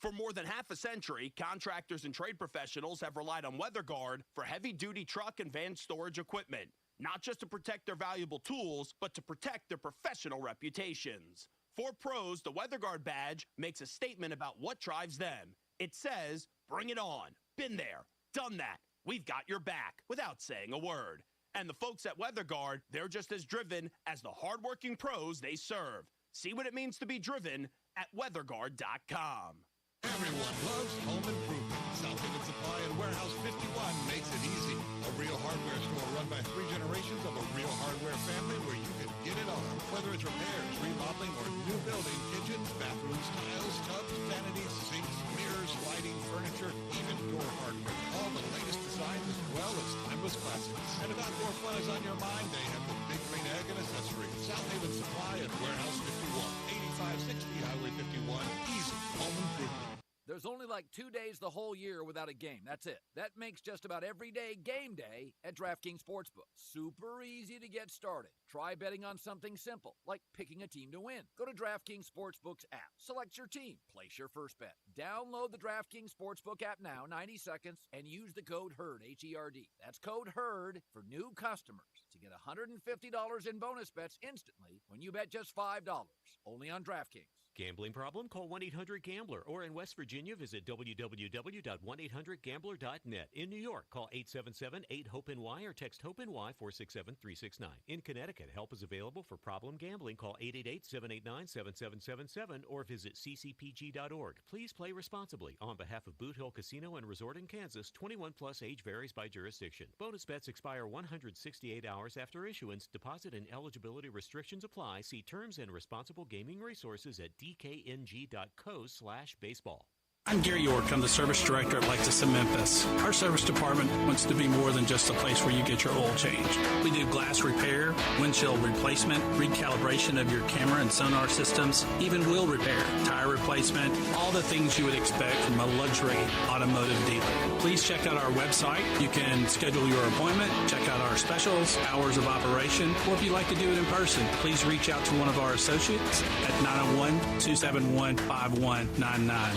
For more than half a century, contractors and trade professionals have relied on WeatherGuard for heavy-duty truck and van storage equipment, not just to protect their valuable tools, but to protect their professional reputations. For pros, the WeatherGuard badge makes a statement about what drives them. It says, "Bring it on. Been there. Done that. We've got your back," without saying a word. And the folks at WeatherGuard, they're just as driven as the hardworking pros they serve. See what it means to be driven at weatherguard.com. Everyone loves home improvement. South Haven Supply and Warehouse 51 makes it easy. A real hardware store run by 3 generations of a real hardware family where you can get it all. Whether it's repairs, remodeling, or new building, kitchens, bathrooms, tiles, tubs, vanities, sinks, mirrors, lighting, furniture, even door hardware. All the latest designs as well as timeless classics. And if outdoor fun is on your mind, they have the big green egg and accessories. South Haven Supply and Warehouse 51, 8560 Highway 51. Easy home improvement. There's only like 2 days the whole year without a game. That's it. That makes just about every day game day at DraftKings Sportsbook. Super easy to get started. Try betting on something simple, like picking a team to win. Go to DraftKings Sportsbook's app. Select your team. Place your first bet. Download the DraftKings Sportsbook app now, 90 seconds, and use the code HERD, H-E-R-D. That's code HERD for new customers to get $150 in bonus bets instantly when you bet just $5. Only on DraftKings. Gambling problem? Call 1-800-GAMBLER. Or in West Virginia, visit www.1800gambler.net. In New York, call 877-8-HOPE-NY or text HOPE-NY 467-369. In Connecticut, help is available for problem gambling. Call 888-789-7777 or visit ccpg.org. Please play responsibly. On behalf of Boot Hill Casino and Resort in Kansas, 21 plus, age varies by jurisdiction. Bonus bets expire 168 hours after issuance. Deposit and eligibility restrictions apply. See terms and responsible gaming resources at dkng.co/baseball. I'm Gary York. I'm the service director at Lexus of Memphis. Our service department wants to be more than just a place where you get your oil changed. We do glass repair, windshield replacement, recalibration of your camera and sonar systems, even wheel repair, tire replacement, all the things you would expect from a luxury automotive dealer. Please check out our website. You can schedule your appointment, check out our specials, hours of operation, or if you'd like to do it in person, please reach out to one of our associates at 901-271-5199.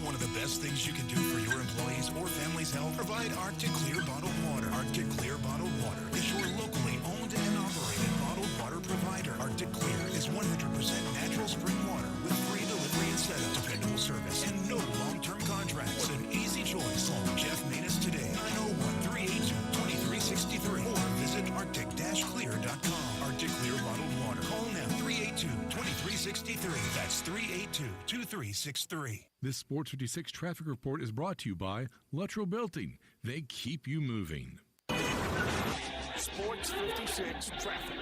One of the best things you can do for your employees or family's health, provide Arctic Clear bottled water. Arctic Clear bottled water is your locally owned and operated bottled water provider. Arctic Clear is 100% natural spring water with free delivery and setup, dependable service, and no long-term contracts. What an easy choice. Call Jeff Manus today, 901-382-2363, or visit arctic-clear.com. Arctic Clear bottled water. Call now, 382-2363. That's 382-2363. This Sports 56 traffic report is brought to you by Luttrell Belting. They keep you moving. Sports 56 traffic.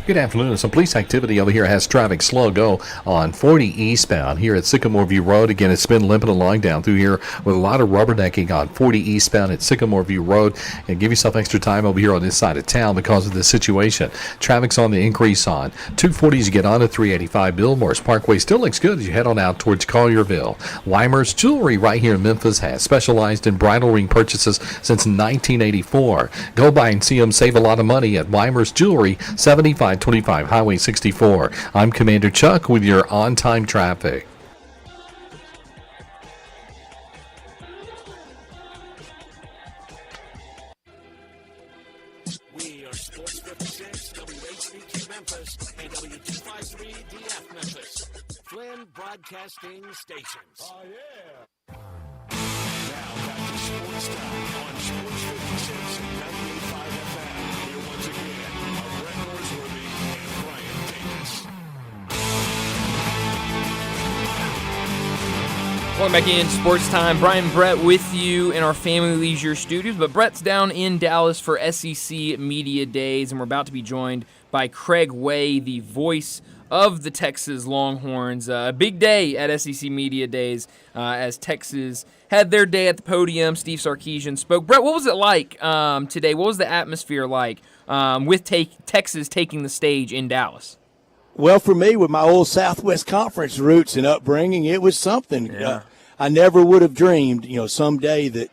Good afternoon. Some police activity over here has traffic slow go on 40 eastbound here at Sycamore View Road. Again, it's been limping along down through here with a lot of rubbernecking on 40 eastbound at Sycamore View Road. And give yourself extra time over here on this side of town because of this situation. Traffic's on the increase on 240 as you get on to 385. Billmore's Parkway still looks good as you head on out towards Collierville. Weimer's Jewelry right here in Memphis has specialized in bridal ring purchases since 1984. Go by and see them save a lot of money at Weimer's Jewelry, 7525 Highway 64. I'm Commander Chuck with your on-time traffic. We are Sports 56, WHBQ Memphis, and W253DF Memphis. Flynn Broadcasting Stations. Oh, yeah. Now back to Sports Time on Sports 56 and 98.5 FM. Here once again are Brett Norsworthy and Brian Davis. Welcome back in Sports Time. Brian Brett with you in our Family Leisure studios, but Brett's down in Dallas for SEC Media Days, and we're about to be joined by Craig Way, the voice of the Texas Longhorns. A big day at SEC Media Days as Texas had their day at the podium. Steve Sarkisian spoke. Brett, what was it like today? What was the atmosphere like with Texas taking the stage in Dallas? Well, for me, with my old Southwest Conference roots and upbringing, it was something. Yeah. I never would have dreamed, someday that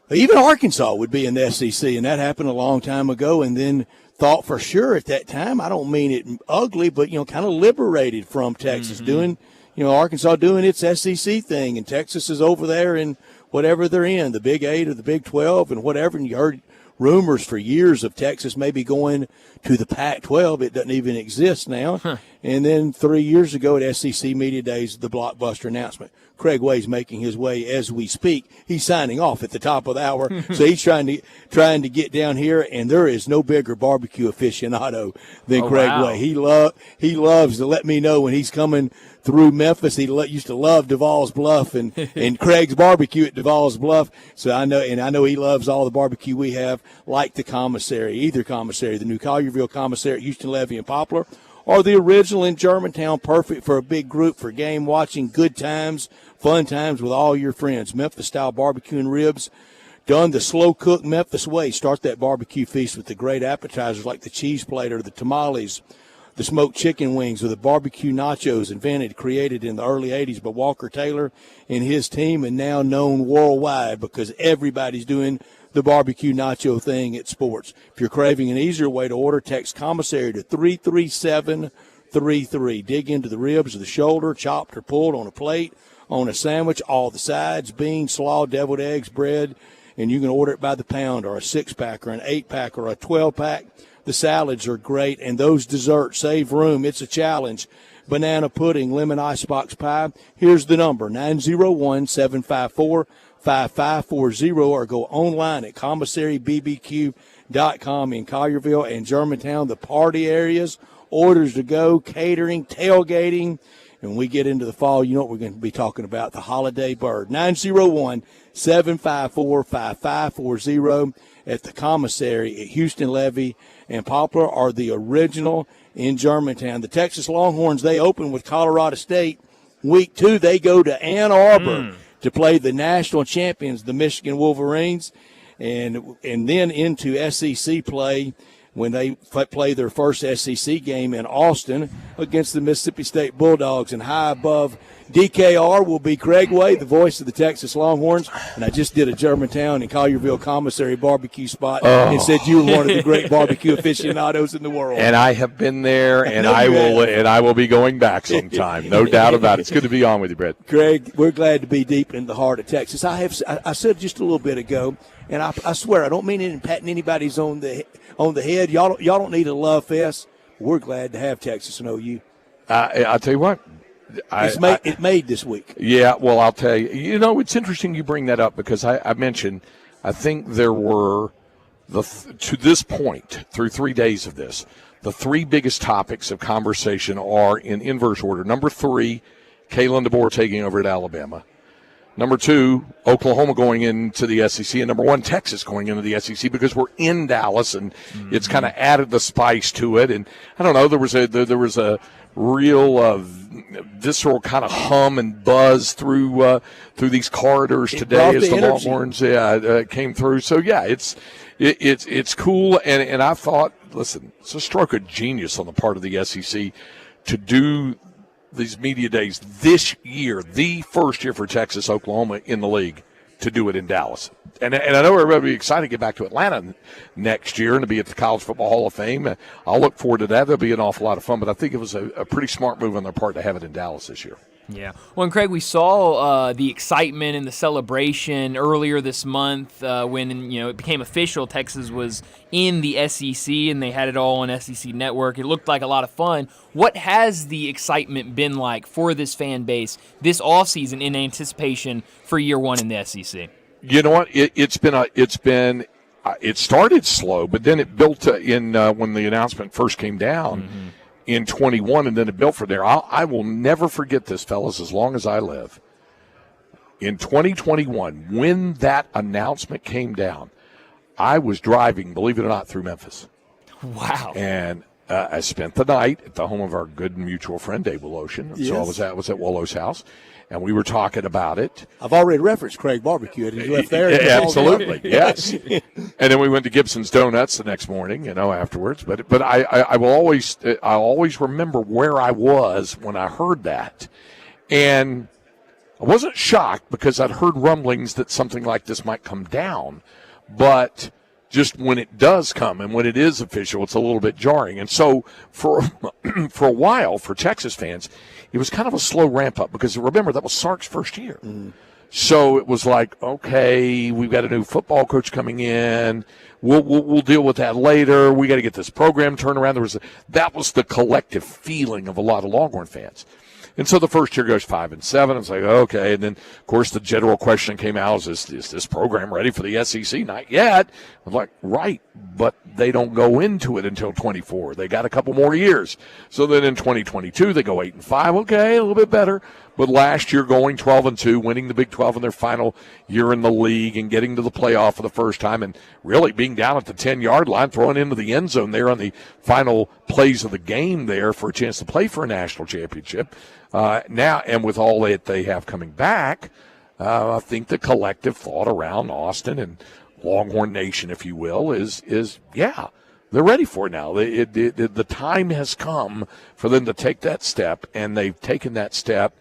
even Arkansas would be in the SEC, and that happened a long time ago. And then thought for sure at that time, I don't mean it ugly, but, kind of liberated from Texas, doing, Arkansas doing its SEC thing, and Texas is over there in whatever they're in, the Big 8 or the Big 12 and whatever. And you heard rumors for years of Texas maybe going to the Pac-12. It doesn't even exist now. Huh. And then 3 years ago at SEC Media Days, the blockbuster announcement. Craig Way's making his way as we speak. He's signing off at the top of the hour, so he's trying to get down here. And there is no bigger barbecue aficionado than Craig Way. He loves to let me know when he's coming through Memphis. He used to love Duval's Bluff and Craig's barbecue at Duval's Bluff. So I know he loves all the barbecue we have, like the commissary, either commissary, the new Collierville commissary at Houston Levy and Poplar, or the original in Germantown, perfect for a big group, for game watching, good times, fun times with all your friends. Memphis-style barbecue and ribs, done the slow-cooked Memphis way. Start that barbecue feast with the great appetizers like the cheese plate or the tamales, the smoked chicken wings, or the barbecue nachos created in the early 80s by Walker Taylor and his team, and now known worldwide because everybody's doing the barbecue nacho thing at sports. If you're craving an easier way to order, text commissary to 33733. Dig into the ribs or the shoulder, chopped or pulled on a plate, on a sandwich, all the sides, beans, slaw, deviled eggs, bread, and you can order it by the pound or a 6-pack or an 8-pack or a 12-pack. The salads are great, and those desserts save room. It's a challenge. banana pudding, lemon icebox pie. Here's the number, 901-754-5540, or go online at commissarybbq.com in Collierville and Germantown. The party areas, orders to go, catering, tailgating. And when we get into the fall, you know what we're going to be talking about, the holiday bird. 901-754-5540 at the commissary at Houston Levy and Poplar are the original in Germantown. The Texas Longhorns, they open with Colorado State. Week 2, they go to Ann Arbor to play the national champions, the Michigan Wolverines, and then into SEC play when they play their first SEC game in Austin against the Mississippi State Bulldogs. And high above DKR will be Craig Way, the voice of the Texas Longhorns. And I just did a Germantown and Collierville commissary barbecue spot and said you were one of the great barbecue aficionados in the world. And I have been there, and I will be going back sometime. No doubt about it. It's good to be on with you, Brett. Craig, we're glad to be deep in the heart of Texas. I said just a little bit ago, and I swear I don't mean it in patting anybody's on the head. Y'all don't need a love fest. We're glad to have Texas and OU. I'll tell you what. It made this week. Yeah, well, I'll tell you. You know, it's interesting you bring that up because I mentioned I think there were, to this point, through 3 days of this, the 3 biggest topics of conversation are in inverse order. Number 3, Kalen DeBoer taking over at Alabama. Number 2, Oklahoma going into the SEC. And number 1, Texas going into the SEC because we're in Dallas, and it's kind of added the spice to it. And I don't know, there was a real visceral kind of hum and buzz through these corridors today as the Longhorns came through. So yeah, it's cool, and I thought, listen, it's a stroke of genius on the part of the SEC to do these media days this year, the first year for Texas, Oklahoma in the league, to do it in Dallas. And I know everybody will be excited to get back to Atlanta next year and to be at the College Football Hall of Fame. I'll look forward to that. That'll be an awful lot of fun. But I think it was a pretty smart move on their part to have it in Dallas this year. Yeah. Well, and Craig, we saw the excitement and the celebration earlier this month when it became official. Texas was in the SEC, and they had it all on SEC Network. It looked like a lot of fun. What has the excitement been like for this fan base this offseason in anticipation for year 1 in the SEC? You know what? It started slow, but then it built in when the announcement first came down in 21, and then it built from there. I will never forget this, fellas, as long as I live. In 2021, when that announcement came down, I was driving, believe it or not, through Memphis. Wow. And I spent the night at the home of our good mutual friend, Dave Woloshin. Yes. So I was at Wolo's house. And we were talking about it. I've already referenced Craig Barbecue. He left there. Absolutely, yes. And then we went to Gibson's Donuts the next morning, afterwards. But I will always remember where I was when I heard that. And I wasn't shocked because I'd heard rumblings that something like this might come down. But just when it does come and when it is official, it's a little bit jarring. And so for a while, for Texas fans, it was kind of a slow ramp up because remember that was Sark's first year. So it was like, okay, we've got a new football coach coming in. We'll deal with that later. We got to get this program turned around. That was the collective feeling of a lot of Longhorn fans. And so the first year goes 5-7. It's like, okay. And then, of course, the general question came out, is this program ready for the SEC? Not yet. I'm like, right, but they don't go into it until 24. They got a couple more years. So then in 2022, they go 8-5. Okay, a little bit better. But last year going 12-2, winning the Big 12 in their final year in the league and getting to the playoff for the first time and really being down at the 10-yard line, throwing into the end zone there on the final plays of the game there for a chance to play for a national championship. Now, and with all that they have coming back, I think the collective thought around Austin and Longhorn Nation, if you will, is they're ready for it now. The time has come for them to take that step, and they've taken that step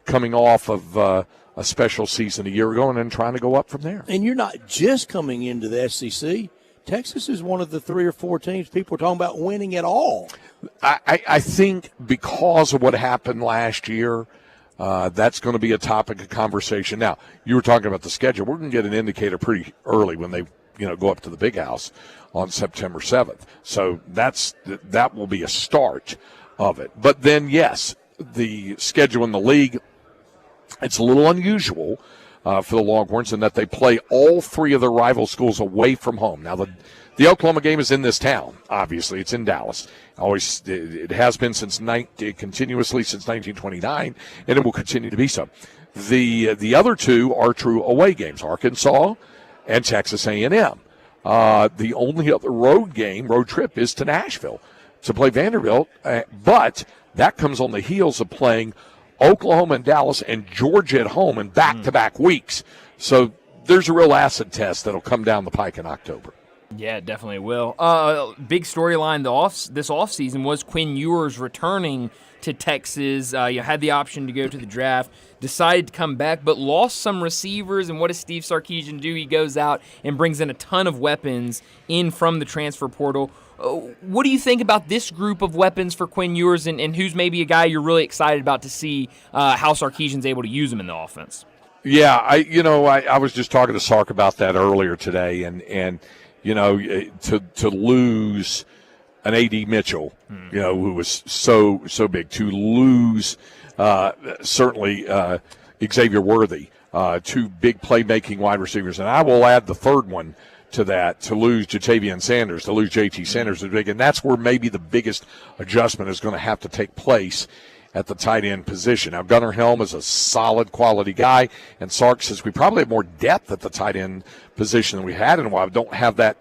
coming off of a special season a year ago and then trying to go up from there. And you're not just coming into the SEC. Texas is one of the 3 or 4 teams people are talking about winning it all. I think because of what happened last year, that's going to be a topic of conversation. Now, you were talking about the schedule. We're going to get an indicator pretty early when they go up to the Big House on September 7th. So that will be a start. of it. But then, yes, the schedule in the league, it's a little unusual for the Longhorns in that they play all three of their rival schools away from home. Now, the Oklahoma game is in this town, obviously. It's in Dallas. It has been continuously since 1929, and it will continue to be so. The other two are true away games, Arkansas and Texas A&M. The only other road trip is to Nashville to play Vanderbilt, but that comes on the heels of playing Oklahoma and Dallas and Georgia at home in back-to-back weeks. So there's a real acid test that'll come down the pike in October. Yeah, it definitely will. Big storyline this offseason was Quinn Ewers returning to Texas. You had the option to go to the draft, decided to come back, but lost some receivers. And what does Steve Sarkisian do? He goes out and brings in a ton of weapons in from the transfer portal. What do you think about this group of weapons for Quinn Ewers, and who's maybe a guy you're really excited about to see how Sarkisian's able to use him in the offense? Yeah, I was just talking to Sark about that earlier today, and to lose an A.D. Mitchell, who was so big, to lose certainly Xavier Worthy, two big playmaking wide receivers, and I will add the third one to that, to lose Jatavian Sanders, to lose J.T. Sanders is big, and that's where maybe the biggest adjustment is going to have to take place at the tight end position. Now, Gunnar Helm is a solid quality guy, and Sark says we probably have more depth at the tight end position than we had in a while. We don't have that,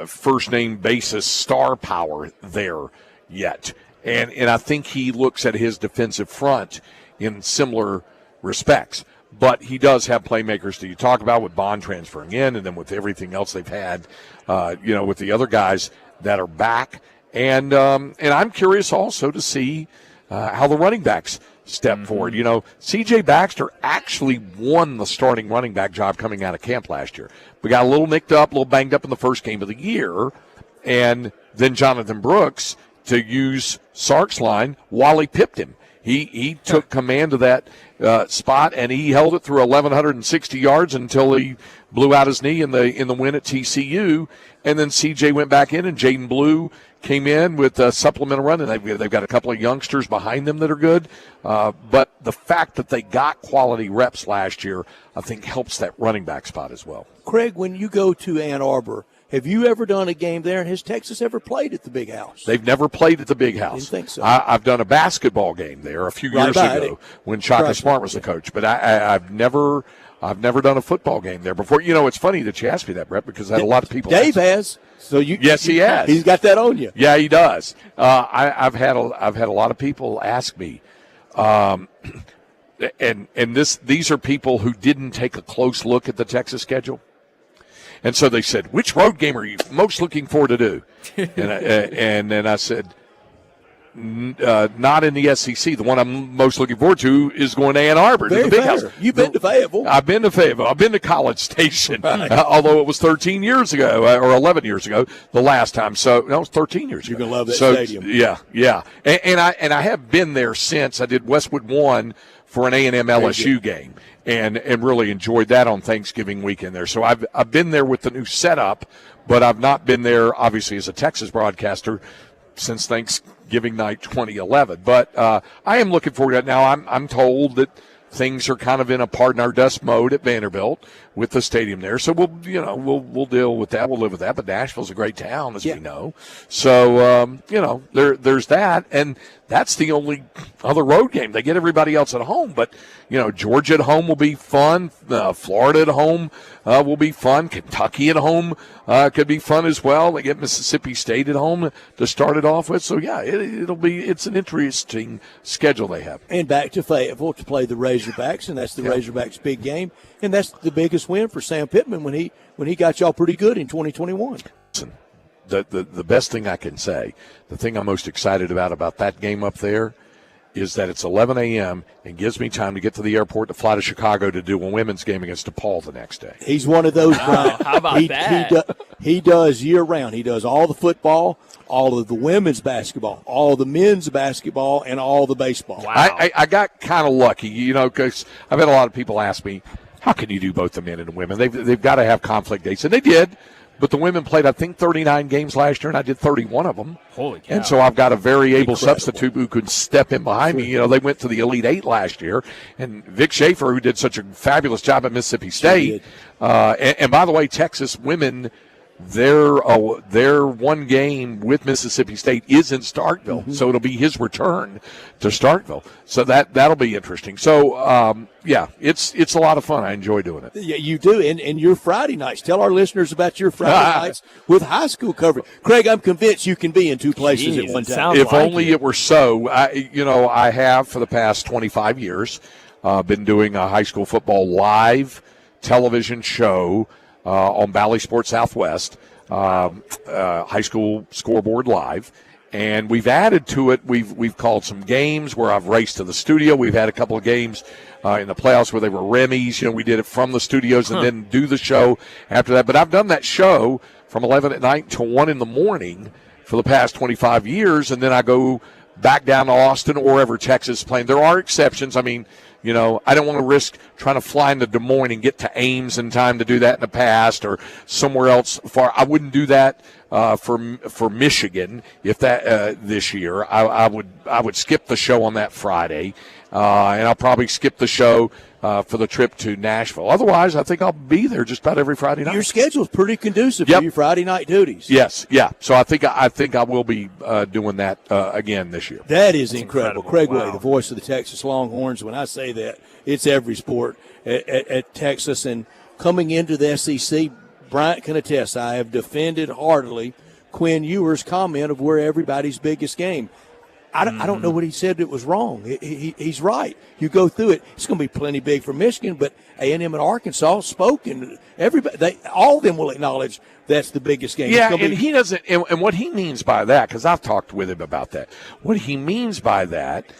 first name basis star power there yet. And I think he looks at his defensive front in similar respects. But he does have playmakers that you talk about with Bond transferring in, and then with everything else they've had, with the other guys that are back. And I'm curious also to see how the running backs step forward. C.J. Baxter actually won the starting running back job coming out of camp last year. We got a little nicked up, a little banged up in the first game of the year. And then Jonathan Brooks, to use Sark's line, Wally pipped him. He took command of that spot, and he held it through 1,160 yards until he blew out his knee in the win at TCU. And then C.J. went back in, and Jaden Blue came in with a supplemental run, and they've got a couple of youngsters behind them that are good. But the fact that they got quality reps last year, I think, helps that running back spot as well. Craig, when you go to Ann Arbor, have you ever done a game there, and has Texas ever played at the Big House? They've never played at the Big House. Didn't think so. I've done a basketball game there a few years ago when Shaka Smart was the coach, but I've never done a football game there before. It's funny that you asked me that, Brett, because I had a lot of people. Dave has. So yes, he has. He's got that on you. Yeah, he does. I've had a lot of people ask me, and these are people who didn't take a close look at the Texas schedule. And so they said, which road game are you most looking forward to do? And then I said, not in the SEC. The one I'm most looking forward to is going to Ann Arbor, to the Big House. You've been to Fayetteville. I've been to Fayetteville. I've been to College Station, although it was 13 years ago or 11 years ago the last time. So, no, it was 13 years ago. You're going to love that stadium. Yeah. And I have been there since. I did Westwood 1 for an A&M LSU game. And really enjoyed that on Thanksgiving weekend there. So I've been there with the new setup, but I've not been there, obviously, as a Texas broadcaster since Thanksgiving night 2011. But I am looking forward to it. Now, I'm told that things are kind of in a pardon our dust mode at Vanderbilt with the stadium there. So we'll deal with that. We'll live with that. But Nashville's a great town, as we know. So, there's that. And that's the only other road game. They get everybody else at home. But, Georgia at home will be fun. Florida at home will be fun. Kentucky at home could be fun as well. They get Mississippi State at home to start it off with. So, yeah, it's an interesting schedule they have. And back to Fayetteville to play the Razorbacks, and that's the Razorbacks' big game. And that's the biggest win for Sam Pittman when he got y'all pretty good in 2021. Listen, the best thing I can say, the thing I'm most excited about that game up there is that it's 11 a.m. and gives me time to get to the airport to fly to Chicago to do a women's game against DePaul the next day. He's one of those, Brian. How about that? He does year-round. He does all the football, all of the women's basketball, all the men's basketball, and all the baseball. Wow. I got kind of lucky, because I've had a lot of people ask me, how can you do both the men and the women? They've got to have conflict dates, and they did. But the women played, I think, 39 games last year, and I did 31 of them. Holy cow. And so I've got a very able substitute who could step in behind me. You know, they went to the Elite Eight last year. And Vic Schaefer, who did such a fabulous job at Mississippi State. And by the way, Texas women, their one game with Mississippi State is in Starkville. So it'll be his return to Starkville. So that'll be interesting. So, it's a lot of fun. I enjoy doing it. Yeah, you do. And your Friday nights. Tell our listeners about your Friday nights with high school coverage. Craig, I'm convinced you can be in two places at one time. If only it were so. I have for the past 25 years been doing a high school football live television show on Bally Sports Southwest, high school scoreboard live. And we've added to it, we've called some games where I've raced to the studio. We've had a couple of games in the playoffs where they were Remy's. You know, we did it from the studios and then do the show after that. But I've done that show from 11 at night till 1 in the morning for the past 25 years, and then I go back down to Austin or wherever Texas is playing. There are exceptions. I mean, you know, I don't want to risk trying to fly into Des Moines and get to Ames in time to do that in the past or somewhere else far. I wouldn't do that for Michigan if that this year. I would skip the show on that Friday, and I'll probably skip the show for the trip to Nashville. Otherwise, I think I'll be there just about every Friday night. Your schedule's pretty conducive for your Friday night duties. Yes, yeah. So I think I will be doing that again this year. That is incredible. Craig Way, the voice of the Texas Longhorns. When I say that, it's every sport at Texas. And coming into the SEC, Bryant can attest, I have defended heartily Quinn Ewer's comment of we're everybody's biggest game. I don't know what he said that was wrong. He's right. You go through it, it's going to be plenty big for Michigan, but A&M and Arkansas spoke, and all of them will acknowledge that's the biggest game. Yeah, and he doesn't. And what he means by that, because I've talked with him about that, what he means by that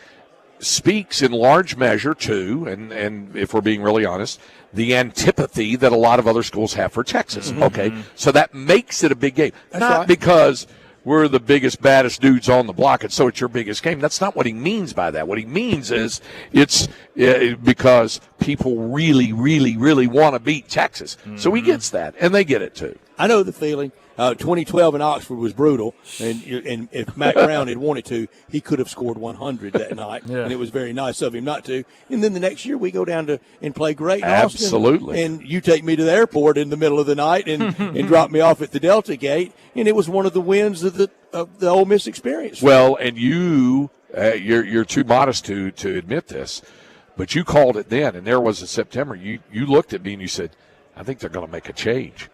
speaks in large measure to, and if we're being really honest, the antipathy that a lot of other schools have for Texas. Okay, so that makes it a big game, not because we're the biggest, baddest dudes on the block, and so it's your biggest game. That's not what he means by that. What he means is it's because people really, really, really want to beat Texas. So he gets that, and they get it too. I know the feeling. 2012 in Oxford was brutal, and if Matt Brown had wanted to, he could have scored 100 that night, and it was very nice of him not to. And then the next year we go down and play great in Absolutely. Austin, and you take me to the airport in the middle of the night and drop me off at the Delta Gate, and it was one of the wins of the Ole Miss experience. Well, and you're too modest to admit this, but you called it then, and there was a September. You looked at me and you said, I think they're going to make a change.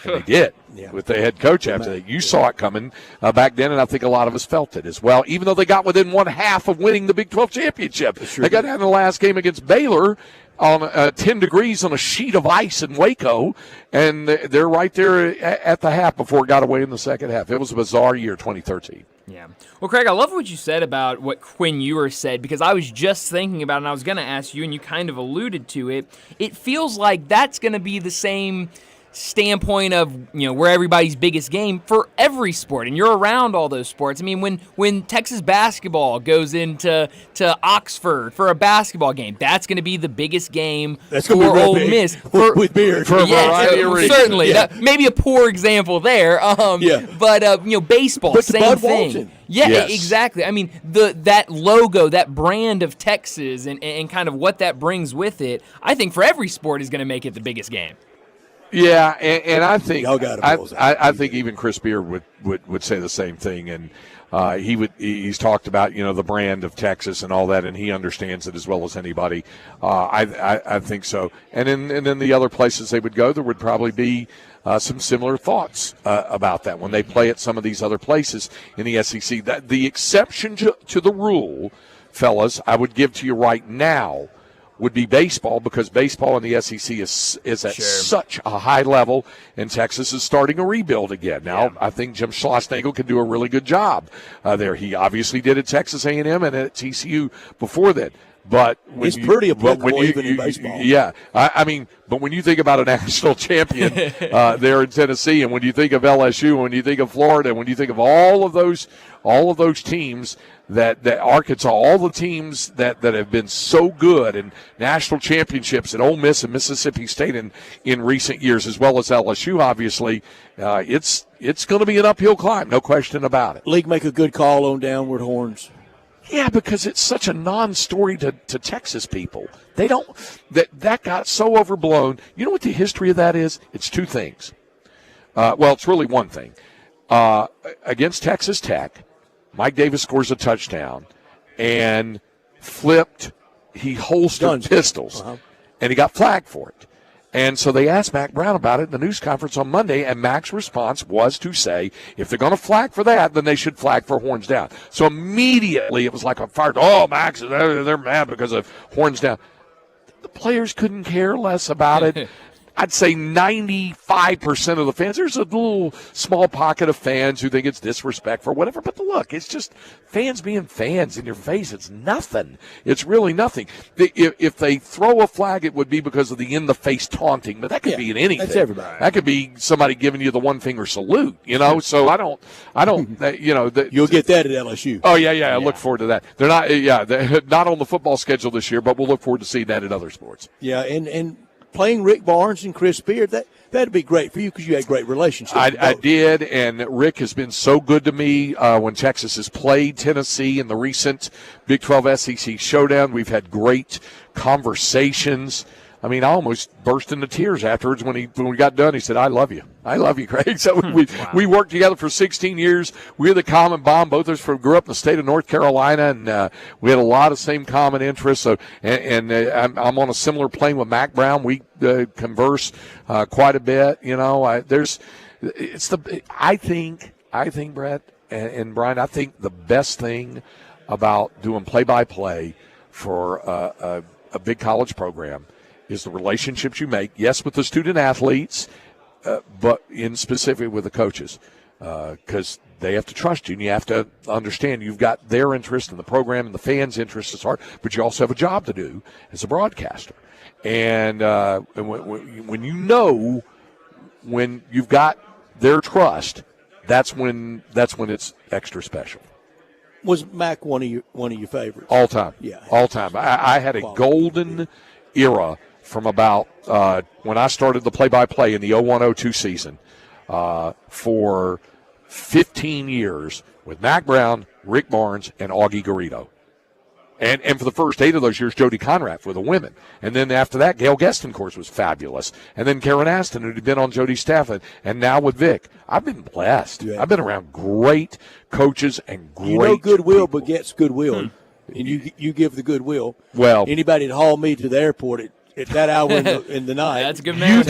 And they did with the head coach after that. You saw it coming back then, and I think a lot of us felt it as well, even though they got within one half of winning the Big 12 championship. They got down in the last game against Baylor on 10 degrees on a sheet of ice in Waco, and they're right there at the half before it got away in the second half. It was a bizarre year, 2013. Yeah. Well, Craig, I love what you said about what Quinn Ewer said, because I was just thinking about it, and I was going to ask you, and you kind of alluded to it. It feels like that's going to be the same standpoint of, you know, where everybody's biggest game for every sport, and you're around all those sports. I mean, when Texas basketball goes into Oxford for a basketball game, that's going to be the biggest game for Ole Miss with beer. Certainly, maybe a poor example there. But baseball, same thing. Walton. Yeah, exactly. I mean, that logo, that brand of Texas, and kind of what that brings with it, I think for every sport is going to make it the biggest game. Yeah, and I think I think even Chris Beard would say the same thing, and he's talked about the brand of Texas and all that, and he understands it as well as anybody. I think so, and then the other places they would go, there would probably be some similar thoughts about that when they play at some of these other places in the SEC. That the exception to the rule, fellas, I would give to you right now would be baseball, because baseball in the SEC is at such a high level, and Texas is starting a rebuild again. Now, I think Jim Schlossnagle can do a really good job there. He obviously did at Texas A&M and at TCU before that. But it's pretty applicable even in baseball. Yeah, I mean, but when you think about a national champion there in Tennessee, and when you think of LSU, when you think of Florida, and when you think of all of those teams that Arkansas, all the teams that have been so good in national championships at Ole Miss and Mississippi State in recent years, as well as LSU, obviously, it's going to be an uphill climb, no question about it. League make a good call on downward horns. Yeah, because it's such a non-story to Texas people. They don't that got so overblown. You know what the history of that is? It's two things. Well, it's really one thing. Against Texas Tech, Mike Davis scores a touchdown and he holstered pistols, and he got flagged for it. And so they asked Mac Brown about it in the news conference on Monday, and Mac's response was to say, if they're going to flag for that, then they should flag for horns down. So immediately it was like a fire. Oh, Mac's, they're mad because of horns down. The players couldn't care less about it. I'd say 95% of the fans. There's a little small pocket of fans who think it's disrespectful or whatever. But look, it's just fans being fans in your face. It's nothing. It's really nothing. If they throw a flag, it would be because of the in-the-face taunting. But that could be in anything. That's everybody. That could be somebody giving you the one-finger salute. So I don't. You'll get that at LSU. Oh yeah. I look forward to that. They're not. They're not on the football schedule this year, but we'll look forward to seeing that in other sports. Yeah, and playing Rick Barnes and Chris Beard, that'd be great for you because you had great relationships. I did, and Rick has been so good to me when Texas has played Tennessee in the recent Big 12 SEC showdown. We've had great conversations. I mean, I almost burst into tears afterwards when we got done. He said, I love you, Craig. So we worked together for 16 years. We had the common bond. Both of us grew up in the state of North Carolina, and we had a lot of same common interests. So, I'm on a similar plane with Mac Brown. We converse quite a bit. I think, Brett and Brian, I think the best thing about doing play-by-play for a big college program is the relationships you make, yes, with the student athletes, but in specific with the coaches, because they have to trust you, and you have to understand you've got their interest in the program and the fans' interest as hard, but you also have a job to do as a broadcaster. And when you've got their trust, that's when it's extra special. Was Mac one of your favorites? All time. Yeah. All time. I had a golden era from about when I started the play-by-play in the 01-02 season for 15 years with Mac Brown, Rick Barnes, and Augie Garrido. And for the first 8 of those years, Jody Conrad for the women. And then after that, Gail Gueston, of course, was fabulous. And then Karen Aston, who'd been on Jody's staff, and now with Vic. I've been blessed. Yeah. I've been around great coaches and great goodwill people. begets goodwill. And you give the goodwill. Well, anybody that hauled me to the airport at that hour in the night. That's a good man. You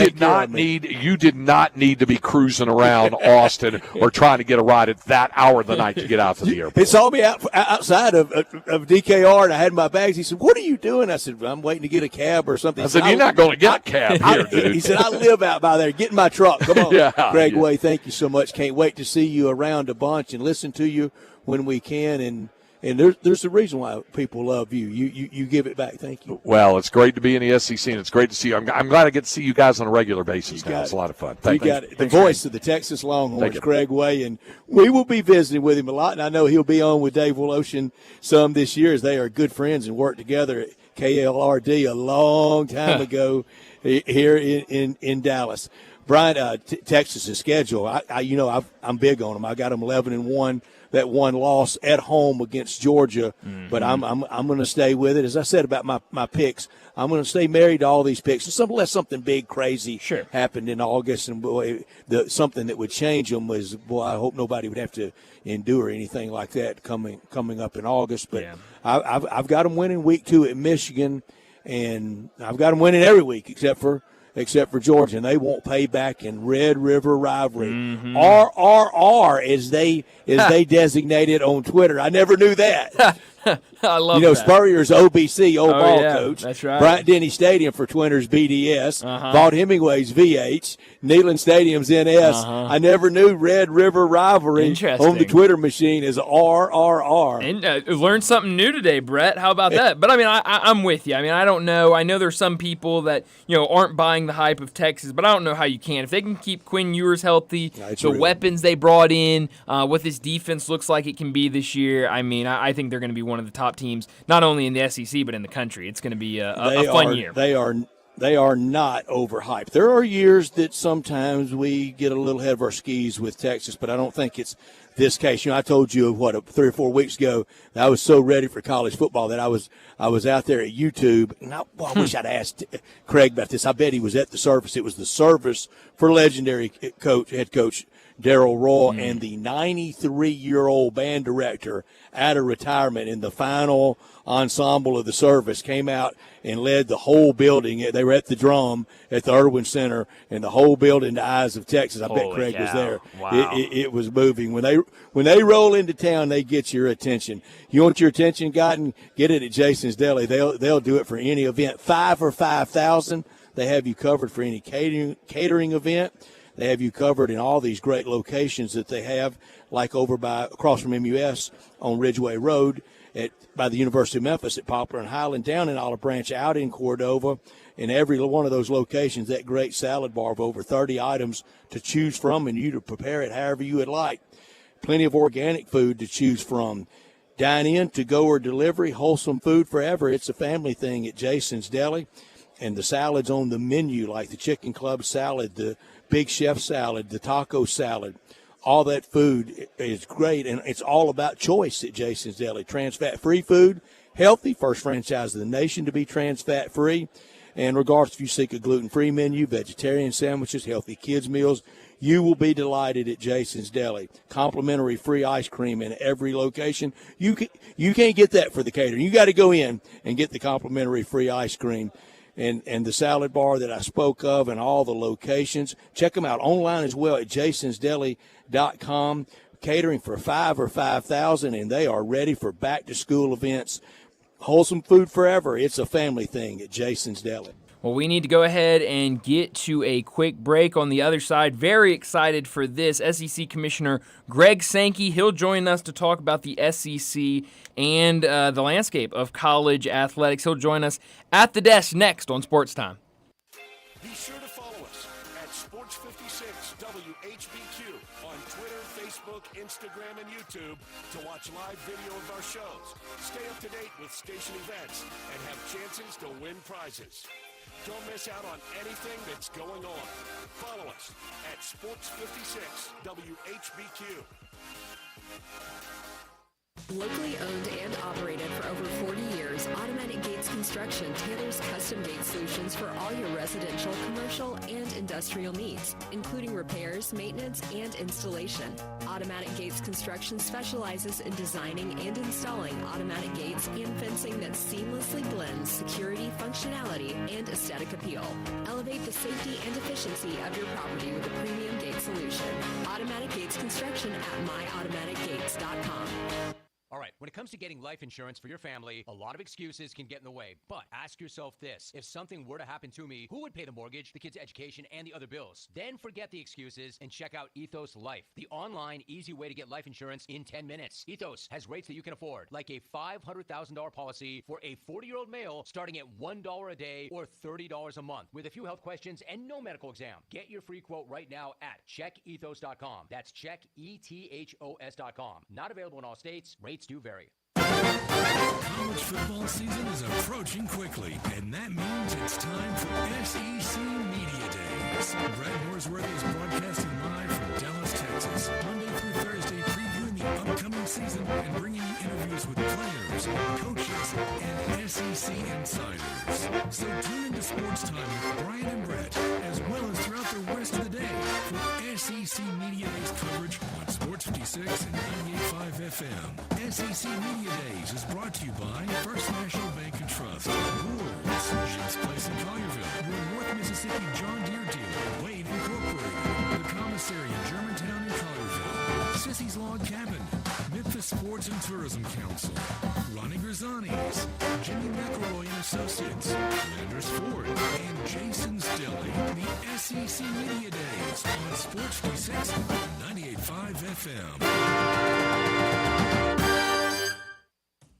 did not need to be cruising around Austin or trying to get a ride at that hour of the night to get out to the airport. He saw me outside of DKR, and I had my bags. He said, "What are you doing?" I said, "I'm waiting to get a cab or something." I said, "You're not going to get a cab here, dude." He said, "I live out by there. Get in my truck. Come on." Greg yeah. Way, thank you so much. Can't wait to see you around a bunch and listen to you when we can. And there's a reason why people love you. You give it back. Thank you. Well, it's great to be in the SEC, and it's great to see you. I'm glad I get to see you guys on a regular basis now. It's a lot of fun. You got it. The voice of the Texas Longhorns, Greg Way, and we will be visiting with him a lot, and I know he'll be on with Dave Woloshin some this year as they are good friends and work together at KLRD a long time ago here in Dallas. Brian, Texas's schedule, I'm big on them. I got them 11-1. That one loss at home against Georgia, but I'm going to stay with it. As I said about my picks, I'm going to stay married to all these picks. Unless something big, crazy happened in August, and something that would change them was, I hope nobody would have to endure anything like that coming up in August. But I've got them winning week 2 at Michigan, and I've got them winning every week except for Georgia, and they won't pay back in Red River rivalry. RRR as they designated on Twitter. I never knew that. I love that. Spurrier's OBC, old ball yeah, coach. That's right. Bryant Denny Stadium for Twinters BDS. Vaught Hemingway's VH. Neyland Stadium's NS. I never knew Red River Rivalry on the Twitter machine is RRR. And learned something new today, Brett. How about that? But, I mean, I'm with you. I mean, I don't know. I know there's some people that, aren't buying the hype of Texas, but I don't know how you can. If they can keep Quinn Ewers healthy, weapons they brought in, what this defense looks like it can be this year, I mean, I think they're going to be one of the top teams, not only in the SEC, but in the country. It's going to be a fun year. They are not overhyped. There are years that sometimes we get a little ahead of our skis with Texas, but I don't think it's this case. I told you 3 or 4 weeks ago that I was so ready for college football that I was out there at YouTube, and I wish I'd asked Craig about this. I bet he was at the service. It was the service for legendary head coach Darryl Roy and the 93-year-old band director out of retirement in the final ensemble of the service came out and led the whole building. They were at the drum at the Irwin Center, and the whole building, the Eyes of Texas. I bet Craig was there. Wow. It was moving. When they roll into town, they get your attention. You want your attention gotten? Get it at Jason's Deli. They'll do it for any event. 5 or 5,000. They have you covered for any catering event. They have you covered in all these great locations that they have, like over across from MUS on Ridgeway Road, by the University of Memphis at Poplar and Highland, down in Olive Branch, out in Cordova. In every one of those locations, that great salad bar of over 30 items to choose from, and you to prepare it however you would like. Plenty of organic food to choose from. Dine in, to go, or delivery, wholesome food forever. It's a family thing at Jason's Deli. And the salads on the menu, like the Chicken Club salad, the Big Chef salad, the taco salad, all that food is great, and it's all about choice at Jason's Deli. Trans fat-free food, healthy, first franchise in the nation to be trans fat-free. And regardless if you seek a gluten-free menu, vegetarian sandwiches, healthy kids meals, you will be delighted at Jason's Deli. Complimentary free ice cream in every location. You can't get that for the catering. You got to go in and get the complimentary free ice cream. And the salad bar that I spoke of and all the locations. Check them out online as well at jasonsdeli.com. Catering for 5 or 5,000, and they are ready for back-to-school events. Wholesome food forever. It's a family thing at Jason's Deli. Well, we need to go ahead and get to a quick break. On the other side, very excited for this. SEC Commissioner Greg Sankey, he'll join us to talk about the SEC and the landscape of college athletics. He'll join us at the desk next on Sports Time. Be sure to follow us at Sports56 WHBQ on Twitter, Facebook, Instagram, and YouTube to watch live video of our shows. Stay up to date with station events and have chances to win prizes. Don't miss out on anything that's going on. Follow us at Sports56 WHBQ. Locally owned and operated for over 40 years, Automatic Gates Construction tailors custom gate solutions for all your residential, commercial, and industrial needs, including repairs, maintenance, and installation. Automatic Gates Construction specializes in designing and installing automatic gates and fencing that seamlessly blends security, functionality, and aesthetic appeal. Elevate the safety and efficiency of your property with a premium gate solution. Automatic Gates Construction at myautomaticgates.com. All right, when it comes to getting life insurance for your family, a lot of excuses can get in the way. But ask yourself this: if something were to happen to me, who would pay the mortgage, the kids' education, and the other bills? Then forget the excuses and check out Ethos Life, the online, easy way to get life insurance in 10 minutes. Ethos has rates that you can afford, like a $500,000 policy for a 40-year-old male starting at $1 a day or $30 a month, with a few health questions and no medical exam. Get your free quote right now at checkethos.com. That's checkethos.com. Not available in all states. Rates do vary. College football season is approaching quickly, and that means it's time for SEC Media Days. Brad Morsworthy is broadcasting live from Dallas, Texas, Monday through Thursday, previewing the upcoming season and bringing you interviews with players, coaches, and SEC insiders. So tune into Sports Time with Brian and Brett, as well as throughout the rest of the day for SEC Media Days coverage on Sports 56 and 98.5 FM. SEC Media Days is brought to you by First National Bank and Trust, Woods, James Place in Collierville, your North Mississippi John Deere dealer, Wade Incorporated, the Commissary in Germantown and Collierville, Sissy's Log Cabin, Memphis Sports and Tourism Council, Ronnie Grisani's, Jimmy McElroy and Associates, Landers Ford, and Jason's Deli. The SEC Media Days on Sports 36 98.5 FM.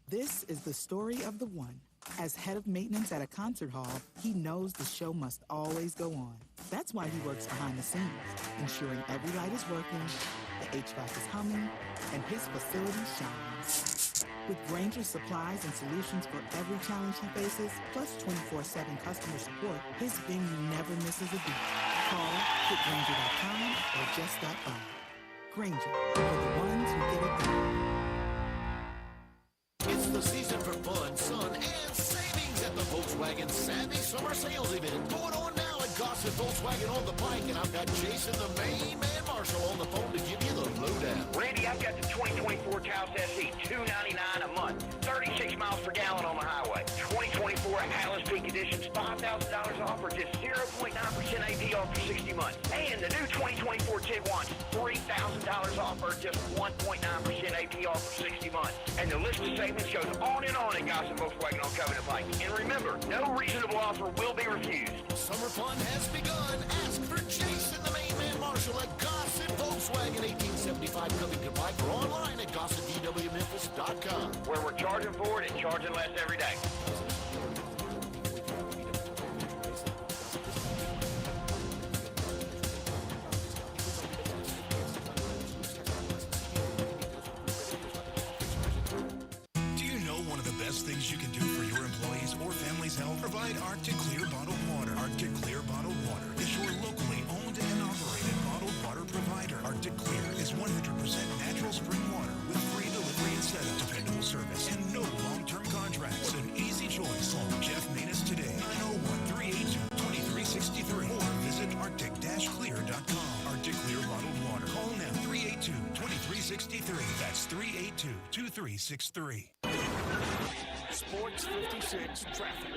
This is the story of the one. As head of maintenance at a concert hall, he knows the show must always go on. That's why he works behind the scenes, ensuring every light is working, the HVAC is humming, and his facility shines. With Granger's supplies and solutions for every challenge he faces, plus 24/7 customer support, his venue never misses a beat. Call Granger.com or just stop by. Granger, for the ones who get it done. It's the season for fun, sun, and savings at the Volkswagen Savvy Summer Sales Event. Going on now at Gossett Volkswagen on the Pike, and I've got Jason, the main man Marshall, on the phone to give you the lowdown. Randy, I've got the 2024 Taos SE, $299 a month, 36 miles per gallon on the highway. 2024 Atlas Peak Editions, $5,000 off or just 0.9% APR for 60 months. And the new 2024 Tiguan, $3,000 off or just 1.9% APR for 60 months. And the list of savings goes on and on at Gossett Volkswagen on Covenant Pike. And remember, no reasonable offer will be refused. Summer fun has begun. Ask for Jason, the main man Marshall, at Gossett Volkswagen, 1875 Covington Pike, or online at GossettDWMemphis.com. Where we're charging for it and charging less every day. Things you can do for your employees or family's health. Provide Arctic Clear bottled water. Arctic Clear bottled water is your locally owned and operated bottled water provider. Arctic Clear is 100% natural spring water with free delivery and setup, dependable service, and no long-term contracts. An easy choice. Call Jeff Manus today, 901-382-2363, or visit arctic-clear.com. Arctic Clear bottled water. Call now, 382-2363. That's 382-2363. Sports 56 traffic.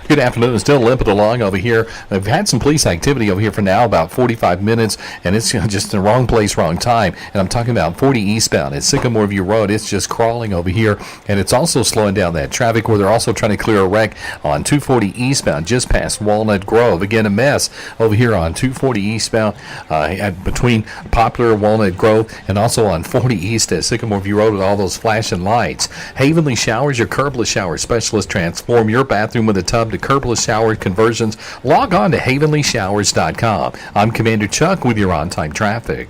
Good afternoon. It's still limping along over here. I've had some police activity over here for now, about 45 minutes, and it's just in the wrong place, wrong time. And I'm talking about 40 eastbound at Sycamore View Road. It's just crawling over here, and it's also slowing down that traffic where they're also trying to clear a wreck on 240 eastbound just past Walnut Grove. Again, a mess over here on 240 eastbound between Poplar, Walnut Grove, and also on 40 east at Sycamore View Road with all those flashing lights. Havenly Showers, your curbless shower specialist. Transform your bathroom with a tub to curbless shower conversions. Log on to havenlyshowers.com. I'm Commander Chuck with your on-time traffic.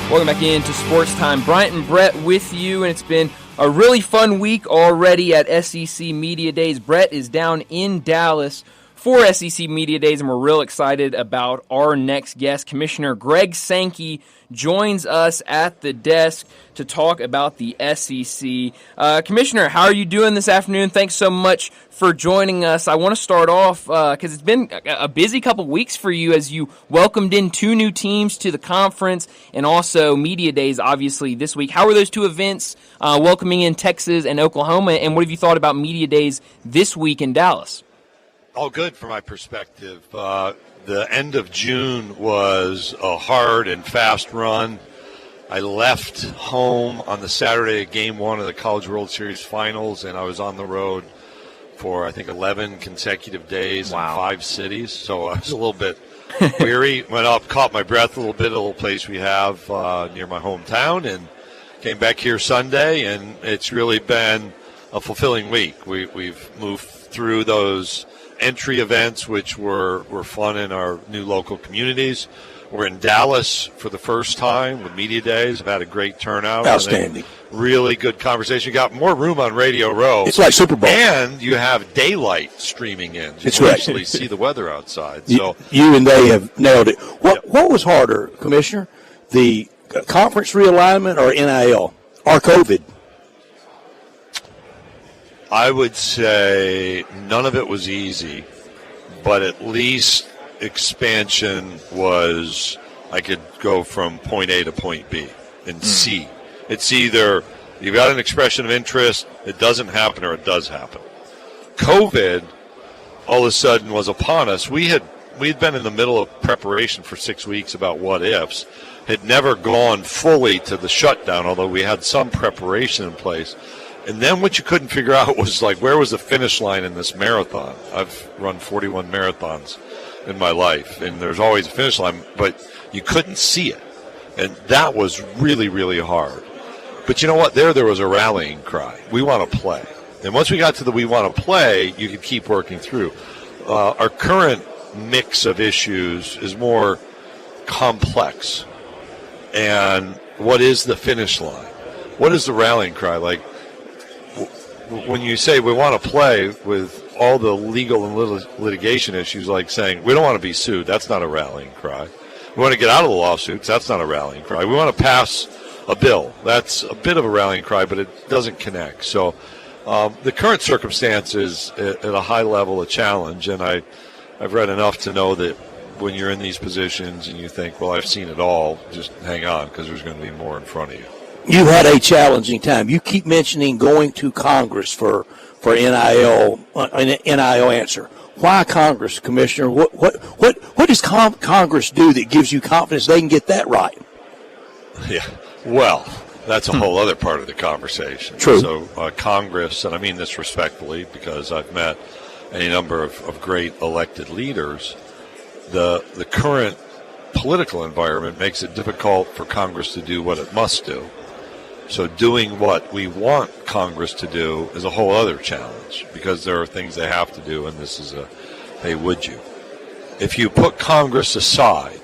Welcome back into Sports Time. Bryant and Brett with you, and it's been a really fun week already at SEC Media Days. Brett is down in Dallas for SEC Media Days, and we're real excited about our next guest. Commissioner Greg Sankey joins us at the desk to talk about the SEC. Commissioner, how are you doing this afternoon? Thanks so much for joining us. I want to start off because it's been a busy couple weeks for you as you welcomed in 2 new teams to the conference and also Media Days, obviously, this week. How were those 2 events, welcoming in Texas and Oklahoma, and what have you thought about Media Days this week in Dallas? All good from my perspective. The end of June was a hard and fast run. I left home on the Saturday of Game 1 of the College World Series Finals, and I was on the road for, I think, 11 consecutive days in 5 cities. So I was a little bit weary. Went up, caught my breath a little bit at a little place we have near my hometown, and came back here Sunday, and it's really been a fulfilling week. We've moved through those entry events, which were fun in our new local communities. We're in Dallas for the first time with Media Days. I've had a great turnout. Outstanding. Really good conversation. You got more room on Radio Row. It's like Super Bowl. And you have daylight streaming in. You It's can right. actually see the weather outside. So You and they have nailed it. What was harder, Commissioner, the conference realignment or NIL or COVID? I would say none of it was easy, but at least expansion was I could go from point A to point B and see. It's either you've got an expression of interest, it doesn't happen, or it does happen. COVID all of a sudden was upon us. We'd been in the middle of preparation for 6 weeks about what ifs, had never gone fully to the shutdown, although we had some preparation in place. And then what you couldn't figure out was, like, where was the finish line in this marathon? I've run 41 marathons in my life, and there's always a finish line, but you couldn't see it. And that was really, really hard. But you know what? There was a rallying cry. We want to play. And once we got to the we want to play, you could keep working through. Our current mix of issues is more complex. And what is the finish line? What is the rallying cry? Like, when you say we want to play with all the legal and litigation issues, like saying we don't want to be sued, that's not a rallying cry. We want to get out of the lawsuits, that's not a rallying cry. We want to pass a bill, that's a bit of a rallying cry, but it doesn't connect. So the current circumstance is at a high level a challenge, and I've read enough to know that when you're in these positions and you think, well, I've seen it all, just hang on, because there's going to be more in front of you. You had a challenging time. You keep mentioning going to Congress for NIL, an NIL answer. Why Congress, Commissioner? What does Congress do that gives you confidence they can get that right? Yeah, well, that's a whole other part of the conversation. True. So Congress, and I mean this respectfully because I've met any number of great elected leaders, the current political environment makes it difficult for Congress to do what it must do. So doing what we want Congress to do is a whole other challenge because there are things they have to do, and this is a, hey, would you? If you put Congress aside,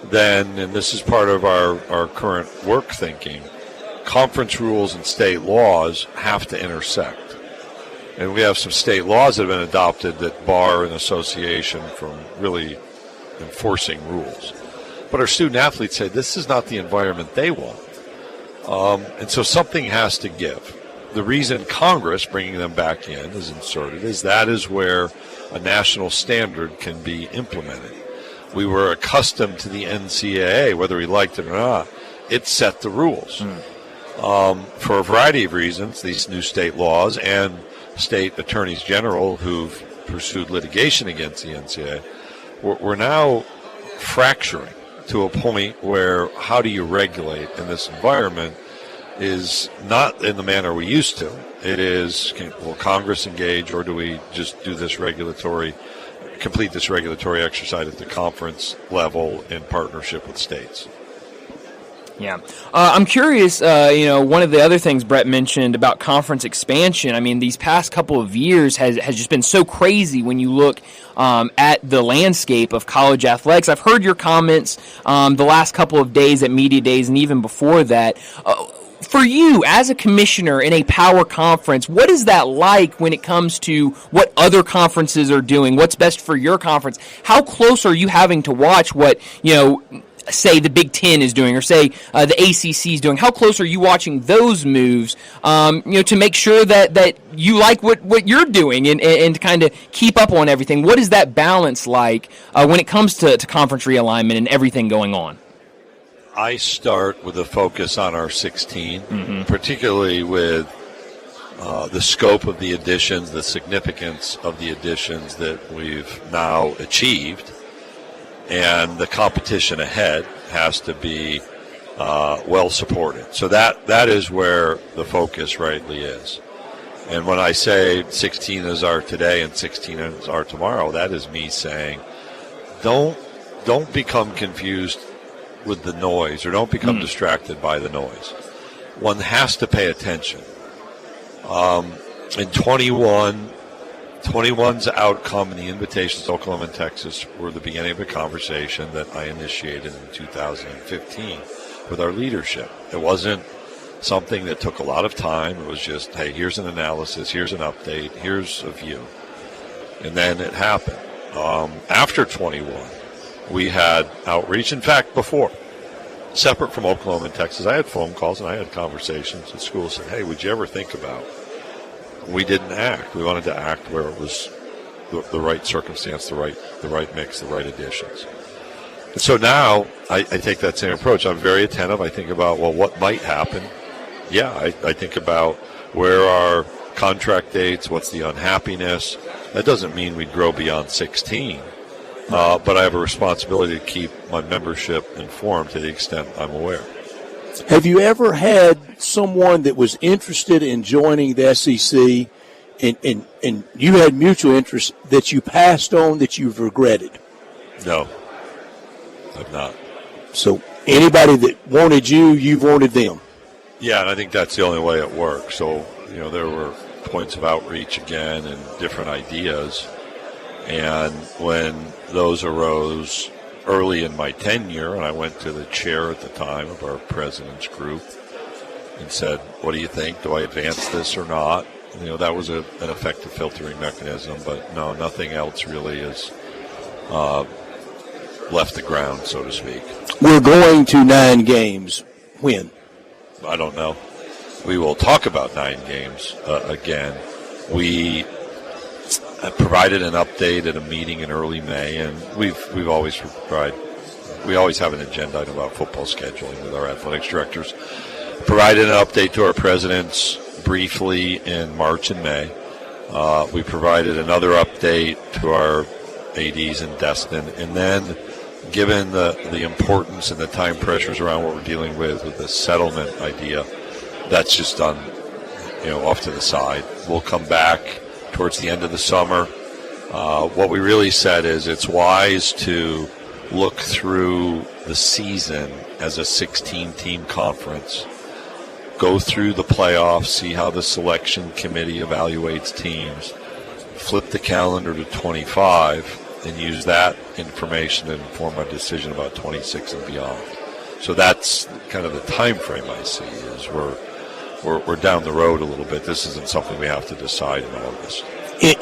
then, and this is part of our current work thinking, conference rules and state laws have to intersect. And we have some state laws that have been adopted that bar an association from really enforcing rules. But our student athletes say this is not the environment they want. And so something has to give. The reason Congress, bringing them back in, is inserted is that is where a national standard can be implemented. We were accustomed to the NCAA, whether we liked it or not. It set the rules. For a variety of reasons, these new state laws and state attorneys general who've pursued litigation against the NCAA, we're now fracturing to a point where how do you regulate in this environment is not in the manner we used to. It is, will Congress engage, or do we just do this complete this regulatory exercise at the conference level in partnership with states? Yeah. I'm curious, one of the other things Brett mentioned about conference expansion, I mean, these past couple of years has just been so crazy when you look at the landscape of college athletics. I've heard your comments the last couple of days at Media Days and even before that. For you, as a commissioner in a power conference, what is that like when it comes to what other conferences are doing? What's best for your conference? How close are you having to watch what, say the Big Ten is doing, or say the ACC is doing? How close are you watching those moves, to make sure that you like what you're doing and kind of keep up on everything? What is that balance like when it comes to conference realignment and everything going on? I start with a focus on our 16, particularly with the scope of the additions, the significance of the additions that we've now achieved. And the competition ahead has to be well supported. So that is where the focus rightly is. And when I say 16 is our today and 16 is our tomorrow, that is me saying, don't become confused with the noise, or don't become distracted by the noise. One has to pay attention. In 21's outcome and the invitations to Oklahoma and Texas were the beginning of a conversation that I initiated in 2015 with our leadership. It wasn't something that took a lot of time. It was just, hey, here's an analysis, here's an update, here's a view. And then it happened. After 21, we had outreach. In fact, before, separate from Oklahoma and Texas, I had phone calls and I had conversations at schools saying, hey, would you ever think about? We didn't act. We wanted to act where it was the right circumstance, the right mix, the right additions. So now I take that same approach. I'm very attentive. I think about, well, what might happen. Yeah, I think about where are contract dates, what's the unhappiness. That doesn't mean we'd grow beyond 16, but I have a responsibility to keep my membership informed to the extent I'm aware. Have you ever had someone that was interested in joining the SEC and you had mutual interest that you passed on that you've regretted? No, I've not. So anybody that wanted you, you've wanted them? Yeah, and I think that's the only way it works. So, there were points of outreach again and different ideas. And when those arose early in my tenure, and I went to the chair at the time of our president's group and said, what do you think? Do I advance this or not? That was an effective filtering mechanism, but no, nothing else really has left the ground, so to speak. We're going to 9 games. When? I don't know. We will talk about 9 games again. We provided an update at a meeting in early May, and we've always we always have an agenda item about football scheduling with our athletics directors. Provided an update to our presidents briefly in March and May. We provided another update to our ADs in Destin, and then given the importance and the time pressures around what we're dealing with the settlement idea, that's just done, off to the side. We'll come back towards the end of the summer. What we really said is it's wise to look through the season as a 16-team conference, go through the playoffs, see how the selection committee evaluates teams, flip the calendar to 25, and use that information to inform our decision about 26 and beyond. So that's kind of the time frame I see, is we're down the road a little bit. This isn't something we have to decide in August.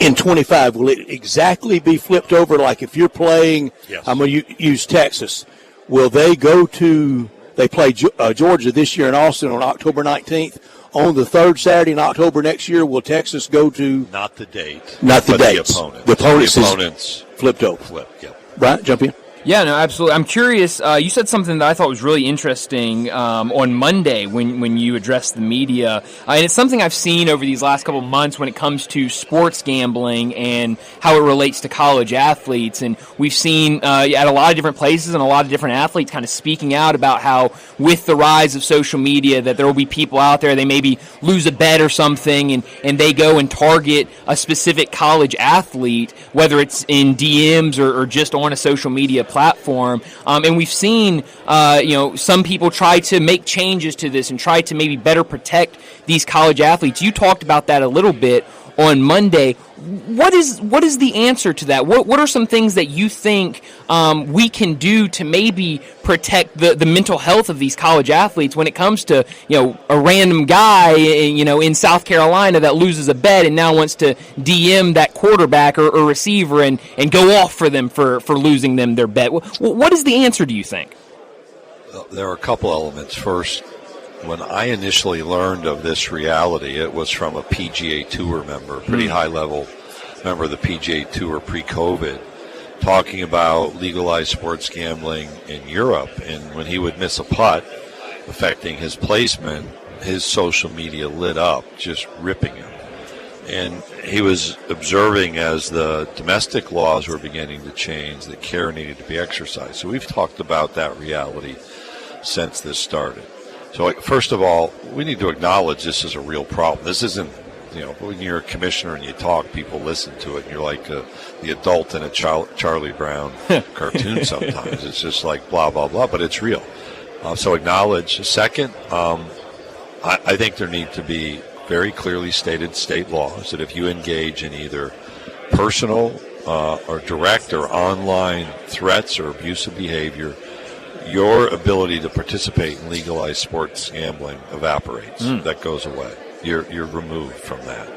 In 25, will it exactly be flipped over? Like if you're playing, yes. I'm going to use Texas, will they they play Georgia this year in Austin on October 19th. On the third Saturday in October next year, will Texas go to? Not the date. Not the dates. The opponents. The opponents flipped over. Yeah. Brian, jump in. Yeah, no, absolutely. I'm curious. You said something that I thought was really interesting on Monday when you addressed the media, and it's something I've seen over these last couple of months when it comes to sports gambling and how it relates to college athletes. And we've seen at a lot of different places and a lot of different athletes kind of speaking out about how, with the rise of social media, that there will be people out there, they maybe lose a bet or something, and they go and target a specific college athlete, whether it's in DMs or just on a social media platform, and we've seen some people try to make changes to this and try to maybe better protect these college athletes. You talked about that a little bit on Monday. What is the answer to that? What are some things that you think we can do to maybe protect the mental health of these college athletes when it comes to a random guy in South Carolina that loses a bet and now wants to DM that quarterback or receiver and go off for them for losing them their bet? What is the answer, do you think? There are a couple elements. First, when I initially learned of this reality, it was from a PGA Tour member, pretty high-level member of the PGA Tour pre-COVID, talking about legalized sports gambling in Europe. And when he would miss a putt affecting his placement, his social media lit up, just ripping him. And he was observing as the domestic laws were beginning to change, that care needed to be exercised. So we've talked about that reality since this started. So first of all, we need to acknowledge this is a real problem. This isn't, when you're a commissioner and you talk, people listen to it, and you're like the adult in a Charlie Brown cartoon sometimes. It's just like blah, blah, blah, but it's real. So acknowledge. Second, I think there need to be very clearly stated state laws that if you engage in either personal or direct or online threats or abusive behavior, your ability to participate in legalized sports gambling evaporates. That goes away. You're removed from that.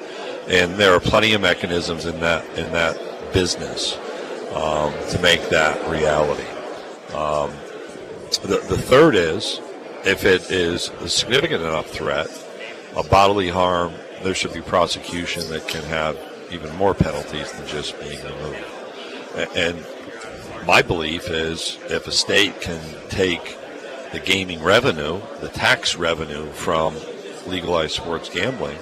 And there are plenty of mechanisms in that business to make that reality. The third is, if it is a significant enough threat, a bodily harm, there should be prosecution that can have even more penalties than just being removed. And my belief is if a state can take the gaming revenue, the tax revenue from legalized sports gambling,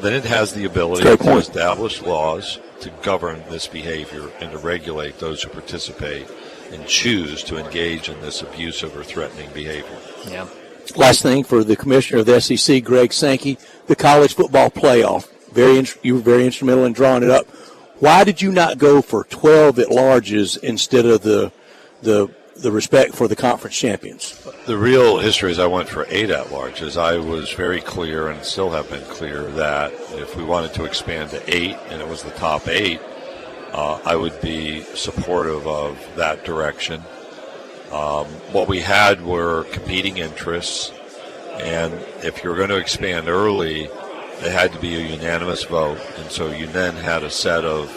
then it has the ability to establish laws to govern this behavior and to regulate those who participate and choose to engage in this abusive or threatening behavior. Yeah. Last thing for the commissioner of the SEC, Greg Sankey, the college football playoff. You were very instrumental in drawing it up. Why did you not go for 12 at-larges instead of the respect for the conference champions? The real history is I went for 8 at-larges. I was very clear and still have been clear that if we wanted to expand to 8 and it was the top 8, I would be supportive of that direction. What we had were competing interests, and if you're going to expand early, it had to be a unanimous vote, and so you then had a set of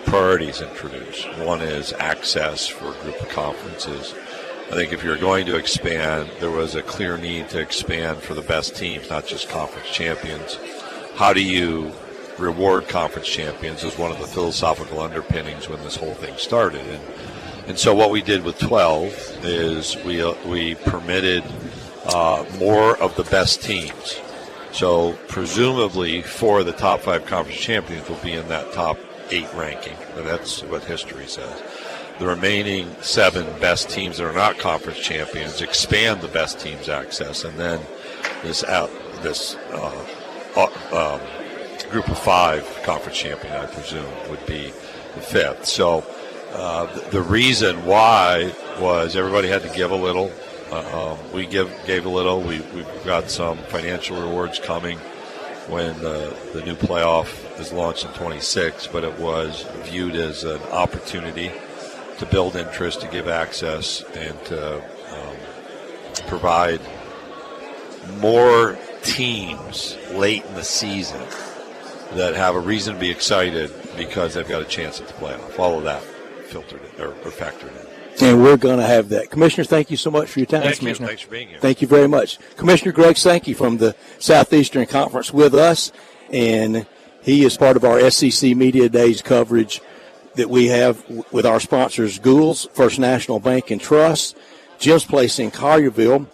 priorities introduced. One is access for a group of conferences. I think if you're going to expand, there was a clear need to expand for the best teams, not just conference champions. How do you reward conference champions is one of the philosophical underpinnings when this whole thing started. And so what we did with 12 is we permitted more of the best teams. So presumably 4 of the top 5 conference champions will be in that top 8 ranking. And that's what history says. The remaining 7 best teams that are not conference champions expand the best teams' access, and then this group of 5 conference champion, I presume, would be the 5th. So the reason why was everybody had to give a little. We gave a little. We've got some financial rewards coming when the new playoff is launched in 26, but it was viewed as an opportunity to build interest, to give access, and to provide more teams late in the season that have a reason to be excited because they've got a chance at the playoff. All of that filtered in, or factored in. And we're going to have that. Commissioner, thank you so much for your time. Thank you. Thanks for being here. Thank you very much. Commissioner Greg Sankey from the Southeastern Conference with us, and he is part of our SEC Media Days coverage that we have with our sponsors, Gould's, First National Bank and Trust, Jim's Place in Collierville,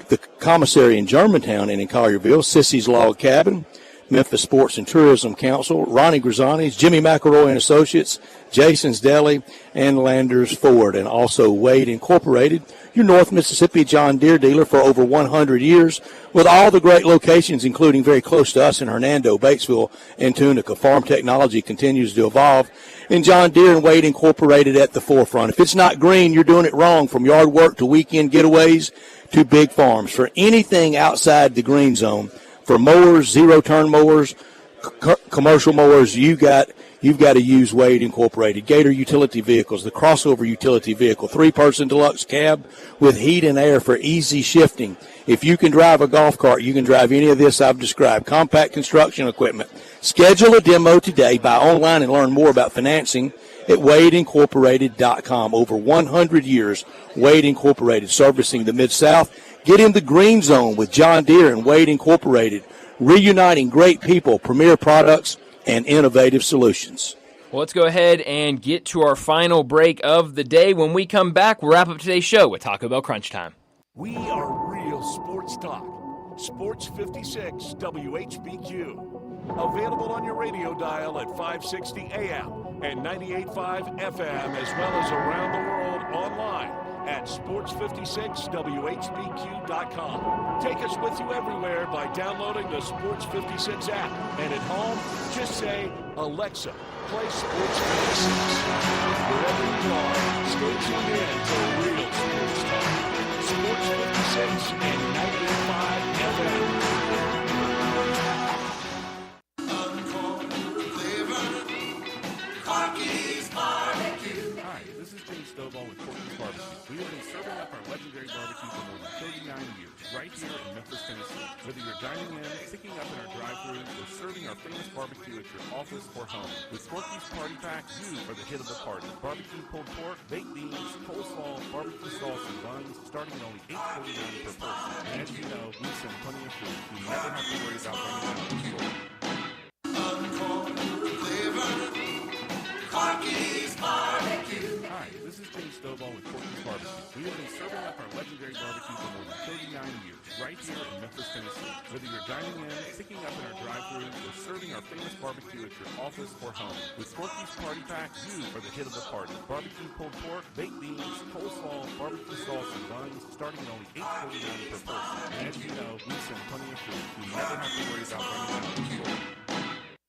the Commissary in Germantown and in Collierville, Sissy's Log Cabin, Memphis Sports and Tourism Council, Ronnie Grisani's, Jimmy McElroy and Associates, Jason's Deli, and Landers Ford, and also Wade Incorporated, your North Mississippi John Deere dealer for over 100 years, with all the great locations, including very close to us in Hernando, Batesville, and Tunica. Farm technology continues to evolve, and John Deere and Wade Incorporated at the forefront. If it's not green, you're doing it wrong, from yard work to weekend getaways to big farms. For anything outside the green zone, for mowers, zero-turn mowers, commercial mowers, you've got to use Wade Incorporated. Gator utility vehicles, the crossover utility vehicle, 3-person deluxe cab with heat and air for easy shifting. If you can drive a golf cart, you can drive any of this I've described. Compact construction equipment. Schedule a demo today. Buy online and learn more about financing at WadeIncorporated.com. Over 100 years, Wade Incorporated, servicing the Mid-South. Get in the green zone with John Deere and Wade Incorporated, reuniting great people, premier products, and innovative solutions. Well, let's go ahead and get to our final break of the day. When we come back, we'll wrap up today's show with Taco Bell Crunch Time. We are real sports talk. Sports 56 WHBQ. Available on your radio dial at 560 AM and 98.5 FM, as well as around the world online at sports56whbq.com. Take us with you everywhere by downloading the Sports 56 app. And at home, just say, Alexa, play Sports 56. Wherever you are, stay tuned in to real sports talk. Sports 56 and 98.5 FM. Hi, this is Jay Stovall with Corky's Barbecue. We have been serving up our legendary barbecue for more than 39 years, right here in Memphis, Tennessee. Whether you're dining in, picking up in our drive-thru, or serving our famous barbecue at your office or home, with Corky's Party Pack, you are the hit of the party. Barbecue pulled pork, baked beans, coleslaw, barbecue sauce, and buns, starting at only $8.49 per person. And as you know, we send plenty of food. You never have to worry about running out of the store. Corky's Barbecue. Hi, this stove on with Porky's Barbecue. We have been serving up our legendary barbecue for more than 39 years, right here in Memphis, Tennessee. Whether you're dining in, picking up in our drive-thru, or serving our famous barbecue at your office or home. With Porky's Party Pack, you are the hit of the party. Barbecue pulled pork, baked beans, coleslaw, barbecue sauce, and buns, starting at only $8.49 per person. And as you know, we send plenty of food. You never have to worry about running out of the store.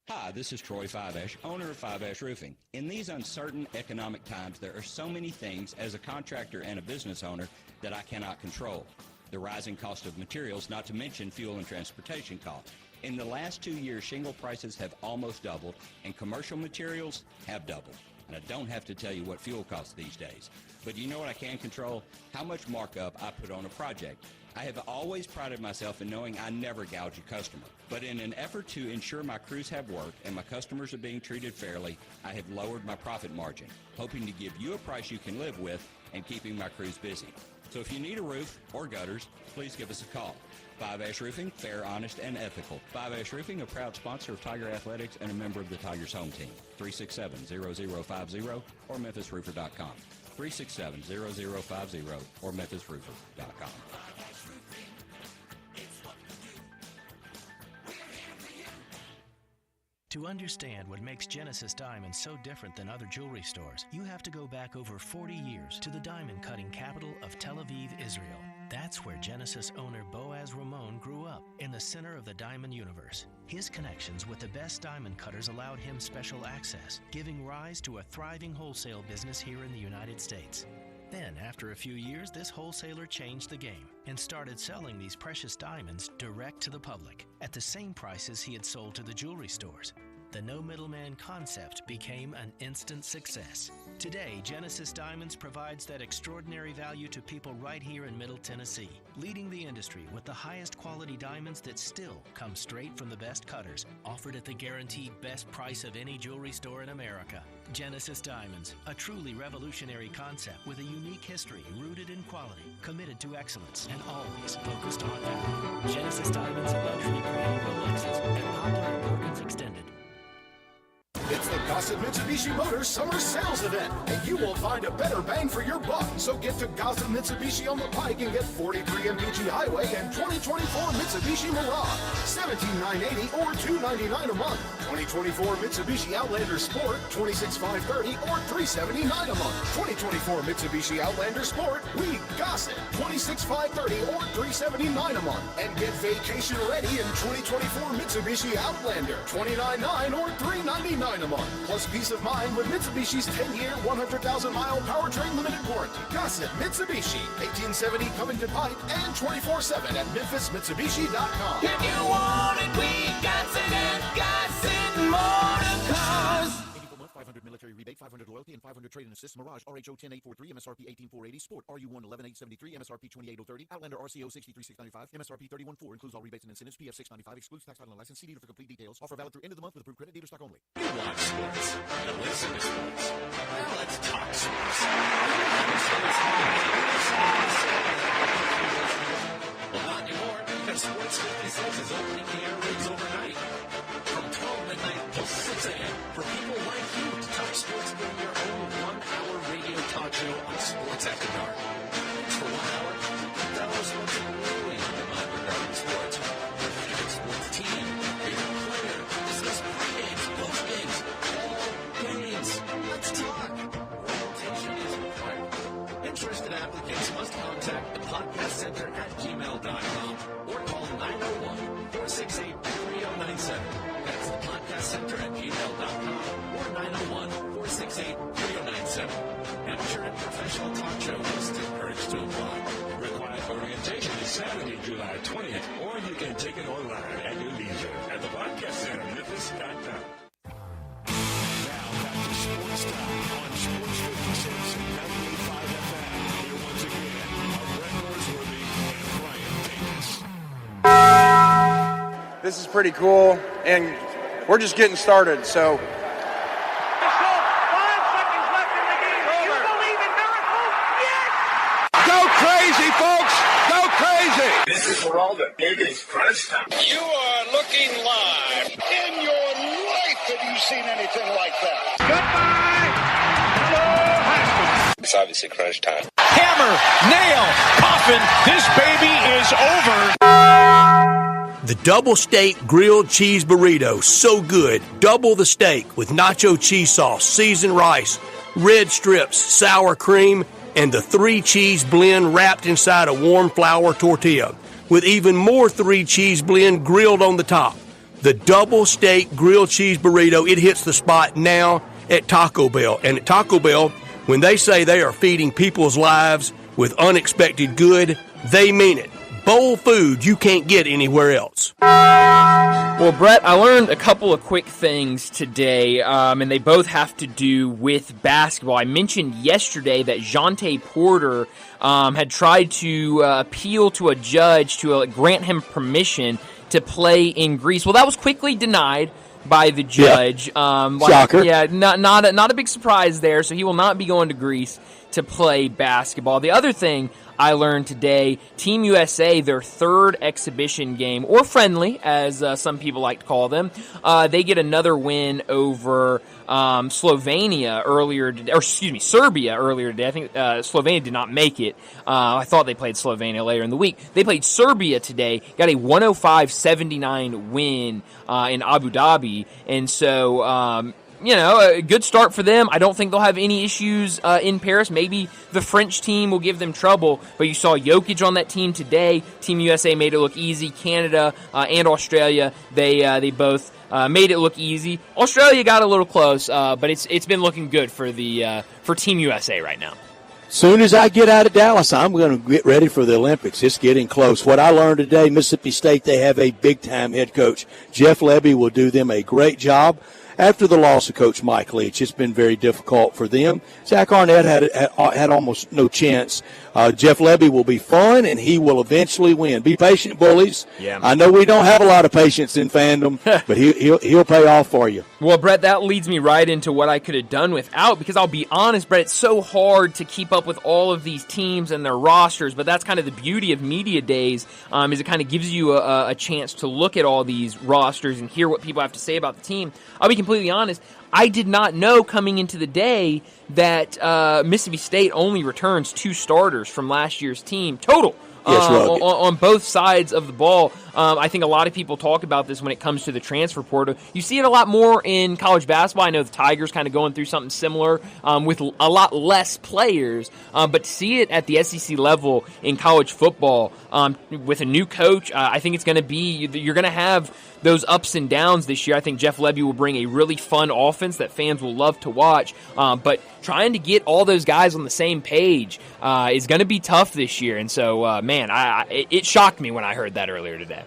Hi, this is Troy Fiveash, owner of Fiveash Roofing. In these uncertain economic times, there are so many things as a contractor and a business owner that I cannot control. The rising cost of materials, not to mention fuel and transportation costs. In the last 2 years, shingle prices have almost doubled, and commercial materials have doubled. And I don't have to tell you what fuel costs these days. But you know what I can control? How much markup I put on a project. I have always prided myself in knowing I never gouge a customer. But in an effort to ensure my crews have work and my customers are being treated fairly, I have lowered my profit margin, hoping to give you a price you can live with and keeping my crews busy. So if you need a roof or gutters, please give us a call. Fiveash Roofing, fair, honest, and ethical. Fiveash Roofing, a proud sponsor of Tiger Athletics and a member of the Tigers home team. 367-0050 or memphisroofer.com. 367-0050 or memphisroofer.com. To understand what makes Genesis Diamonds so different than other jewelry stores, you have to go back over 40 years to the diamond cutting capital of Tel Aviv, Israel. That's where Genesis owner Boaz Ramon grew up, in the center of the diamond universe. His connections with the best diamond cutters allowed him special access, giving rise to a thriving wholesale business here in the United States. Then, after a few years, this wholesaler changed the game and started selling these precious diamonds direct to the public at the same prices he had sold to the jewelry stores. The no middleman concept became an instant success. Today, Genesis Diamonds provides that extraordinary value to people right here in Middle Tennessee, leading the industry with the highest quality diamonds that still come straight from the best cutters, offered at the guaranteed best price of any jewelry store in America. Genesis Diamonds, a truly revolutionary concept with a unique history rooted in quality, committed to excellence, and always focused on value. Genesis Diamonds, luxury brand Rolexes, and popular Perkins Extended. It's the Gossett Mitsubishi Motors Summer Sales Event, and you won't find a better bang for your buck. So get to Gossett Mitsubishi on the Pike and get 43 MPG Highway and 2024 Mitsubishi Mirage, $17,980 or $299 a month. 2024 Mitsubishi Outlander Sport, $26,530 or $379 a month. 2024 Mitsubishi Outlander Sport, we Gossett, $26,530 or $379 a month. And get vacation ready in 2024 Mitsubishi Outlander, $29,900 or $399 a month. Plus peace of mind with Mitsubishi's 10-year, 100,000-mile powertrain limited warranty. Gossett Mitsubishi, 1870 Covington Pike and 24/7 at memphismitsubishi.com. If you want it, we got it at Gossett Motor Cars. 500 military rebate, 500 loyalty, and 500 trade-in assist. Mirage, RHO 10843, MSRP 18480. Sport, RU1 11873, MSRP 28030. Outlander, RCO 63695, MSRP 314. Includes all rebates and incentives. PF 695. Excludes tax, title, and license. See dealer for complete details. Offer valid through end of the month with approved credit. Dealer stock only. You watch sports. You listen to sports. Now let's talk sports. Well, not anymore, because Sports 56 is opening the airwaves overnight. From 12 midnight till 6 a.m. for people like you to talk sports during your own 1-hour radio talk show on Sports After Dark. For 1 hour, tell us what's brewing in your mind regarding sports. Your favorite sports team, favorite player, discuss pre-games, post-games, all games. Let's talk. Rotation is required. Interested applicants must contact the podcast center at gmail.com or call 901-468-3097. That's the podcast center at gmail.com or 901-468-3097. Amateur and professional talk show hosts encouraged to apply. Required orientation is Saturday, July 20th, or you can take it online at your leisure at the podcast center, Memphis.com. Now back to Sports Time on Sports 56 and 98.5 FM. Here once again are Brett Norsworthy and Brian Davis. This is pretty cool, and we're just getting started, so. 5 seconds left in the game. Do you believe in miracles? Yes! Go crazy, folks! Go crazy! This is for all the biggest crunch time. You are looking live. In your life have you seen anything like that? Goodbye! Hello, Haskins. It's obviously crunch time. Hammer, nail, coffin. This baby is over. The double steak grilled cheese burrito, so good. Double the steak with nacho cheese sauce, seasoned rice, red strips, sour cream, and the 3-cheese blend wrapped inside a warm flour tortilla with even more 3-cheese blend grilled on the top. The double steak grilled cheese burrito, it hits the spot now at Taco Bell. And at Taco Bell, when they say they are feeding people's lives with unexpected good, they mean it. Bowl food you can't get anywhere else. Well, Brett, I learned a couple of quick things today, and they both have to do with basketball. I mentioned yesterday that Jonte Porter had tried to appeal to a judge to grant him permission to play in Greece. Well, that was quickly denied by the judge. Yeah. Shocker. Yeah, not a big surprise there, so he will not be going to Greece to play basketball. The other thing I learned today, Team USA, their third exhibition game, or friendly, as some people like to call them, they get another win over Serbia earlier today. I think Slovenia did not make it. I thought they played Slovenia later in the week. They played Serbia today, got a 105-79 win in Abu Dhabi, and so a good start for them. I don't think they'll have any issues in Paris. Maybe the French team will give them trouble, but you saw Jokic on that team today. Team USA made it look easy. Canada and Australia, they both made it look easy. Australia got a little close, but it's been looking good for Team USA right now. Soon as I get out of Dallas, I'm going to get ready for the Olympics. It's getting close. What I learned today, Mississippi State, they have a big-time head coach. Jeff Lebby will do them a great job. After the loss of Coach Mike Leach, it's been very difficult for them. Zach Arnett had almost no chance. Jeff Lebby will be fun, and he will eventually win. Be patient, bullies. Yeah. I know we don't have a lot of patience in fandom, but he'll pay off for you. Well, Brett, that leads me right into what I could have done without, because I'll be honest, Brett, it's so hard to keep up with all of these teams and their rosters, but that's kind of the beauty of media days, is it kind of gives you a chance to look at all these rosters and hear what people have to say about the team. I'll be completely honest, I did not know coming into the day that Mississippi State only returns 2 starters from last year's team total. On both sides of the ball. I think a lot of people talk about this when it comes to the transfer portal. You see it a lot more in college basketball. I know the Tigers kind of going through something similar with a lot less players, but to see it at the SEC level in college football with a new coach, I think it's going to be, you're going to have those ups and downs this year. I think Jeff Lebby will bring a really fun offense that fans will love to watch, but trying to get all those guys on the same page is going to be tough this year. And so, it shocked me when I heard that earlier today.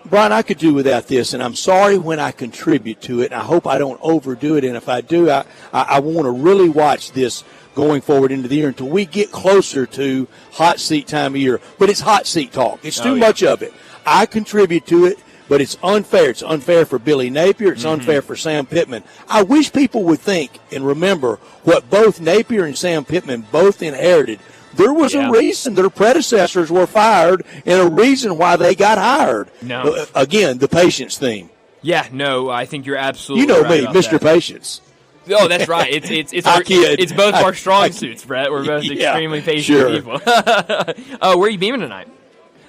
Brian, I could do without this, and I'm sorry when I contribute to it. I hope I don't overdo it, and if I do, I want to really watch this going forward into the year until we get closer to hot seat time of year. But it's hot seat talk. It's too much of it. I contribute to it, but it's unfair. It's unfair for Billy Napier. It's unfair for Sam Pittman. I wish people would think and remember what both Napier and Sam Pittman both inherited. There was a reason their predecessors were fired and a reason why they got hired. No. Again, the patience theme. Yeah, no, I think you're absolutely right. You know right me, Mr. that. Patience. Oh, that's right. It's both our strong suits, Brett. We're both extremely patient people. Where are you beaming tonight?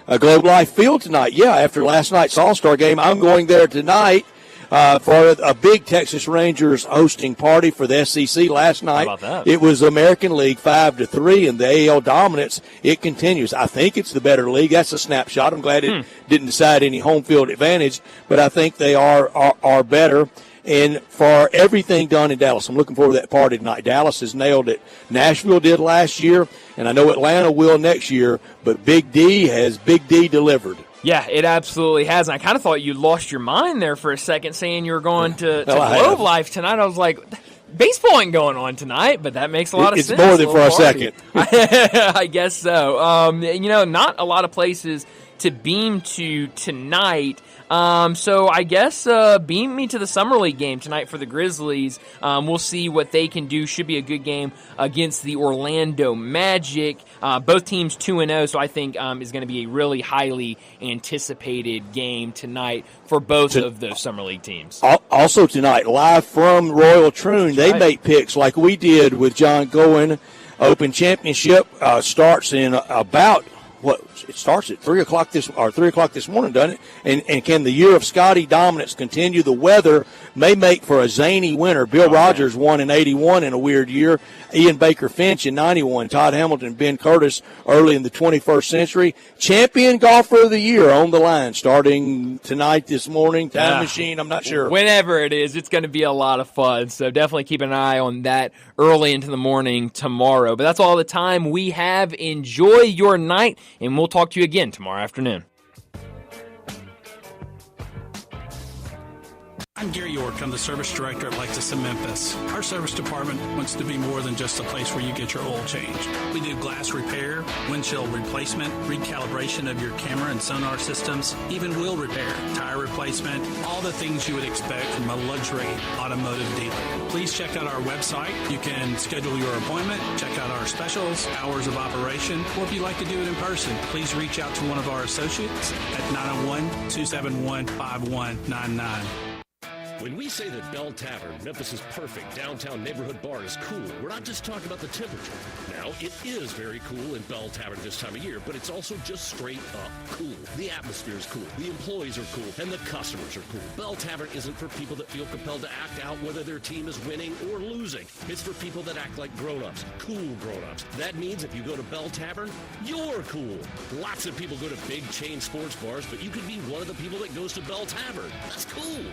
Globe Life Field tonight. Yeah, after last night's All-Star game, I'm going there tonight for a big Texas Rangers hosting party for the SEC last night. How about that? It was American League 5-3, and the AL dominance, it continues. I think it's the better league. That's a snapshot. I'm glad it didn't decide any home field advantage, but I think they are better. And for everything done in Dallas, I'm looking forward to that party tonight. Dallas has nailed it. Nashville did last year, and I know Atlanta will next year, but Big D delivered. Yeah, it absolutely has. And I kind of thought you lost your mind there for a second saying you were going to Globe Life tonight. I was like, baseball ain't going on tonight, but that makes a lot of sense. It's more than for a second. I guess so. Not a lot of places to beam to tonight. So I guess beam me to the Summer League game tonight for the Grizzlies. We'll see what they can do. Should be a good game against the Orlando Magic. Both teams 2-0, so I think is going to be a really highly anticipated game tonight for both of those Summer League teams. Also tonight, live from Royal Troon, they make picks like we did with John Goen Open Championship starts in about it starts at 3 o'clock this morning, doesn't it? And can the year of Scotty dominance continue? The weather may make for a zany winter. Bill Rogers won in 81 in a weird year. Ian Baker Finch in 91. Todd Hamilton, Ben Curtis early in the 21st century. Champion golfer of the year on the line starting tonight, this morning. Time machine, I'm not sure. Whenever it is, it's going to be a lot of fun. So definitely keep an eye on that early into the morning tomorrow. But that's all the time we have. Enjoy your night, and we'll talk to you again tomorrow afternoon. I'm Gary York. I'm the service director at Lexus in Memphis. Our service department wants to be more than just a place where you get your oil changed. We do glass repair, windshield replacement, recalibration of your camera and sonar systems, even wheel repair, tire replacement, all the things you would expect from a luxury automotive dealer. Please check out our website. You can schedule your appointment, check out our specials, hours of operation, or if you'd like to do it in person, please reach out to one of our associates at 901-271-5199. When we say that Bell Tavern, Memphis' perfect downtown neighborhood bar, is cool, we're not just talking about the temperature. Now, it is very cool in Bell Tavern this time of year, but it's also just straight up cool. The atmosphere is cool, the employees are cool, and the customers are cool. Bell Tavern isn't for people that feel compelled to act out whether their team is winning or losing. It's for people that act like grown-ups, cool grown-ups. That means if you go to Bell Tavern, you're cool. Lots of people go to big chain sports bars, but you could be one of the people that goes to Bell Tavern. That's cool.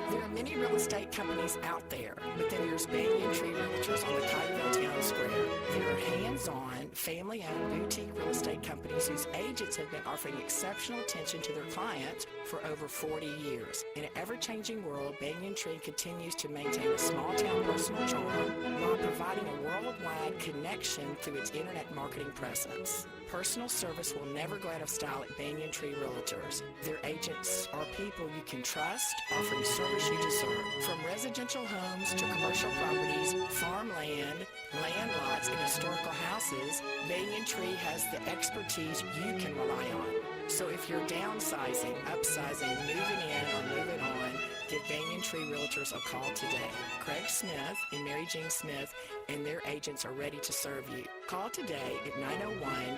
There are many real estate companies out there, but then there's Banyan Tree Realtors on the Titanville Town Square. There are hands-on, family-owned boutique real estate companies whose agents have been offering exceptional attention to their clients for over 40 years. In an ever-changing world, Banyan Tree continues to maintain a small-town personal charm while providing a worldwide connection through its internet marketing presence. Personal service will never go out of style at Banyan Tree Realtors. Their agents are people you can trust, offering service you deserve. From residential homes to commercial properties, farmland, land lots, and historical houses, Banyan Tree has the expertise you can rely on. So if you're downsizing, upsizing, moving in, or moving on, give Banyan Tree Realtors a call today. Craig Smith and Mary Jean Smith and their agents are ready to serve you. Call today at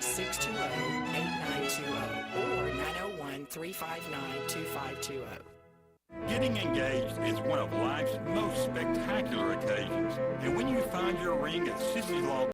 901-620-8920 or 901-359-2520. Getting engaged is one of life's most spectacular occasions. And when you find your ring at Sissy Law